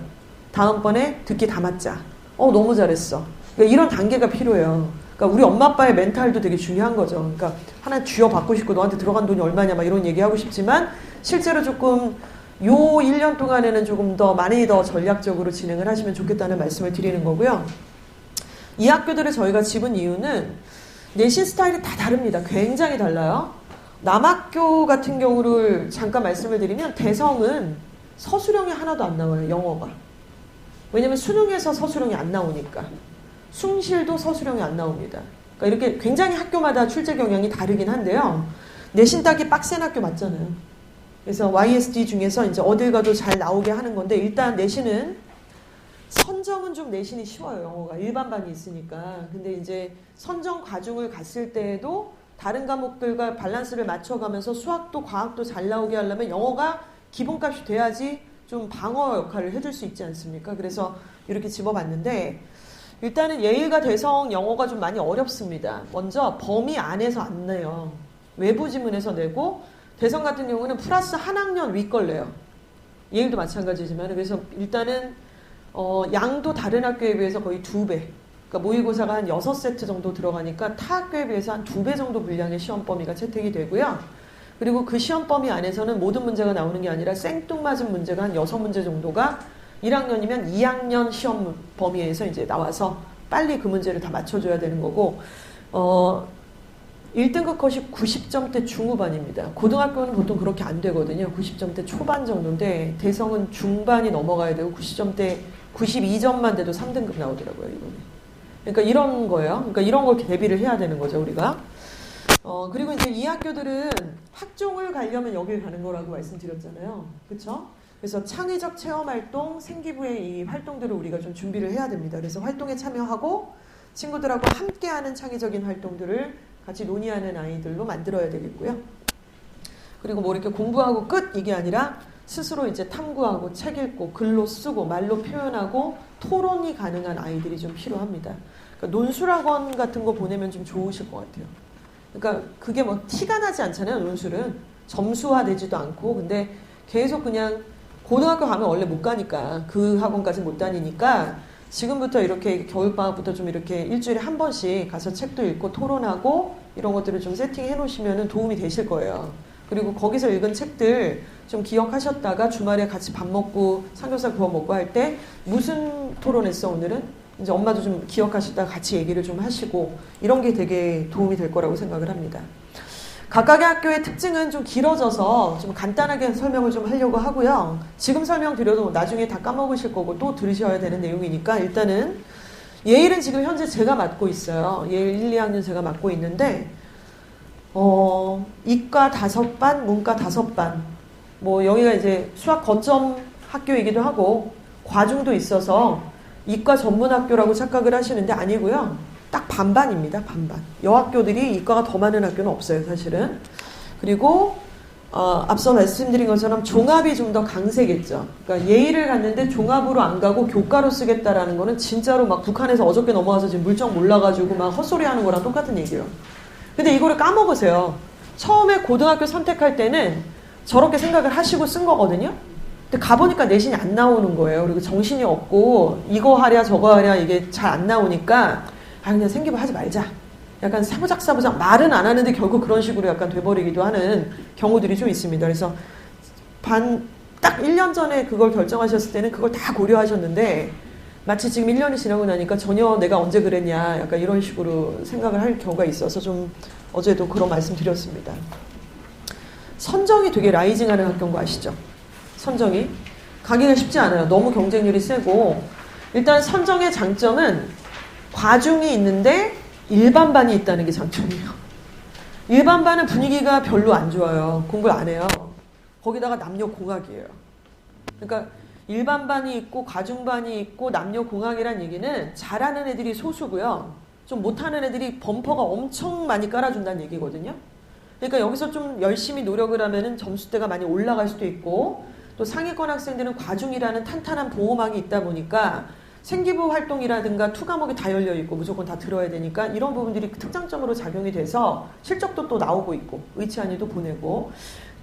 다음번에 듣기 다 맞자. 너무 잘했어. 그러니까 이런 단계가 필요해요. 그러니까 우리 엄마 아빠의 멘탈도 되게 중요한 거죠. 그러니까 하나 쥐어받고 싶고 너한테 들어간 돈이 얼마냐 막 이런 얘기하고 싶지만 실제로 조금 요 1년 동안에는 조금 더 많이 더 전략적으로 진행을 하시면 좋겠다는 말씀을 드리는 거고요. 이 학교들을 저희가 집은 이유는 내신 스타일이 다 다릅니다. 굉장히 달라요. 남학교 같은 경우를 잠깐 말씀을 드리면 대성은 서술형이 하나도 안 나와요. 영어가. 왜냐면 수능에서 서술형이 안 나오니까. 숭실도 서술형이 안 나옵니다. 그러니까 이렇게 굉장히 학교마다 출제 경향이 다르긴 한데요. 내신 따기 빡센 학교 맞잖아요. 그래서 YSD 중에서 이제 어딜 가도 잘 나오게 하는 건데 일단 내신은 선정은 좀 내신이 쉬워요. 영어가 일반반이 있으니까. 근데 이제 선정 과중을 갔을 때에도 다른 과목들과 밸런스를 맞춰가면서 수학도 과학도 잘 나오게 하려면 영어가 기본값이 돼야지 좀 방어 역할을 해줄 수 있지 않습니까? 그래서 이렇게 집어봤는데 일단은 예일과 대성 영어가 좀 많이 어렵습니다. 먼저 범위 안에서 안 내요. 외부 지문에서 내고 대성 같은 경우는 플러스 한 학년 위 걸 내요. 예일도 마찬가지지만 그래서 일단은 양도 다른 학교에 비해서 거의 2배. 그러니까 모의고사가 한 6세트 정도 들어가니까 타 학교에 비해서 한 2배 정도 분량의 시험 범위가 채택이 되고요. 그리고 그 시험 범위 안에서는 모든 문제가 나오는 게 아니라 생뚱맞은 문제가 한 6문제 정도가 1학년이면 2학년 시험 범위에서 이제 나와서 빨리 그 문제를 다 맞춰줘야 되는 거고, 1등급 컷이 90점대 중후반입니다. 고등학교는 보통 그렇게 안 되거든요. 90점대 초반 정도인데, 대성은 중반이 넘어가야 되고, 90점대, 92점만 돼도 3등급 나오더라고요, 이번에. 그러니까 이런 거예요. 그러니까 이런 걸 대비를 해야 되는 거죠, 우리가. 그리고 이제 이 학교들은 학종을 가려면 여길 가는 거라고 말씀드렸잖아요. 그쵸? 그래서 창의적 체험활동, 생기부의 이 활동들을 우리가 좀 준비를 해야 됩니다. 그래서 활동에 참여하고 친구들하고 함께하는 창의적인 활동들을 같이 논의하는 아이들로 만들어야 되겠고요. 그리고 뭐 이렇게 공부하고 끝 이게 아니라 스스로 이제 탐구하고 책 읽고 글로 쓰고 말로 표현하고 토론이 가능한 아이들이 좀 필요합니다. 그러니까 논술학원 같은 거 보내면 좀 좋으실 것 같아요. 그러니까 그게 뭐 티가 나지 않잖아요. 논술은 점수화되지도 않고 근데 계속 그냥 고등학교 가면 원래 못 가니까 그 학원까지 못 다니니까 지금부터 이렇게 겨울방학부터 좀 이렇게 일주일에 한 번씩 가서 책도 읽고 토론하고 이런 것들을 좀 세팅해 놓으시면 도움이 되실 거예요. 그리고 거기서 읽은 책들 좀 기억하셨다가 주말에 같이 밥 먹고 삼겹살 구워 먹고 할 때 무슨 토론했어 오늘은? 이제 엄마도 좀 기억하시다가 같이 얘기를 좀 하시고 이런 게 되게 도움이 될 거라고 생각을 합니다. 각각의 학교의 특징은 좀 길어져서 좀 간단하게 설명을 좀 하려고 하고요. 지금 설명드려도 나중에 다 까먹으실 거고 또 들으셔야 되는 내용이니까 일단은 예일은 지금 현재 제가 맡고 있어요. 예일 1, 2학년 제가 맡고 있는데 이과 5반, 문과 5반 뭐 여기가 이제 수학 거점 학교이기도 하고 과중도 있어서 이과 전문학교라고 착각을 하시는데 아니고요. 딱 반반입니다. 반반. 여학교들이 이과가 더 많은 학교는 없어요. 사실은. 그리고 앞서 말씀드린 것처럼 종합이 좀 더 강세겠죠. 그러니까 예의를 갔는데 종합으로 안 가고 교과로 쓰겠다라는 거는 진짜로 막 북한에서 어저께 넘어와서 지금 물정 몰라가지고 막 헛소리 하는 거랑 똑같은 얘기예요. 근데 이거를 까먹으세요. 처음에 고등학교 선택할 때는 저렇게 생각을 하시고 쓴 거거든요. 근데 가보니까 내신이 안 나오는 거예요. 그리고 정신이 없고 이거 하랴 저거 하랴 이게 잘 안 나오니까 그냥 생기부 하지 말자. 약간 사부작 말은 안 하는데 결국 그런 식으로 약간 돼버리기도 하는 경우들이 좀 있습니다. 그래서 딱 1년 전에 그걸 결정하셨을 때는 그걸 다 고려하셨는데 마치 지금 1년이 지나고 나니까 전혀 내가 언제 그랬냐 약간 이런 식으로 생각을 할 경우가 있어서 좀 어제도 그런 말씀 드렸습니다. 선정이 되게 라이징하는 학교인 거 아시죠? 선정이. 가기가 쉽지 않아요. 너무 경쟁률이 세고 일단 선정의 장점은 과중이 있는데 일반반이 있다는 게 장점이에요. 일반반은 분위기가 별로 안 좋아요. 공부를 안 해요. 거기다가 남녀공학이에요. 그러니까 일반반이 있고 과중반이 있고 남녀공학이란 얘기는 잘하는 애들이 소수고요. 좀 못하는 애들이 범퍼가 엄청 많이 깔아준다는 얘기거든요. 그러니까 여기서 좀 열심히 노력을 하면은 점수대가 많이 올라갈 수도 있고 또 상위권 학생들은 과중이라는 탄탄한 보호막이 있다 보니까 생기부 활동이라든가 투 과목이 다 열려있고 무조건 다 들어야 되니까 이런 부분들이 특장점으로 작용이 돼서 실적도 또 나오고 있고 의치한이도 보내고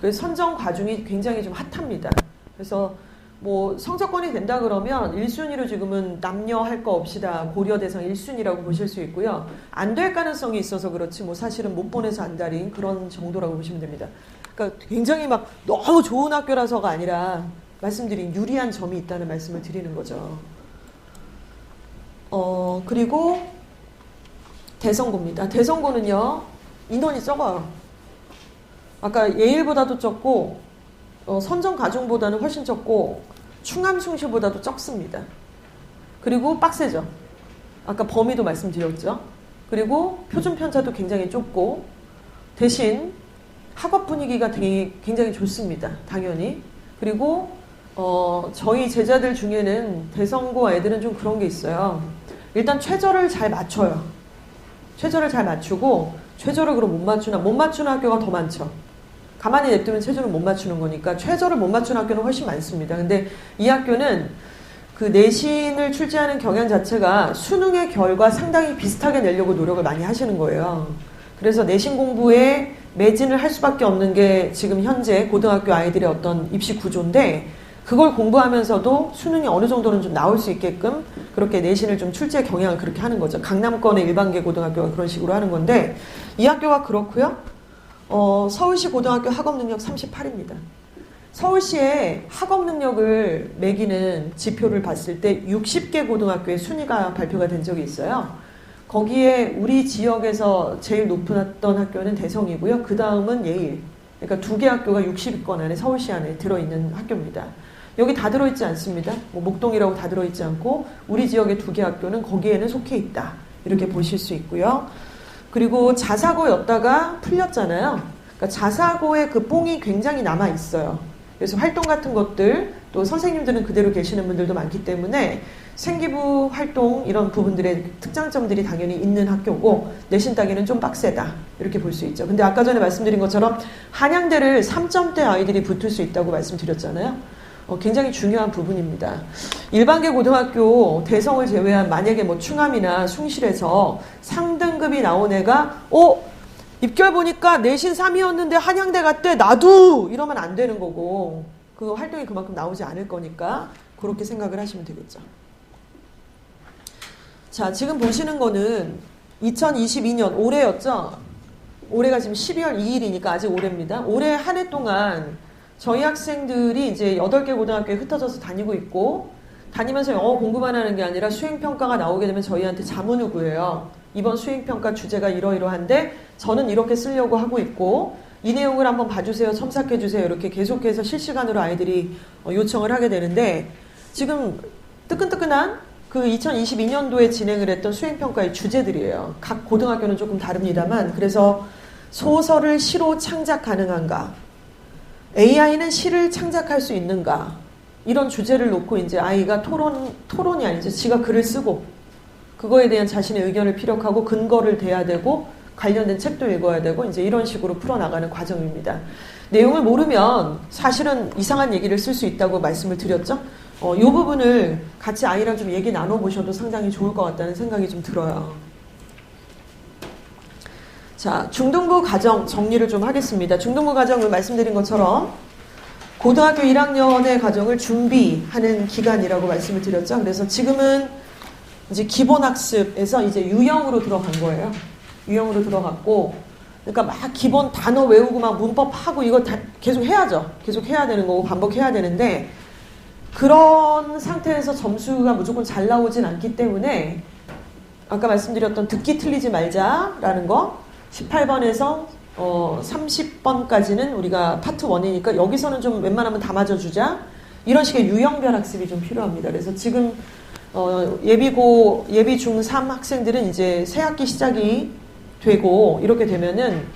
그래서 선정 과중이 굉장히 좀 핫합니다. 그래서 뭐 성적권이 된다 그러면 1순위로 지금은 남녀 할 거 없이 다 고려 대상 1순위라고 보실 수 있고요. 안 될 가능성이 있어서 그렇지 뭐 사실은 못 보내서 안달인 그런 정도라고 보시면 됩니다. 그러니까 굉장히 막 너무 좋은 학교라서가 아니라 말씀드린 유리한 점이 있다는 말씀을 드리는 거죠. 그리고 대성고입니다. 대성고는요, 인원이 적어요. 아까 예일보다도 적고, 선정 가중보다는 훨씬 적고, 충암 숭실보다도 적습니다. 그리고 빡세죠. 아까 범위도 말씀드렸죠. 그리고 표준 편차도 굉장히 좁고, 대신 학업 분위기가 굉장히 좋습니다. 당연히. 그리고 저희 제자들 중에는 대성고 애들은 좀 그런 게 있어요. 일단 최저를 잘 맞춰요. 최저를 잘 맞추고 최저를 그럼 못 맞추는 학교가 더 많죠. 가만히 냅두면 최저를 못 맞추는 거니까 최저를 못 맞추는 학교는 훨씬 많습니다. 근데 이 학교는 그 내신을 출제하는 경향 자체가 수능의 결과 상당히 비슷하게 내려고 노력을 많이 하시는 거예요. 그래서 내신 공부에 매진을 할 수밖에 없는 게 지금 현재 고등학교 아이들의 어떤 입시 구조인데, 그걸 공부하면서도 수능이 어느 정도는 좀 나올 수 있게끔 그렇게 내신을 좀 출제 경향을 그렇게 하는 거죠. 강남권의 일반계 고등학교가 그런 식으로 하는 건데, 이 학교가 그렇고요. 서울시 고등학교 학업 능력 38입니다. 서울시의 학업 능력을 매기는 지표를 봤을 때 60개 고등학교의 순위가 발표가 된 적이 있어요. 거기에 우리 지역에서 제일 높았던 학교는 대성이고요. 그 다음은 예일. 그러니까 2개 학교가 60위권 안에, 서울시 안에 들어있는 학교입니다. 여기 다 들어있지 않습니다. 뭐 목동이라고 다 들어있지 않고 우리 지역의 2개 학교는 거기에는 속해 있다. 이렇게 보실 수 있고요. 그리고 자사고였다가 풀렸잖아요. 그러니까 자사고의 그 뽕이 굉장히 남아있어요. 그래서 활동 같은 것들, 또 선생님들은 그대로 계시는 분들도 많기 때문에 생기부 활동 이런 부분들의 특장점들이 당연히 있는 학교고, 내신 따기는 좀 빡세다 이렇게 볼 수 있죠. 근데 아까 전에 말씀드린 것처럼 한양대를 3점대 아이들이 붙을 수 있다고 말씀드렸잖아요. 굉장히 중요한 부분입니다. 일반계 고등학교 대성을 제외한 만약에 뭐 충암이나 숭실에서 상등급이 나온 애가 입결 보니까 내신 3위였는데 한양대 갔대, 나도! 이러면 안 되는 거고, 그 활동이 그만큼 나오지 않을 거니까 그렇게 생각을 하시면 되겠죠. 자, 지금 보시는 거는 2022년 올해였죠. 올해가 지금 12월 2일이니까 아직 올해입니다. 올해 한 해 동안 저희 학생들이 이제 8개 고등학교에 흩어져서 다니고 있고, 다니면서 영어 공부만 하는 게 아니라 수행평가가 나오게 되면 저희한테 자문을 구해요. 이번 수행평가 주제가 이러이러한데 저는 이렇게 쓰려고 하고 있고 이 내용을 한번 봐주세요, 첨삭해주세요, 이렇게 계속해서 실시간으로 아이들이 요청을 하게 되는데, 지금 뜨끈뜨끈한 그 2022년도에 진행을 했던 수행평가의 주제들이에요. 각 고등학교는 조금 다릅니다만, 그래서 소설을 시로 창작 가능한가, AI는 시를 창작할 수 있는가, 이런 주제를 놓고 이제 아이가 토론이 아니죠. 지가 글을 쓰고 그거에 대한 자신의 의견을 피력하고 근거를 대야 되고 관련된 책도 읽어야 되고 이제 이런 식으로 풀어나가는 과정입니다. 내용을 모르면 사실은 이상한 얘기를 쓸 수 있다고 말씀을 드렸죠. 이 부분을 같이 아이랑 좀 얘기 나눠보셔도 상당히 좋을 것 같다는 생각이 좀 들어요. 자, 중등부 과정 정리를 좀 하겠습니다. 중등부 과정을 말씀드린 것처럼 고등학교 1학년의 과정을 준비하는 기간이라고 말씀을 드렸죠. 그래서 지금은 이제 기본학습에서 이제 유형으로 들어간 거예요. 유형으로 들어갔고, 그러니까 막 기본 단어 외우고 막 문법하고 이거 다 계속 해야죠. 계속 해야 되는 거고 반복해야 되는데, 그런 상태에서 점수가 무조건 잘 나오진 않기 때문에 아까 말씀드렸던 듣기 틀리지 말자라는 거 18번에서 30번까지는 우리가 파트 1이니까 여기서는 좀 웬만하면 다 맞아주자, 이런 식의 유형별 학습이 좀 필요합니다. 그래서 지금 예비 중3 학생들은 이제 새 학기 시작이 되고 이렇게 되면은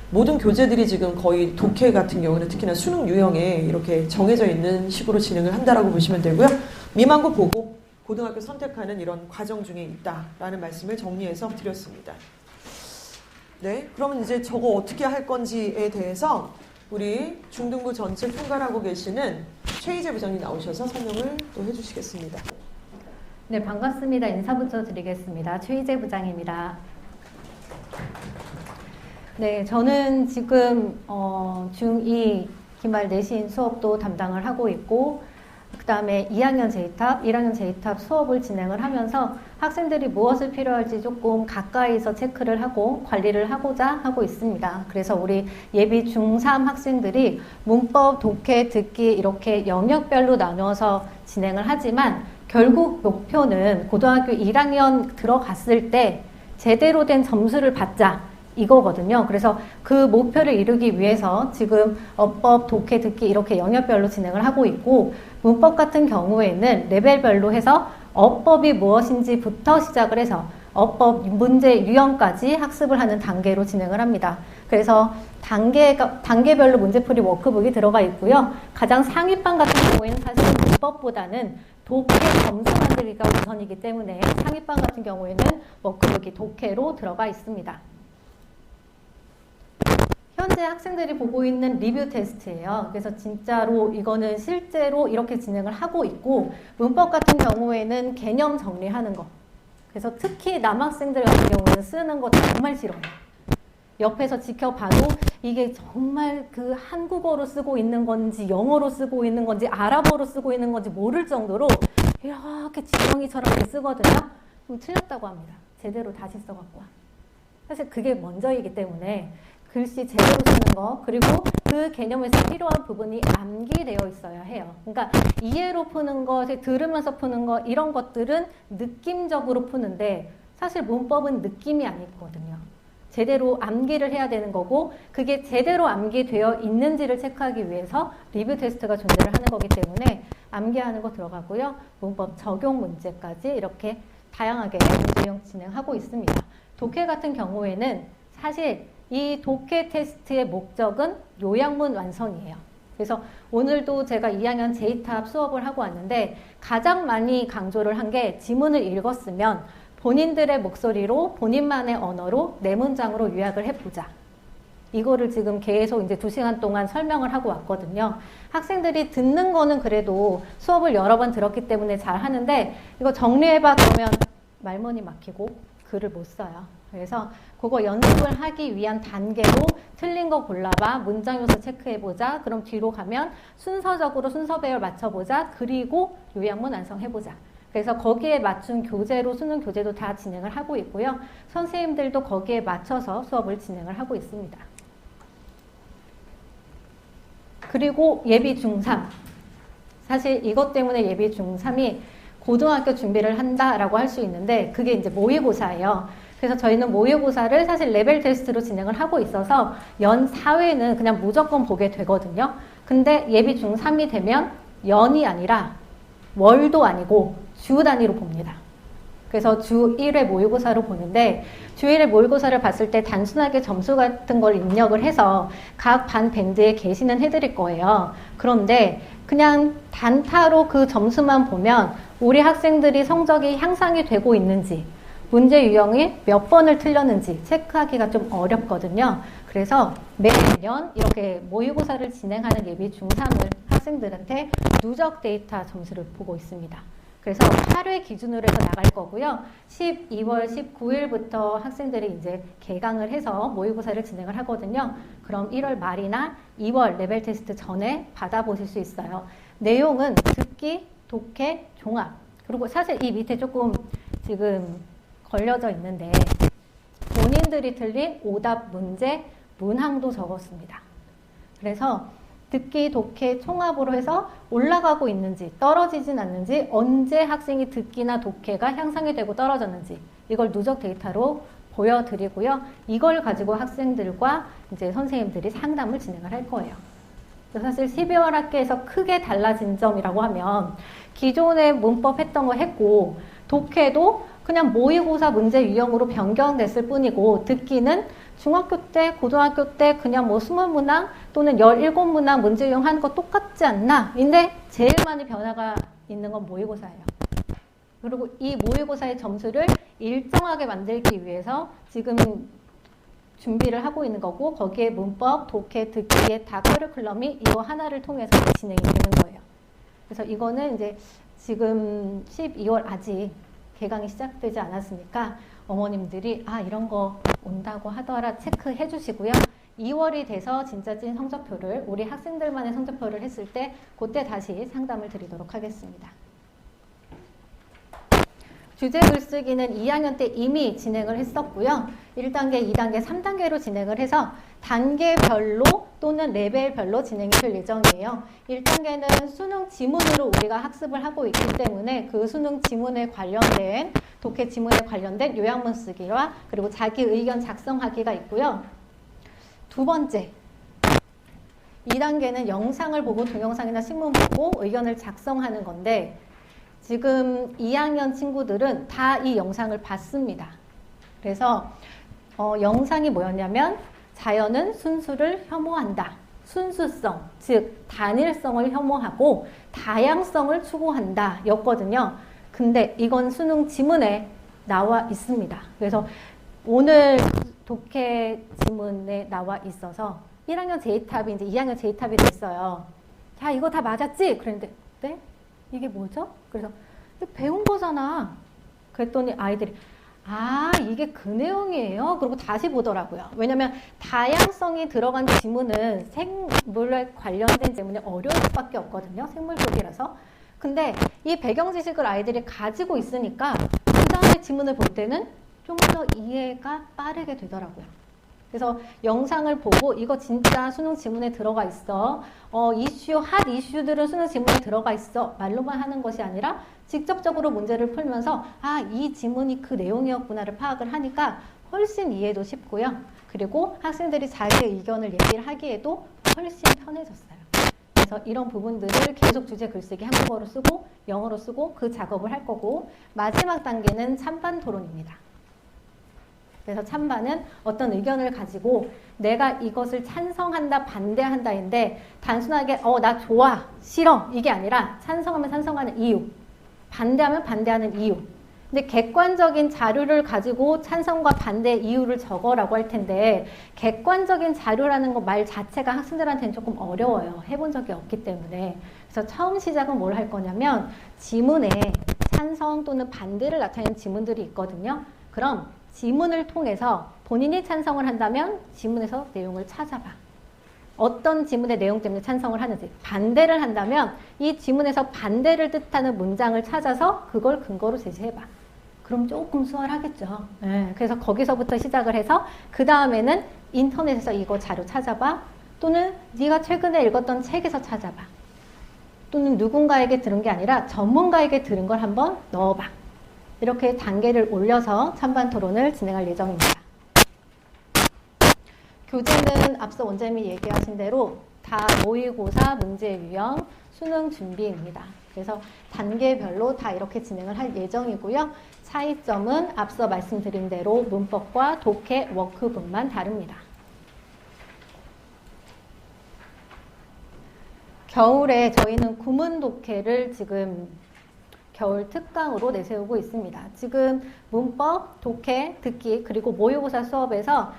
모든 교재들이 지금 거의 독해 같은 경우는 특히나 수능 유형에 이렇게 정해져 있는 식으로 진행을 한다라고 보시면 되고요. 미만고 보고 고등학교 선택하는 이런 과정 중에 있다라는 말씀을 정리해서 드렸습니다. 네, 그러면 이제 저거 어떻게 할 건지에 대해서 우리 중등부 전체 총괄하고 계시는 최희재 부장님 나오셔서 설명을 또 해주시겠습니다. 네, 반갑습니다. 인사부터 드리겠습니다. 최희재 부장입니다. 네, 저는 지금 중2 기말 내신 수업도 담당을 하고 있고, 그 다음에 2학년 재입탑, 1학년 재입탑 수업을 진행을 하면서 학생들이 무엇을 필요할지 조금 가까이서 체크를 하고 관리를 하고자 하고 있습니다. 그래서 우리 예비 중3 학생들이 문법, 독해, 듣기 이렇게 영역별로 나눠서 진행을 하지만 결국 목표는 고등학교 1학년 들어갔을 때 제대로 된 점수를 받자, 이거거든요. 그래서 그 목표를 이루기 위해서 지금 어법, 독해, 듣기 이렇게 영역별로 진행을 하고 있고, 문법 같은 경우에는 레벨별로 해서 어법이 무엇인지부터 시작을 해서 어법 문제 유형까지 학습을 하는 단계로 진행을 합니다. 그래서 단계별로 문제풀이 워크북이 들어가 있고요. 가장 상위반 같은 경우에는 사실 문법보다는 독해 점수 만들기가 우선이기 때문에 상위반 같은 경우에는 워크북이 독해로 들어가 있습니다. 현재 학생들이 보고 있는 리뷰 테스트예요. 그래서 진짜로 이거는 실제로 이렇게 진행을 하고 있고, 문법 같은 경우에는 개념 정리하는 거. 그래서 특히 남학생들 같은 경우는 쓰는 거 정말 싫어요. 옆에서 지켜봐도 이게 정말 그 한국어로 쓰고 있는 건지 영어로 쓰고 있는 건지 아랍어로 쓰고 있는 건지 모를 정도로 이렇게 지렁이처럼 이렇게 쓰거든요. 그럼 틀렸다고 합니다. 제대로 다시 써갖고 와. 사실 그게 먼저이기 때문에 글씨 제대로 쓰는 거, 그리고 그 개념에서 필요한 부분이 암기되어 있어야 해요. 그러니까 이해로 푸는 거, 들으면서 푸는 거, 이런 것들은 느낌적으로 푸는데 사실 문법은 느낌이 아니거든요. 제대로 암기를 해야 되는 거고, 그게 제대로 암기되어 있는지를 체크하기 위해서 리뷰 테스트가 존재를 하는 거기 때문에 암기하는 거 들어가고요. 문법 적용 문제까지 이렇게 다양하게 문제형 진행하고 있습니다. 독해 같은 경우에는 사실 이 독해 테스트의 목적은 요약문 완성이에요. 그래서 오늘도 제가 2학년 제2탑 수업을 하고 왔는데 가장 많이 강조를 한 게 지문을 읽었으면 본인들의 목소리로 본인만의 언어로 4문장으로 요약을 해보자. 이거를 지금 계속 이제 2시간 동안 설명을 하고 왔거든요. 학생들이 듣는 거는 그래도 수업을 여러 번 들었기 때문에 잘 하는데 이거 정리해봐 그러면 말문이 막히고 글을 못 써요. 그래서 그거 연습을 하기 위한 단계로 틀린 거 골라봐, 문장 요소 체크해보자, 그럼 뒤로 가면 순서적으로 순서 배열 맞춰보자, 그리고 요약문 완성해보자. 그래서 거기에 맞춘 교재로 수능 교재도 다 진행을 하고 있고요. 선생님들도 거기에 맞춰서 수업을 진행을 하고 있습니다. 그리고 예비 중3. 사실 이것 때문에 예비 중3이 고등학교 준비를 한다라고 할 수 있는데 그게 이제 모의고사예요. 그래서 저희는 모의고사를 사실 레벨 테스트로 진행을 하고 있어서 연 4회는 그냥 무조건 보게 되거든요. 근데 예비 중3이 되면 연이 아니라 월도 아니고 주 단위로 봅니다. 그래서 주 1회 모의고사로 보는데 주 1회 모의고사를 봤을 때 단순하게 점수 같은 걸 입력을 해서 각 반 밴드에 게시는 해드릴 거예요. 그런데 그냥 단타로 그 점수만 보면 우리 학생들이 성적이 향상이 되고 있는지 문제 유형이 몇 번을 틀렸는지 체크하기가 좀 어렵거든요. 그래서 매년 이렇게 모의고사를 진행하는 예비 중3을 학생들한테 누적 데이터 점수를 보고 있습니다. 그래서 8회 기준으로 해서 나갈 거고요. 12월 19일부터 학생들이 이제 개강을 해서 모의고사를 진행을 하거든요. 그럼 1월 말이나 2월 레벨 테스트 전에 받아보실 수 있어요. 내용은 듣기, 독해, 종합. 그리고 사실 이 밑에 조금 지금 걸려져 있는데 본인들이 틀린 오답 문제 문항도 적었습니다. 그래서 듣기, 독해, 총합으로 해서 올라가고 있는지 떨어지진 않는지 언제 학생이 듣기나 독해가 향상이 되고 떨어졌는지 이걸 누적 데이터로 보여드리고요. 이걸 가지고 학생들과 이제 선생님들이 상담을 진행을 할 거예요. 사실 12월 학기에서 크게 달라진 점이라고 하면 기존에 문법 했던 거 했고 독해도 그냥 모의고사 문제 유형으로 변경됐을 뿐이고 듣기는 중학교 때, 고등학교 때 그냥 뭐 20문항 또는 17문항 문제 유형 하는 거 똑같지 않나? 근데 제일 많이 변화가 있는 건 모의고사예요. 그리고 이 모의고사의 점수를 일정하게 만들기 위해서 지금 준비를 하고 있는 거고 거기에 문법, 독해, 듣기의 다 커리큘럼이 이거 하나를 통해서 진행이 되는 거예요. 그래서 이거는 이제 지금 12월 아직 개강이 시작되지 않았으니까 어머님들이 이런 거 온다고 하더라 체크해 주시고요. 2월이 돼서 진짜 찐 성적표를 우리 학생들만의 성적표를 했을 때 그때 다시 상담을 드리도록 하겠습니다. 주제 글쓰기는 2학년 때 이미 진행을 했었고요. 1단계, 2단계, 3단계로 진행을 해서 단계별로 또는 레벨별로 진행이 될 예정이에요. 1단계는 수능 지문으로 우리가 학습을 하고 있기 때문에 그 수능 지문에 관련된 독해 지문에 관련된 요약문 쓰기와 그리고 자기 의견 작성하기가 있고요. 두 번째, 2단계는 영상을 보고 동영상이나 신문 보고 의견을 작성하는 건데 지금 2학년 친구들은 다 이 영상을 봤습니다. 그래서 영상이 뭐였냐면 자연은 순수를 혐오한다. 순수성, 즉 단일성을 혐오하고 다양성을 추구한다 였거든요. 근데 이건 수능 지문에 나와 있습니다. 그래서 오늘 독해 지문에 나와 있어서 1학년 J탑이 이제 2학년 J탑이 됐어요. 야, 이거 다 맞았지? 그랬는데, 네? 이게 뭐죠? 그래서, 이거 배운 거잖아. 그랬더니 아이들이, 아, 이게 그 내용이에요? 그리고 다시 보더라고요. 왜냐면 다양성이 들어간 지문은 생물에 관련된 지문이 어려울 수밖에 없거든요. 생물 쪽이라서. 근데 이 배경 지식을 아이들이 가지고 있으니까 그 다음에 지문을 볼 때는 좀 더 이해가 빠르게 되더라고요. 그래서 영상을 보고 이거 진짜 수능 지문에 들어가 있어. 핫 이슈들은 수능 지문에 들어가 있어. 말로만 하는 것이 아니라 직접적으로 문제를 풀면서 아, 이 지문이 그 내용이었구나를 파악을 하니까 훨씬 이해도 쉽고요. 그리고 학생들이 자기 의견을 얘기를 하기에도 훨씬 편해졌어요. 그래서 이런 부분들을 계속 주제 글쓰기 한국어로 쓰고 영어로 쓰고 그 작업을 할 거고 마지막 단계는 찬반 토론입니다. 그래서 찬반은 어떤 의견을 가지고 내가 이것을 찬성한다, 반대한다인데 단순하게 나 좋아, 싫어 이게 아니라 찬성하면 찬성하는 이유, 반대하면 반대하는 이유. 근데 객관적인 자료를 가지고 찬성과 반대 이유를 적어라고 할 텐데 객관적인 자료라는 거 말 자체가 학생들한테는 조금 어려워요. 해본 적이 없기 때문에. 그래서 처음 시작은 뭘 할 거냐면 지문에 찬성 또는 반대를 나타내는 지문들이 있거든요. 그럼 지문을 통해서 본인이 찬성을 한다면 지문에서 내용을 찾아봐. 어떤 지문의 내용 때문에 찬성을 하는지. 반대를 한다면 이 지문에서 반대를 뜻하는 문장을 찾아서 그걸 근거로 제시해봐. 그럼 조금 수월하겠죠. 네, 그래서 거기서부터 시작을 해서 그 다음에는 인터넷에서 이거 자료 찾아봐. 또는 네가 최근에 읽었던 책에서 찾아봐. 또는 누군가에게 들은 게 아니라 전문가에게 들은 걸 한번 넣어봐. 이렇게 단계를 올려서 찬반 토론을 진행할 예정입니다. 교재는 앞서 원장님이 얘기하신 대로 다 모의고사 문제 유형 수능 준비입니다. 그래서 단계별로 다 이렇게 진행을 할 예정이고요. 차이점은 앞서 말씀드린 대로 문법과 독해, 워크북만 다릅니다. 겨울에 저희는 구문 독해를 지금 겨울 특강으로 내세우고 있습니다. 지금 문법, 독해, 듣기, 그리고 모의고사 수업에서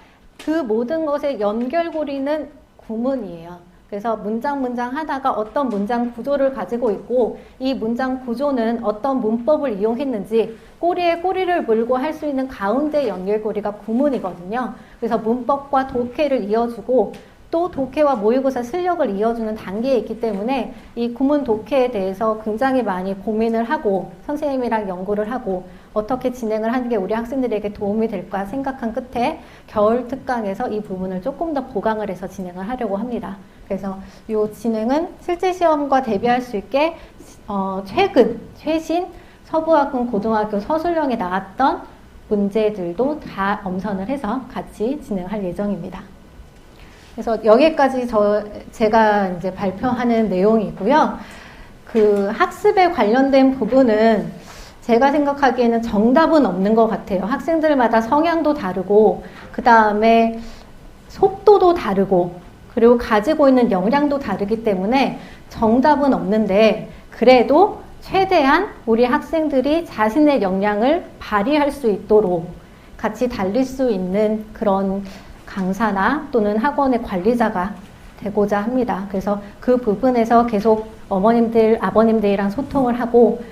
그 모든 것의 연결고리는 구문이에요. 그래서 문장 하다가 어떤 문장 구조를 가지고 있고 이 문장 구조는 어떤 문법을 이용했는지 꼬리에 꼬리를 물고 할 수 있는 가운데 연결고리가 구문이거든요. 그래서 문법과 독해를 이어주고 또 독해와 모의고사 실력을 이어주는 단계에 있기 때문에 이 구문 독해에 대해서 굉장히 많이 고민을 하고 선생님이랑 연구를 하고 어떻게 진행을 하는 게 우리 학생들에게 도움이 될까 생각한 끝에 겨울 특강에서 이 부분을 조금 더 보강을 해서 진행을 하려고 합니다. 그래서 이 진행은 실제 시험과 대비할 수 있게 최신 서부학군 고등학교 서술형에 나왔던 문제들도 다 엄선을 해서 같이 진행할 예정입니다. 그래서 여기까지 제가 이제 발표하는 내용이고요. 그 학습에 관련된 부분은 제가 생각하기에는 정답은 없는 것 같아요. 학생들마다 성향도 다르고, 그 다음에 속도도 다르고, 그리고 가지고 있는 역량도 다르기 때문에 정답은 없는데, 그래도 최대한 우리 학생들이 자신의 역량을 발휘할 수 있도록 같이 달릴 수 있는 그런 강사나 또는 학원의 관리자가 되고자 합니다. 그래서 그 부분에서 계속 어머님들, 아버님들이랑 소통을 하고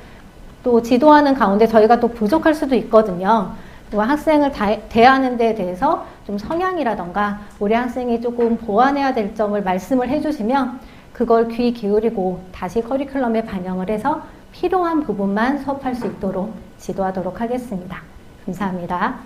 또 지도하는 가운데 저희가 또 부족할 수도 있거든요. 또 학생을 대하는 데 대해서 좀 성향이라던가 우리 학생이 조금 보완해야 될 점을 말씀을 해주시면 그걸 귀 기울이고 다시 커리큘럼에 반영을 해서 필요한 부분만 수업할 수 있도록 지도하도록 하겠습니다. 감사합니다.